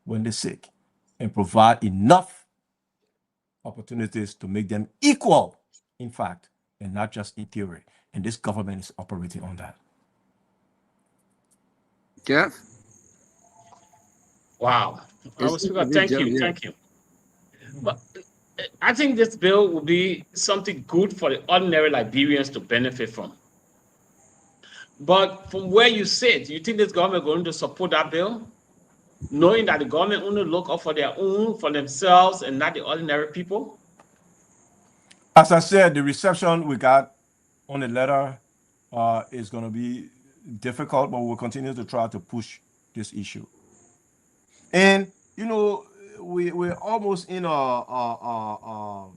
[SPEAKER 5] when they're sick. And provide enough opportunities to make them equal, in fact, and not just in theory. And this government is operating on that.
[SPEAKER 2] Jeff?
[SPEAKER 4] Wow. Thank you. But I think this bill will be something good for the ordinary Liberians to benefit from. But from where you sit, you think this government is going to support that bill? Knowing that the government only look out for their own, for themselves, and not the ordinary people?
[SPEAKER 5] As I said, the reception we got on the letter is going to be difficult, but we'll continue to try to push this issue. And, you know, we're almost in a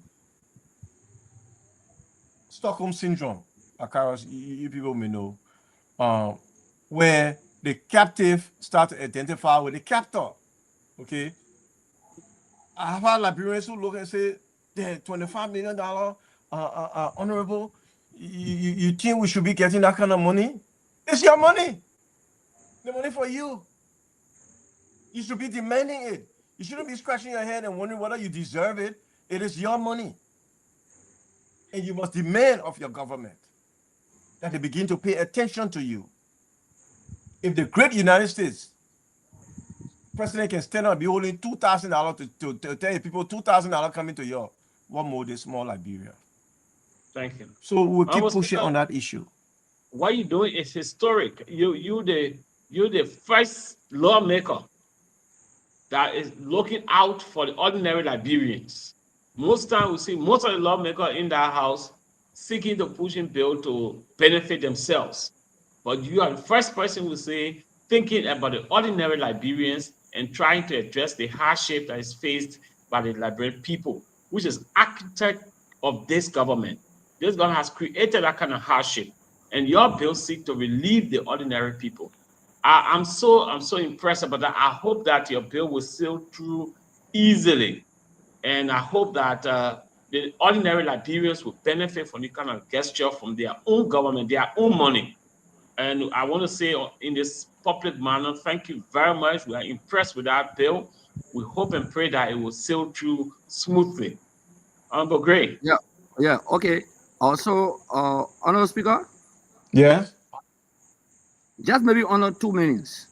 [SPEAKER 5] Stockholm syndrome, as you people may know, where the captive start to identify with the captor. Okay, I have had Liberians who look and say, "The $25 million, honorable, you think we should be getting that kind of money? It's your money, the money for you. You should be demanding it. You shouldn't be scratching your head and wondering whether you deserve it. It is your money. And you must demand of your government that they begin to pay attention to you. If the great United States president can stand up and be holding $2,000 to tell people $2,000 coming to you, what more this small Liberia?
[SPEAKER 4] Thank you.
[SPEAKER 5] So we'll keep pushing on that issue.
[SPEAKER 4] What you're doing is historic. You're the first lawmaker that is looking out for the ordinary Liberians. Most times we see most of the lawmakers in that house seeking to push a bill to benefit themselves. But you are the first person who say thinking about the ordinary Liberians and trying to address the hardship that is faced by the Liberian people, which is architect of this government. This government has created that kind of hardship, and your bill seeks to relieve the ordinary people. I'm so impressed about that. I hope that your bill will sail through easily, and I hope that the ordinary Liberians will benefit from the kind of gesture from their own government, their own money. And I want to say in this public manner, thank you very much. We are impressed with that bill. We hope and pray that it will sail through smoothly. But great.
[SPEAKER 2] Yeah. Okay. Also, Honorable Speaker.
[SPEAKER 5] Yes.
[SPEAKER 2] Just maybe under 2 minutes.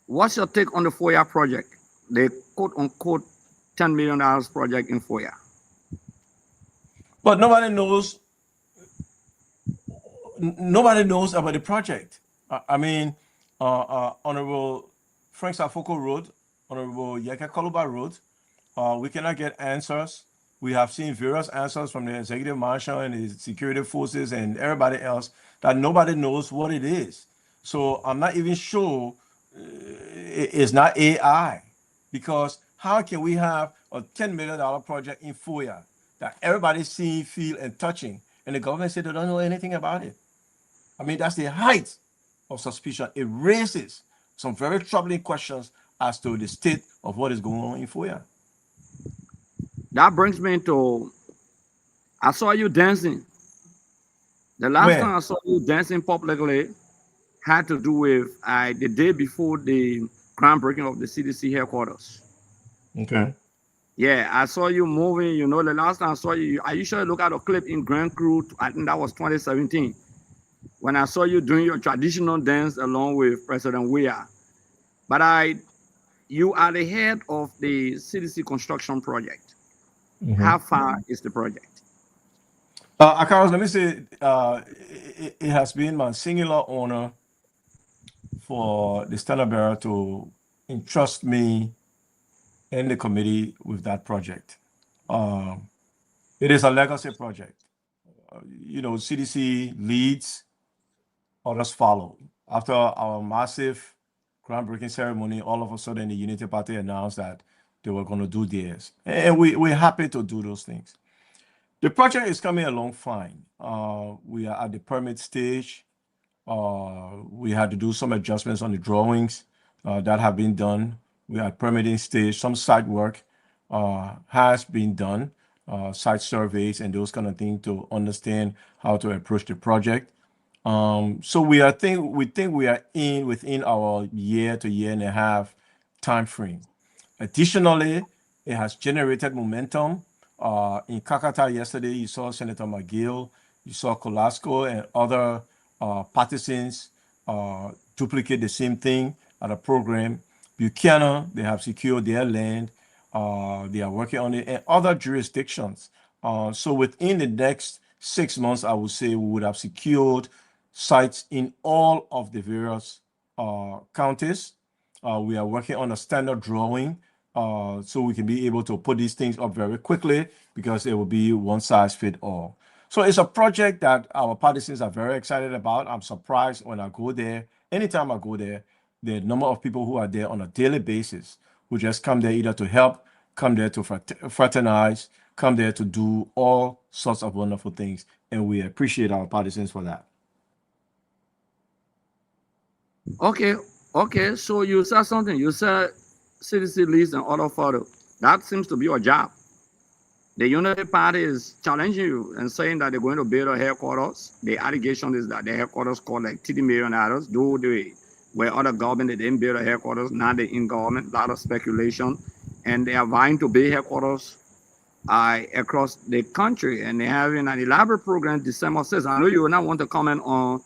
[SPEAKER 2] What's your take on the FOIA project? The quote-unquote $10 million project in FOIA.
[SPEAKER 5] But nobody knows about the project. I mean, Honorable Frank Safoko wrote, Honorable Yeka Koluba wrote, we cannot get answers. We have seen various answers from the executive marshal and the security forces and everybody else that nobody knows what it is. So I'm not even sure it's not AI, because how can we have a $10 million project in FOIA that everybody's seeing, feel, and touching, and the government said they don't know anything about it? I mean, that's the height of suspicion. It raises some very troubling questions as to the state of what is going on in FOIA.
[SPEAKER 2] That brings me to, I saw you dancing The last
[SPEAKER 5] Where?
[SPEAKER 2] time I saw you dancing publicly had to do with the day before the groundbreaking of the CDC headquarters.
[SPEAKER 5] Okay.
[SPEAKER 2] Yeah, I saw you moving. You know, the last time I saw you, I usually look at a clip in Grand Crew. I think that was 2017 when I saw you doing your traditional dance along with President Weah. But you are the head of the CDC construction project. How far is the project?
[SPEAKER 5] Akaros, let me say, it has been my singular honor for the Standard Bearer to entrust me and the committee with that project. It is a legacy project. CDC leads, others follow. After our massive groundbreaking ceremony, all of a sudden the Unity Party announced that they were going to do theirs. And we're happy to do those things. The project is coming along fine. We are at the permit stage. We had to do some adjustments on the drawings that have been done. We are at permitting stage. Some site work has been done, site surveys and those kind of things to understand how to approach the project. So we think we are within our year to year and a half time frame. Additionally, it has generated momentum. In Kakata yesterday, you saw Senator McGill, you saw Colasco and other partisans duplicate the same thing at a program. Buchanan, they have secured their land. They are working on it, and other jurisdictions. So within the next 6 months, I would say we would have secured sites in all of the various counties. We are working on a standard drawing so we can be able to put these things up very quickly because it will be one size fit all. So it's a project that our partisans are very excited about. I'm surprised when I go there. Anytime I go there, the number of people who are there on a daily basis who just come there either to help, come there to fraternize, come there to do all sorts of wonderful things. And we appreciate our partisans for that.
[SPEAKER 2] Okay. So you said something. You said CDC leads and other photo. That seems to be your job. The Unity Party is challenging you and saying that they're going to build a headquarters. The allegation is that the headquarters called like $30 million, though they were other government, they didn't build a headquarters, now they're in government, a lot of speculation. And they are vying to build headquarters across the country. And they're having an elaborate program December 6th. I know you will not want to comment on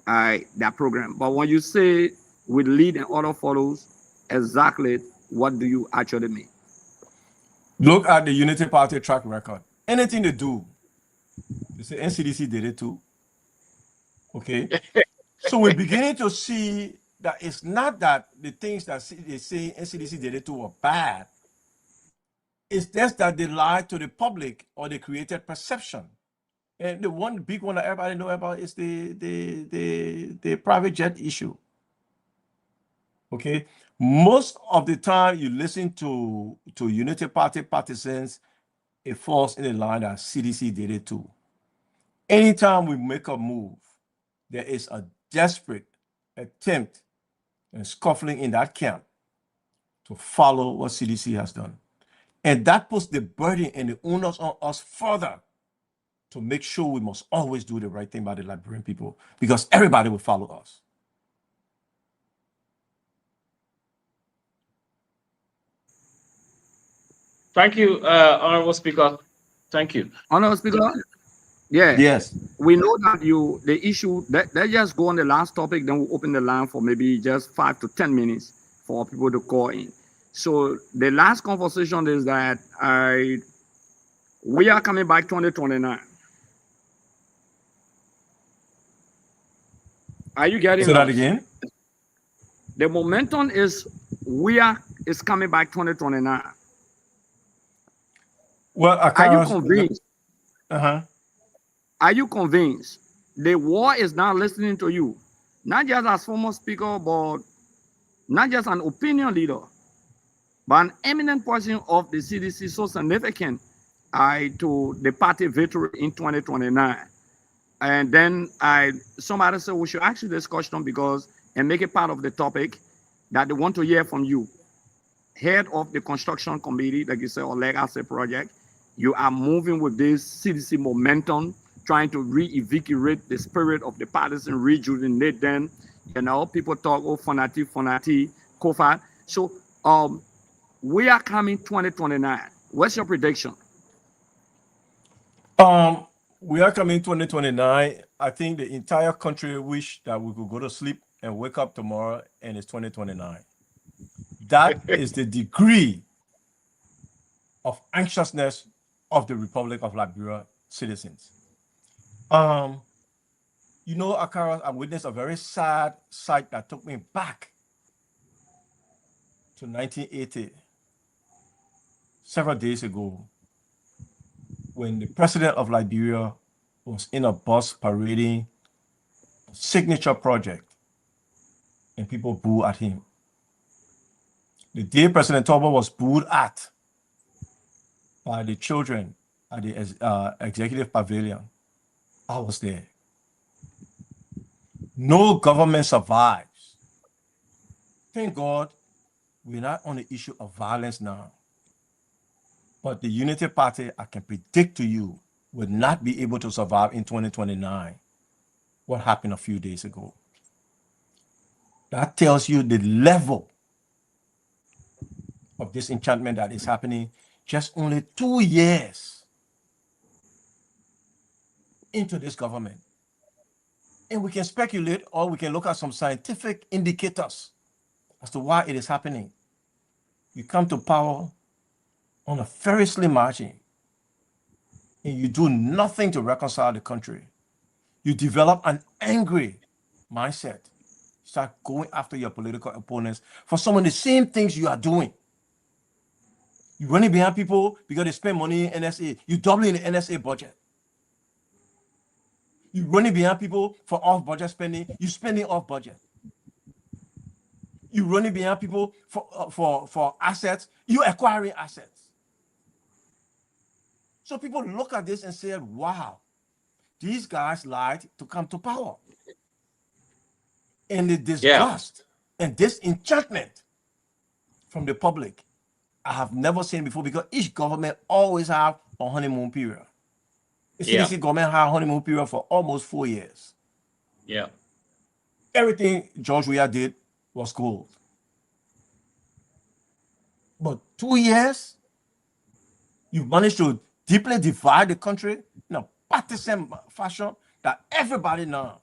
[SPEAKER 2] that program, but when you say with lead and other follows, exactly what do you actually mean?
[SPEAKER 5] Look at the Unity Party track record. Anything they do, they say NCDC did it too. Okay. So we're beginning to see that it's not that the things that they say NCDC did it too were bad. It's just that they lied to the public or they created perception. And the one big one that everybody know about is the private jet issue. Okay. Most of the time you listen to Unity Party partisans, it falls in the line that CDC did it too. Anytime we make a move, there is a desperate attempt and scuffling in that camp to follow what CDC has done. And that puts the burden and the onus on us further to make sure we must always do the right thing by the Liberian people because everybody will follow us.
[SPEAKER 4] Thank you, Honorable Speaker. Thank you.
[SPEAKER 2] Honorable Speaker, yeah.
[SPEAKER 5] Yes.
[SPEAKER 2] We know that the issue, let's just go on the last topic, then we'll open the line for maybe just 5 to 10 minutes for people to call in. So the last conversation is that we are coming back 2029. Are you getting
[SPEAKER 5] Say that again?
[SPEAKER 2] The momentum is is coming back 2029.
[SPEAKER 5] Well,
[SPEAKER 2] are you convinced?
[SPEAKER 5] Are
[SPEAKER 2] you convinced the war is now listening to you, not just as former speaker, but not just an opinion leader, but an eminent person of the CDC, so significant to the party victory in 2029? And then somebody said we should actually discuss them and make it part of the topic that they want to hear from you. Head of the construction committee, like you said, or legacy project, you are moving with this CDC momentum trying to reinvigorate the spirit of the partisan, rejuvenate them. People talk, oh, Fonati, Koffa. So we are coming 2029. What's your prediction?
[SPEAKER 5] We are coming 2029. I think the entire country wish that we could go to sleep and wake up tomorrow and it's 2029. That is the degree of anxiousness of the Republic of Liberia citizens. Akara, I witnessed a very sad sight that took me back to 1980, several days ago, when the president of Liberia was in a bus parading a signature project and people booed at him. The day President Toba was booed at by the children at the executive pavilion, I was there. No government survives. Thank God we're not on the issue of violence now. But the Unity Party, I can predict to you, will not be able to survive in 2029. What happened a few days ago. That tells you the level of disenchantment that is happening just only 2 years into this government. And we can speculate or we can look at some scientific indicators as to why it is happening. You come to power on a very slim margin and you do nothing to reconcile the country. You develop an angry mindset. Start going after your political opponents for some of the same things you are doing. You're running behind people because they spend money in NSA. You're doubling the NSA budget. You're running behind people for off-budget spending. You're spending off-budget. You're running behind people for assets. You're acquiring assets. So people look at this and say, wow, these guys lied to come to power. And the disgust and disenchantment from the public, I have never seen before, because each government always have a honeymoon period. The CDC government had a honeymoon period for almost 4 years.
[SPEAKER 4] Yeah.
[SPEAKER 5] Everything George Weah did was gold. But 2 years, you managed to deeply divide the country in a partisan fashion that everybody now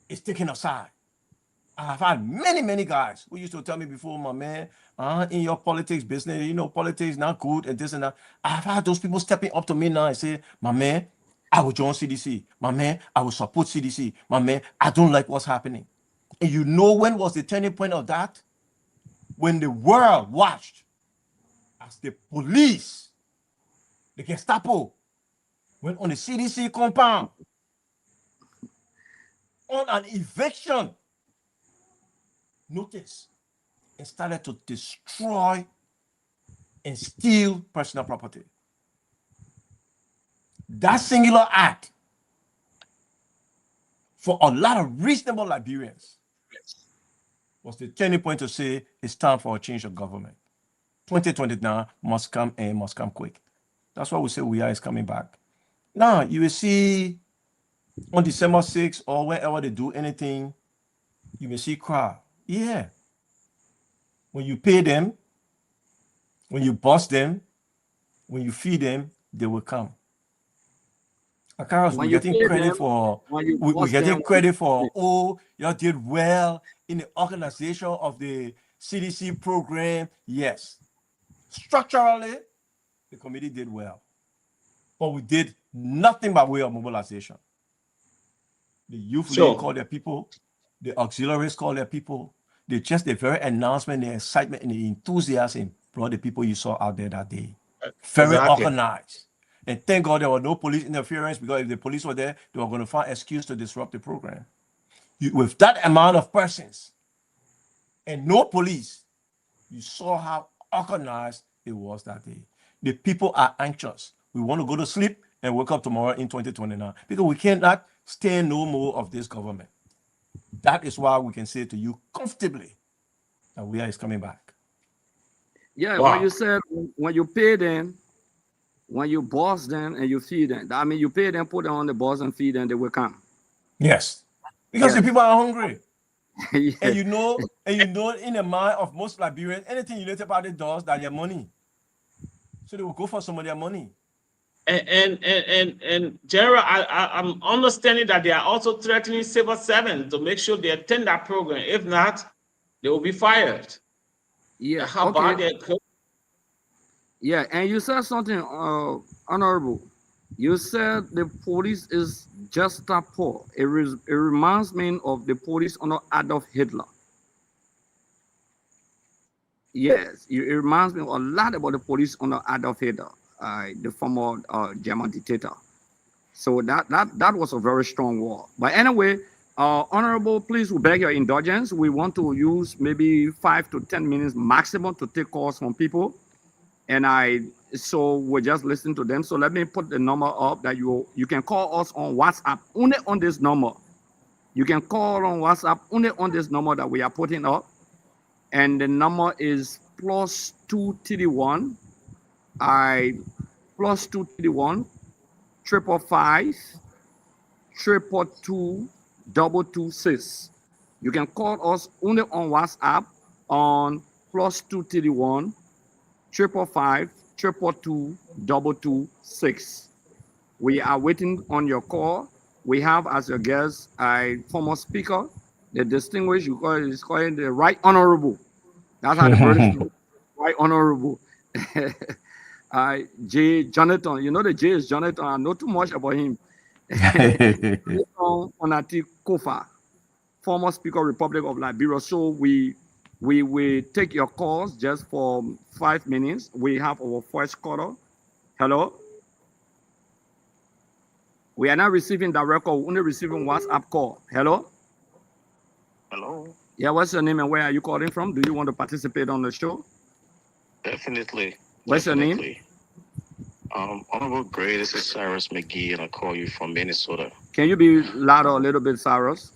[SPEAKER 5] is taking aside. I've had many guys who used to tell me before, my man, in your politics business, politics not good and this and that. I've had those people stepping up to me now and say, my man, I will join CDC. My man, I will support CDC. My man, I don't like what's happening. And you know when was the turning point of that? When the world watched as the police, the Gestapo, went on the CDC compound on an eviction notice and started to destroy and steal personal property. That singular act, for a lot of reasonable Liberians, was the turning point to say it's time for a change of government. 2029 must come and must come quick. That's why we say Weah is coming back. Now, you will see on December 6th or whenever they do anything, you will see crowd. Yeah. When you pay them, when you boss them, when you feed them, they will come. Akaras, we're getting credit for, oh, y'all did well in the organization of the CDC program. Yes. Structurally, the committee did well. But we did nothing by way of mobilization. The youth league called their people. The auxiliaries called their people. The very announcement, the excitement, and the enthusiasm brought the people you saw out there that day. Very organized. And thank God there was no police interference, because if the police were there, they were going to find an excuse to disrupt the program. With that amount of persons and no police, you saw how organized it was that day. The people are anxious. We want to go to sleep and wake up tomorrow in 2029, because we cannot stand no more of this government. That is why we can say to you comfortably that Weah is coming back.
[SPEAKER 2] Yeah, wow. When you said when you pay them, when you boss them and you feed them, I mean, you pay them, put them on the bus and feed them, they will come.
[SPEAKER 5] Yes. Because
[SPEAKER 2] Yes.
[SPEAKER 5] the people are hungry.
[SPEAKER 2] Yeah.
[SPEAKER 5] And you know in the mind of most Liberians, anything you let about the doors that their money. So they will go for some of their money.
[SPEAKER 4] And General, I'm understanding that they are also threatening civil servants to make sure they attend that program. If not, they will be fired.
[SPEAKER 2] Yeah.
[SPEAKER 4] How
[SPEAKER 2] Okay.
[SPEAKER 4] about that?
[SPEAKER 2] Yeah, and you said something, honorable. You said the police is just that poor. It reminds me of the police under Adolf Hitler. Yes, it reminds me a lot about the police under Adolf Hitler, the former German dictator. So that was a very strong war. But anyway, honorable, please, we beg your indulgence. We want to use maybe 5 to 10 minutes maximum to take calls from people. And so we're just listening to them. So let me put the number up that you can call us on WhatsApp only on this number. You can call on WhatsApp only on this number that we are putting up. And the number is +231 +231 555 222 226. You can call us only on WhatsApp on +231 555 222 226. We are waiting on your call. We have as your guest a former speaker, the distinguished, you call it, called the Right Honorable. That's how the British do it. Right Honorable. J. Jonathan. You know the J is Jonathan. I know too much about him. Fonati Koffa, former Speaker Republic of Liberia. So we will take your calls just for 5 minutes. We have our first caller. Hello. We are not receiving direct call, only receiving WhatsApp call. Hello.
[SPEAKER 6] Hello.
[SPEAKER 2] Yeah, what's your name and where are you calling from? Do you want to participate on the show?
[SPEAKER 6] Definitely.
[SPEAKER 2] What's your name?
[SPEAKER 6] Honorable Gray, this is Cyrus McGee, and I call you from Minnesota.
[SPEAKER 2] Can you be louder a little bit, Cyrus?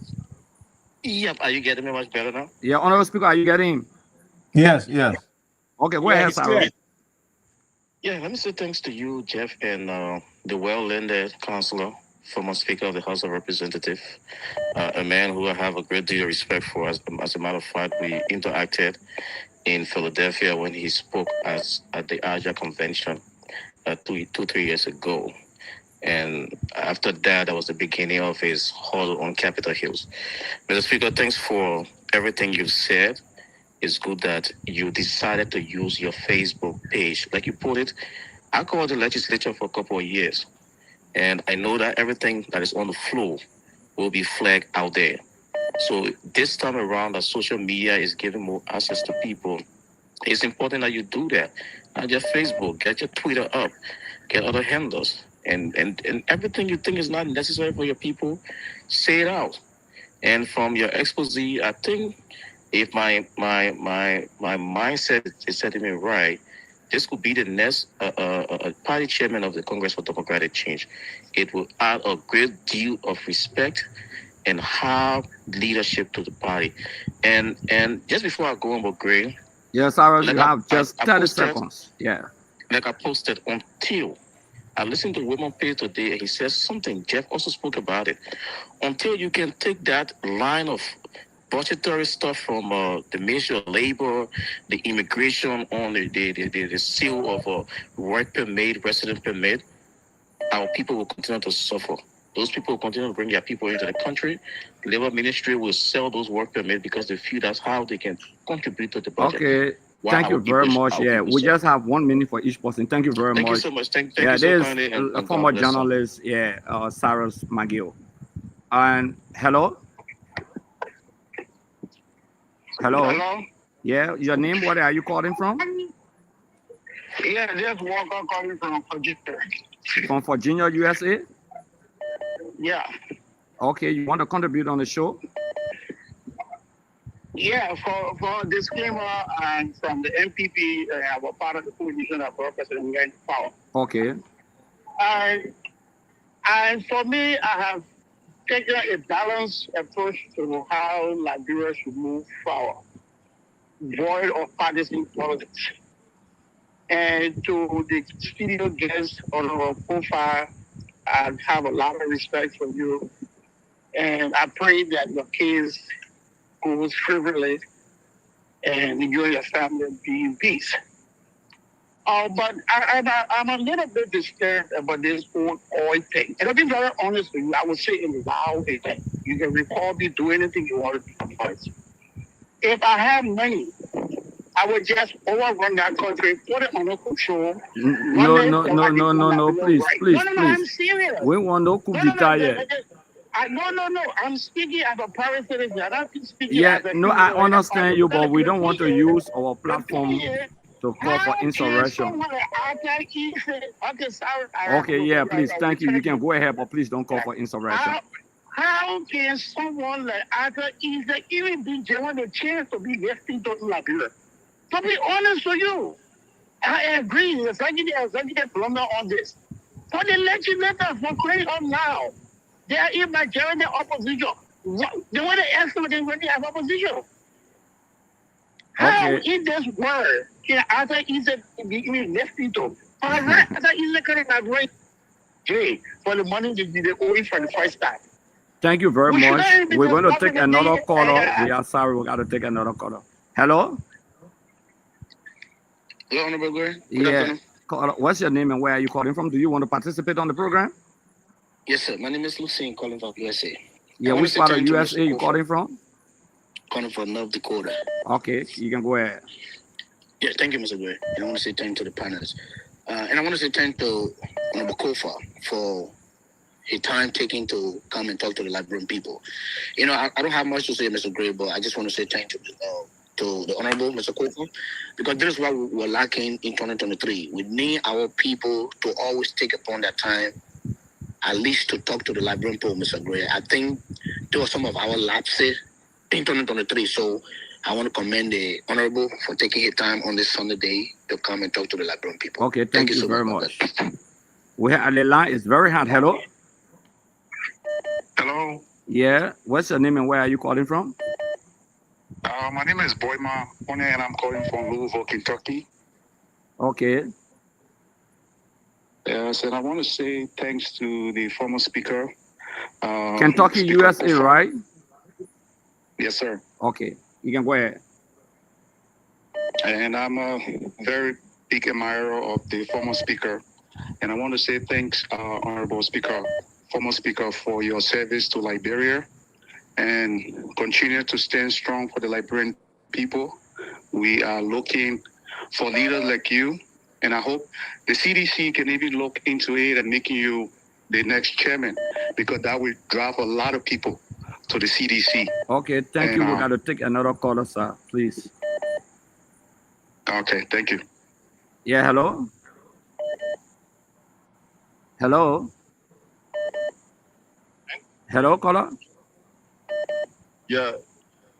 [SPEAKER 6] Yep. Are you getting me much better now?
[SPEAKER 2] Yeah, Honorable Speaker, are you getting him?
[SPEAKER 5] Yes.
[SPEAKER 2] Okay, go ahead, Cyrus.
[SPEAKER 6] Yeah, let me say thanks to you, Jeff, and the well-landed counselor, former Speaker of the House of Representatives, a man who I have a great deal of respect for. As a matter of fact, we interacted in Philadelphia when he spoke at the Aja Convention 3 years ago. And after that was the beginning of his haul on Capitol Hills. Mr. Speaker, thanks for everything you've said. It's good that you decided to use your Facebook page. Like you put it, I covered the legislature for a couple of years. And I know that everything that is on the floor will be flagged out there. So this time around, that social media is giving more access to people. It's important that you do that. Not just Facebook, get your Twitter up, get other handles. And everything you think is not necessary for your people, say it out. And from your expose, I think if my mindset is setting me right, this could be the next party chairman of the Congress for Democratic Change. It will add a great deal of respect and have leadership to the party. And just before I go on, but Gray.
[SPEAKER 2] Yes, Cyrus, you have just 30 seconds. Yeah.
[SPEAKER 6] Like I posted until I listened to William Pay today, and he says something. Jeff also spoke about it. Until you can take that line of budgetary stuff from the Ministry of Labor, the immigration on the seal of work permit, resident permit, our people will continue to suffer. Those people will continue to bring their people into the country. The Labor Ministry will sell those work permits because they feel that's how they can contribute to the budget.
[SPEAKER 2] Okay. Thank you very much. Yeah, we just have 1 minute for each person. Thank you very much.
[SPEAKER 6] Thank you so much. Thank
[SPEAKER 2] yeah,
[SPEAKER 6] you so kindly.
[SPEAKER 2] And a former journalist, Cyrus McGill. And hello?
[SPEAKER 7] Hello?
[SPEAKER 2] Yeah, your name, what are you calling from?
[SPEAKER 7] Yeah, just Walker calling from Virginia.
[SPEAKER 2] From Virginia, USA?
[SPEAKER 7] Yeah.
[SPEAKER 2] Okay, you want to contribute on the show?
[SPEAKER 7] Yeah, for disclaimer, and from the MPP, I was part of the coalition that brought President Nguyen to power.
[SPEAKER 2] Okay.
[SPEAKER 7] And for me, I have taken a balanced approach to how Liberia should move forward, void of partisan politics. And to the studio guests on our Koffa, I have a lot of respect for you. And I pray that your kids goes frivolous and you and your family be in peace. But I'm a little bit disturbed about this whole oil thing. And I'll be very honest with you, I would say in loud that you can recall me, do anything you want to do. If I have money, I would just overrun that country, put it under control.
[SPEAKER 2] No, please, please,
[SPEAKER 7] No,
[SPEAKER 2] please.
[SPEAKER 7] I'm serious.
[SPEAKER 2] We want no coup d'etat yet.
[SPEAKER 7] No. I'm speaking as a private citizen. I'm not speaking
[SPEAKER 2] Yeah,
[SPEAKER 7] as a
[SPEAKER 2] no, I understand you, but we don't want to use our platform to call for insurrection. Okay, yeah, please, thank you. You can go ahead, but please don't call for insurrection.
[SPEAKER 7] How can someone like Arthur Easter even be given a chance to be listening to Liberia? To be honest with you, I agree. The executive blunder on this. For the legislators, for crying out loud, they are in majority opposition. They want to ask them they really have opposition. How in this world can Arthur Easter be even listening to? Arthur Easter could have great Jay for the money they owe for the first time.
[SPEAKER 2] Thank you very much. We're going to take another caller. We are sorry, we got to take another caller. Hello?
[SPEAKER 6] Hello, Honorable Gray.
[SPEAKER 2] Yeah. What's your name and where are you calling from? Do you want to participate on the program?
[SPEAKER 6] Yes, sir. My name is Lucien, calling from USA.
[SPEAKER 2] Yeah, which part of USA you calling from?
[SPEAKER 6] Calling from North Dakota.
[SPEAKER 2] Okay, you can go ahead.
[SPEAKER 6] Yeah, thank you, Mr. Gray. And I want to say thank you to the panelists. And I want to say thank you to Honorable Koffa for his time taking to come and talk to the Liberian people. You know, I don't have much to say, Mr. Gray, but I just want to say thank you to the Honorable Mr. Koffa, because this is what we were lacking in 2023. We need our people to always take upon that time, at least to talk to the Liberian people, Mr. Gray. I think there were some of our lapses in 2023, so I want to commend the Honorable for taking his time on this Sunday day to come and talk to the Liberian people.
[SPEAKER 2] Okay, thank you so very much. We have the line is very hard. Hello?
[SPEAKER 8] Hello.
[SPEAKER 2] Yeah, what's your name and where are you calling from?
[SPEAKER 8] My name is Boyma One, and I'm calling from Louisville, Kentucky.
[SPEAKER 2] Okay.
[SPEAKER 8] Yes, and I want to say thanks to the former speaker.
[SPEAKER 2] Kentucky, speaker USA, Koffa. Right?
[SPEAKER 8] Yes, sir.
[SPEAKER 2] Okay, you can go ahead.
[SPEAKER 8] And I'm a very big admirer of the former speaker. And I want to say thanks, Honorable Speaker, former speaker, for your service to Liberia, and continue to stand strong for the Liberian people. We are looking for leaders like you, and I hope the CDC can even look into it and making you the next chairman, because that will drive a lot of people to the CDC.
[SPEAKER 2] Okay, thank you. We got to take another caller, sir, please.
[SPEAKER 8] Okay, thank you.
[SPEAKER 2] Yeah, hello? Hello? Hello, caller?
[SPEAKER 9] Yeah,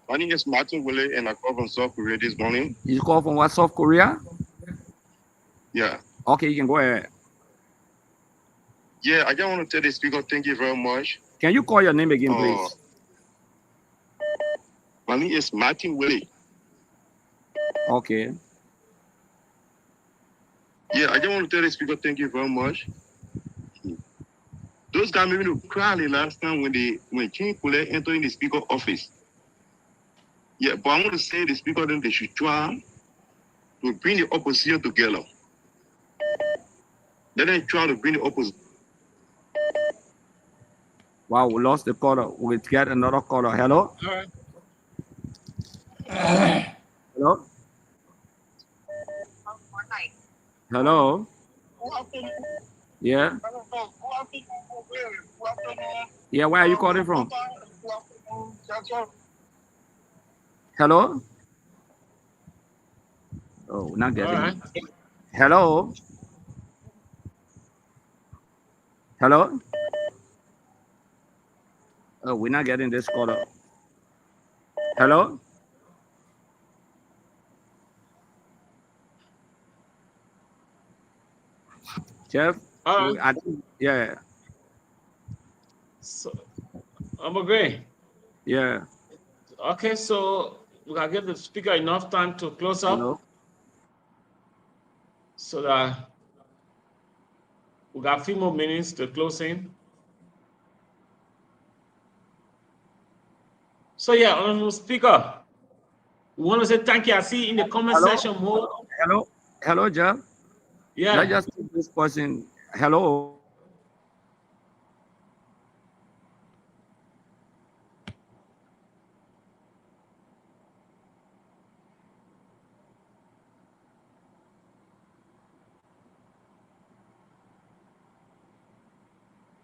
[SPEAKER 9] my name is Martin Willie, and I call from South Korea this morning.
[SPEAKER 2] You call from what, South Korea?
[SPEAKER 9] Yeah.
[SPEAKER 2] Okay, you can go ahead.
[SPEAKER 9] Yeah, I just want to tell the speaker, thank you very much.
[SPEAKER 2] Can you call your name again, please?
[SPEAKER 9] My name is Martin Willie.
[SPEAKER 2] Okay.
[SPEAKER 9] Yeah, I just want to tell the speaker, thank you very much. Those guys made me cry last time when King Cllr entered in the speaker office. Yeah, but I want to say the speaker then they should try to bring the opposition together. Then they try to bring the opposition.
[SPEAKER 2] Wow, we lost the caller. We'll get another caller. Hello? Hello? Hello? Yeah? Yeah, where are you calling from? Hello? Oh, not getting it. Hello? Hello? Oh, we're not getting this caller. Hello? Jeff? Yeah.
[SPEAKER 4] So, I'm agree.
[SPEAKER 2] Yeah.
[SPEAKER 4] Okay, so we gotta give the speaker enough time to close up.
[SPEAKER 2] Hello?
[SPEAKER 4] so that we got a few more minutes to close in. So yeah, Honorable Speaker, we want to say thank you. I see in the comment section more.
[SPEAKER 2] Hello, Jeff.
[SPEAKER 4] Yeah.
[SPEAKER 2] Let's just take this question. Hello.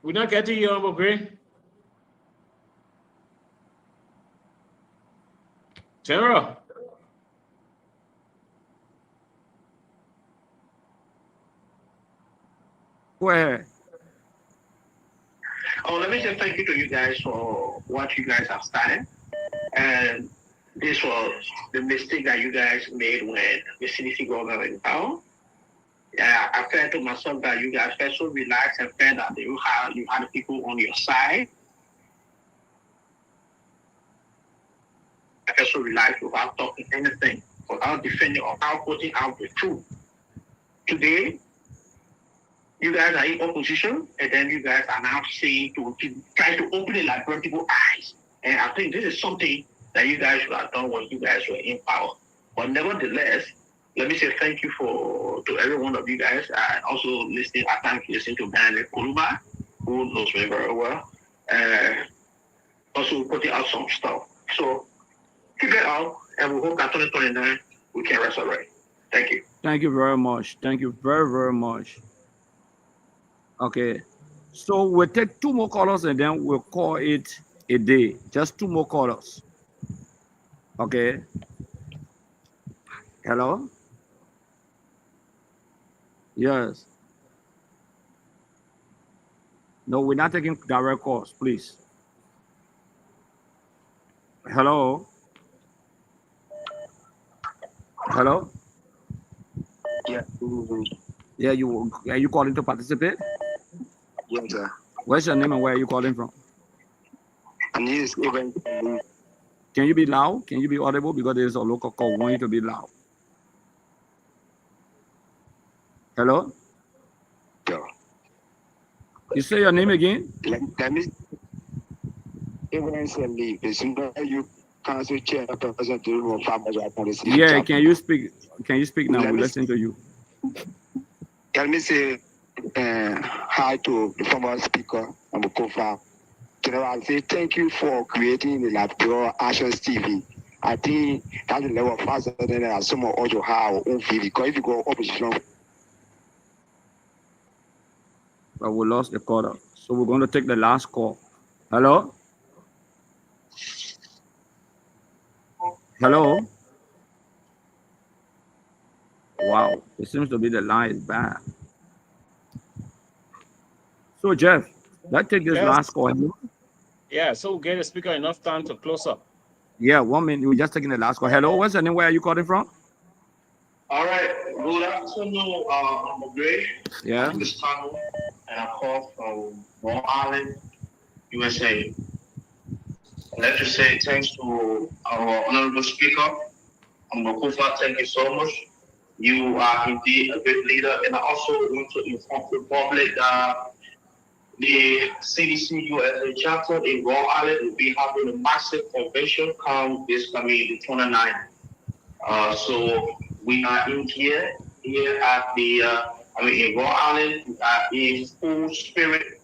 [SPEAKER 4] We're not getting you, Honorable Gray. General.
[SPEAKER 2] Go ahead.
[SPEAKER 7] Oh, let me just thank you to you guys for what you guys have started. And this was the mistake that you guys made when the CDC government went in power. Yeah, I felt to myself that you guys felt so relaxed and felt that you had people on your side. I felt so relaxed without talking anything, without defending or without putting out the truth. Today, you guys are in opposition, and then you guys are now saying to try to open it like people's eyes. And I think this is something that you guys should have done when you guys were in power. But nevertheless, let me say thank you to every one of you guys, and also listening. I thank you listening to Brandon Kuluba, who knows me very well, also putting out some stuff. So keep it out, and we hope that 2029 we can resurrect. Thank you.
[SPEAKER 2] Thank you very much. Thank you very, very much. Okay, so we'll take 2 more callers and then we'll call it a day. Just 2 more callers. Okay. Hello? Yes. No, we're not taking direct calls, please. Hello? Hello?
[SPEAKER 7] Yeah.
[SPEAKER 2] Yeah, are you calling to participate?
[SPEAKER 7] Yes, sir.
[SPEAKER 2] What's your name and where are you calling from?
[SPEAKER 7] And he's even.
[SPEAKER 2] Can you be loud? Can you be audible? Because there's a local call. We want you to be loud. Hello?
[SPEAKER 7] Yeah.
[SPEAKER 2] You say your name again?
[SPEAKER 7] Let me. Eventually, you council chairperson.
[SPEAKER 2] Yeah, can you speak? Can you speak now? We listen to you.
[SPEAKER 7] Let me say hi to the former speaker of Koffa. General, say thank you for creating the Liberia Actions TV. I think that's the level of faster than some of you have own TV. Because if you go opposition.
[SPEAKER 2] But we lost the caller. So we're going to take the last call. Hello? Hello? Wow, it seems to be the line is bad. So Jeff, let's take this last call.
[SPEAKER 4] Yeah, so we'll get the speaker enough time to close up.
[SPEAKER 2] Yeah, 1 minute. We're just taking the last call. Hello, what's your name? Where are you calling from?
[SPEAKER 7] All right. Good afternoon, I'm Gray.
[SPEAKER 2] Yeah.
[SPEAKER 7] I'm this tunnel, and I call from Long Island, USA. I'd like to say thanks to our honorable speaker, Koffa. Thank you so much. You are indeed a great leader, and I also want to inform the public that the CDC USA chapter in Long Island will be having a massive convention come this coming the 29th. So we are in here at the in Long Island. We are in full spirit.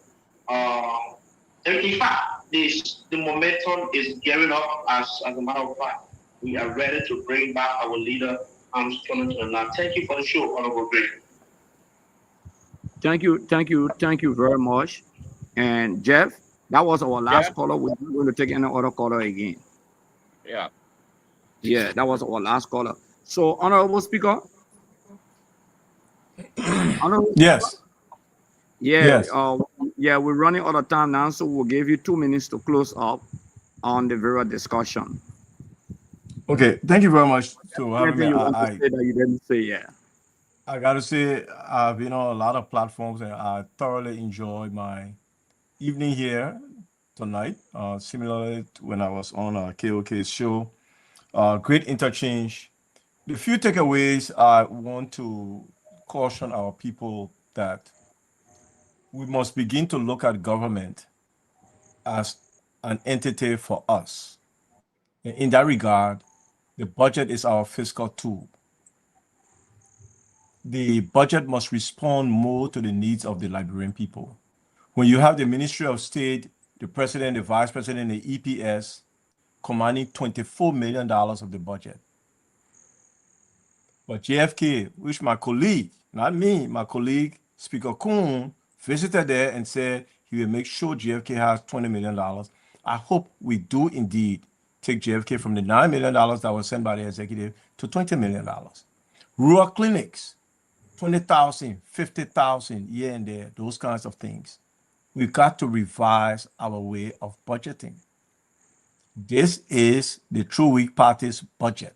[SPEAKER 7] And in fact, the momentum is gearing up as a matter of fact. We are ready to bring back our leader, Now, thank you for the show, Honorable Gray.
[SPEAKER 2] Thank you very much. And Jeff, that was our last caller. We're not going to take any other caller again.
[SPEAKER 4] Yeah.
[SPEAKER 2] Yeah, that was our last caller. So, Honorable Speaker.
[SPEAKER 5] Yes.
[SPEAKER 2] Yeah,
[SPEAKER 5] yes.
[SPEAKER 2] Yeah, we're running out of time now, so we'll give you 2 minutes to close up on the very discussion.
[SPEAKER 5] Okay, thank you very much for having me.
[SPEAKER 2] You want to say that you didn't say, yeah.
[SPEAKER 5] I gotta say, I've been on a lot of platforms and I thoroughly enjoyed my evening here tonight. Similarly to when I was on KOK's show. Great interchange. The few takeaways I want to caution our people that we must begin to look at government as an entity for us. In that regard, the budget is our fiscal tool. The budget must respond more to the needs of the Liberian people. When you have the Ministry of State, the President, the Vice President, the EPS commanding $24 million of the budget. But JFK, which my colleague, not me, my colleague, Speaker Kuhn, visited there and said he will make sure JFK has $20 million. I hope we do indeed take JFK from the $9 million that was sent by the executive to $20 million. Rural clinics, 20,000, 50,000 here and there, those kinds of things. We've got to revise our way of budgeting. This is the True Weak Party's budget,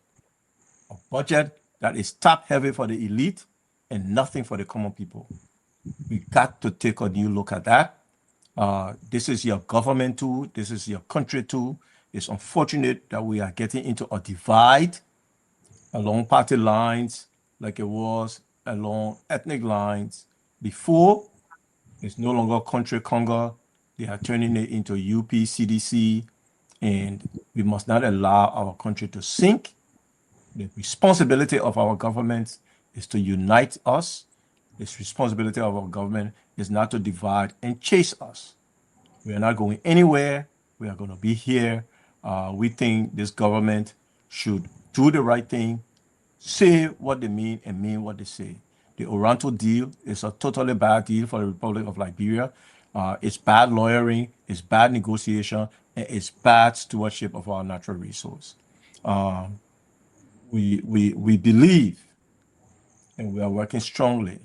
[SPEAKER 5] a budget that is top heavy for the elite and nothing for the common people. We got to take a new look at that. This is your government too. This is your country too. It's unfortunate that we are getting into a divide along party lines like it was along ethnic lines before. It's no longer country Congo. They are turning it into UP, CDC, and we must not allow our country to sink. The responsibility of our government is to unite us. The responsibility of our government is not to divide and chase us. We are not going anywhere. We are going to be here. We think this government should do the right thing, say what they mean and mean what they say. The Oranto deal is a totally bad deal for the Republic of Liberia. It's bad lawyering, it's bad negotiation, and it's bad stewardship of our natural resource. We believe, and we are working strongly,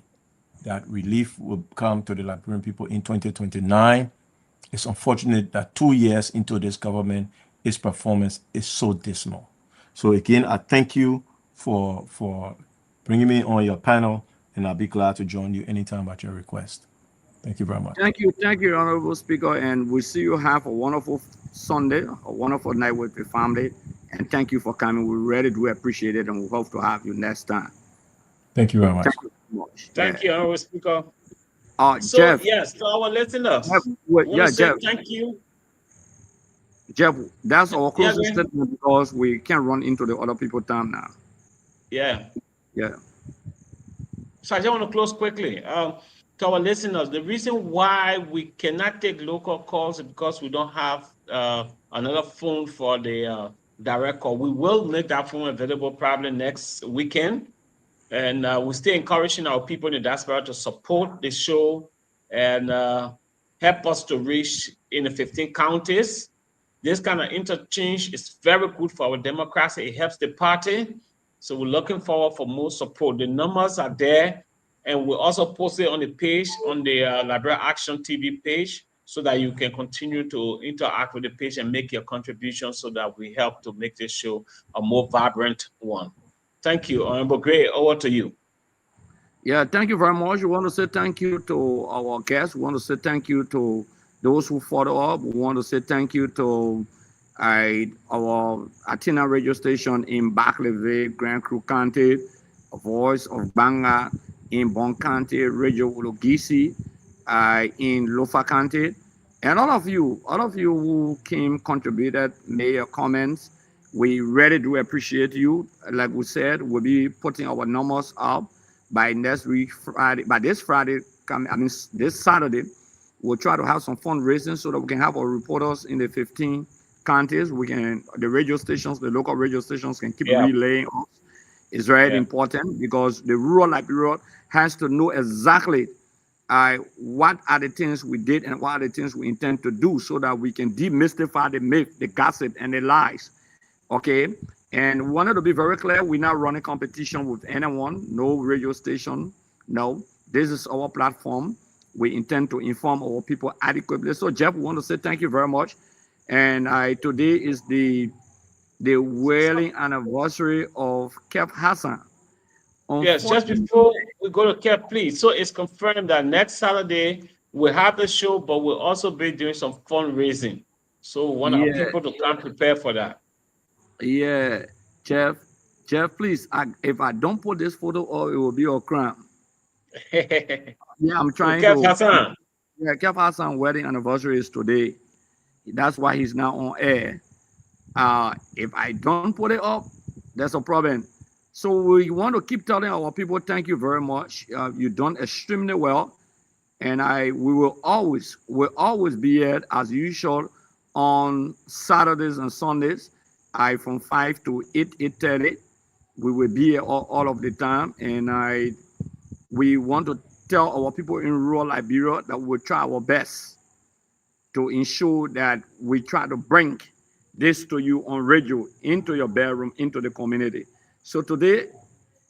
[SPEAKER 5] that relief will come to the Liberian people in 2029. It's unfortunate that 2 years into this government, its performance is so dismal. So again, I thank you for bringing me on your panel, and I'll be glad to join you anytime at your request. Thank you very much.
[SPEAKER 2] Thank you, Honorable Speaker, and we see you have a wonderful Sunday, a wonderful night with your family, and thank you for coming. We really do appreciate it, and we hope to have you next time.
[SPEAKER 5] Thank you very much.
[SPEAKER 2] Thank you very much.
[SPEAKER 4] Thank you, Honorable Speaker. So,
[SPEAKER 2] Jeff.
[SPEAKER 4] yes, to our listeners,
[SPEAKER 2] Jeff.
[SPEAKER 4] Thank you.
[SPEAKER 2] Jeff, that's our closing statement because we can't run into the other people's time now.
[SPEAKER 4] Yeah.
[SPEAKER 2] Yeah.
[SPEAKER 4] So I just want to close quickly. To our listeners, the reason why we cannot take local calls is because we don't have another phone for the direct call. We will make that phone available probably next weekend. And we're still encouraging our people in the diaspora to support the show and help us to reach in the 15 counties. This kind of interchange is very good for our democracy. It helps the party. So we're looking forward for more support. The numbers are there. And we'll also post it on the page, on the Liberia Action TV page, so that you can continue to interact with the page and make your contribution so that we help to make this show a more vibrant one. Thank you, Honorable Gray. Over to you.
[SPEAKER 2] Yeah, thank you very much. We want to say thank you to our guests. We want to say thank you to those who follow up. We want to say thank you to our Athena radio station in Barclayville, Grand Crew County, a Voice of Banga in Bon County, Radio Ulugisi in Lofa County, and all of you who came, contributed, made your comments. We really do appreciate you. Like we said, we'll be putting our numbers up by next week, Friday. By this Friday, this Saturday, we'll try to have some fundraising so that we can have our reporters in the 15 counties. The radio stations, the local radio stations can keep relaying us. It's very important because the rural Liberia has to know exactly what are the things we did and what are the things we intend to do so that we can demystify the myth, the gossip, and the lies. Okay? And we wanted to be very clear, we're not running competition with anyone, no radio station, no. This is our platform. We intend to inform our people adequately. So, Jeff, we want to say thank you very much. And today is the wedding anniversary of Kev Hassan.
[SPEAKER 4] Yes, just before we go to Kev, please. So it's confirmed that next Saturday we'll have the show, but we'll also be doing some fundraising. So we want our people to come prepare for that.
[SPEAKER 2] Yeah, Jeff, please, if I don't put this photo up, it will be a crime. Yeah, I'm trying
[SPEAKER 4] Kev
[SPEAKER 2] to.
[SPEAKER 4] Hassan.
[SPEAKER 2] Yeah, Kev Hassan wedding anniversary is today. That's why he's now on air. If I don't put it up, that's a problem. So we want to keep telling our people, thank you very much. You've done extremely well, and we will always be here as usual on Saturdays and Sundays. From 5 to 8:30. We will be here all of the time, and we want to tell our people in rural Liberia that we'll try our best to ensure that we try to bring this to you on radio, into your bedroom, into the community. So today,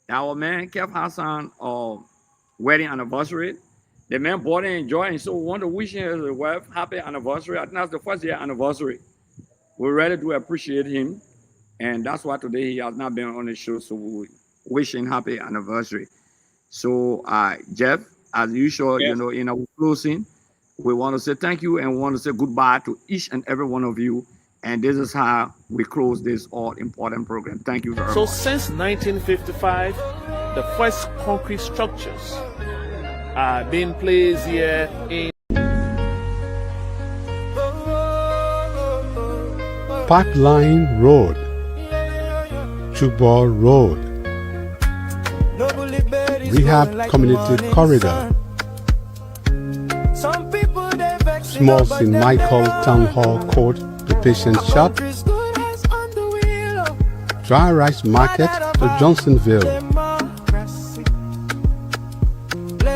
[SPEAKER 2] our man Kev Hassan wedding anniversary. The man bought and enjoyed, and so we want to wish him and his wife happy anniversary. I think that's the first year anniversary. We really do appreciate him, and that's why today he has not been on the show. So we wish him happy anniversary. So Jeff, as usual,
[SPEAKER 4] Yes.
[SPEAKER 2] in our closing, we want to say thank you and we want to say goodbye to each and every one of you. And this is how we close this all-important program. Thank you very
[SPEAKER 3] So
[SPEAKER 2] much.
[SPEAKER 3] since 1955, the first concrete structures are being placed here in
[SPEAKER 1] Pipeline Road, Chubor Road, Rehab Community Corridor, Small St. Michael Town Hall Court, the Patient Shop, Dry Rice Market to Johnsonville,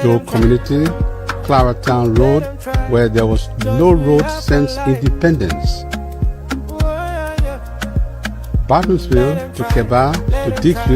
[SPEAKER 1] Doe Community, Claratown Road, where there was no road since independence, Bartonsville to Keba to Dixville,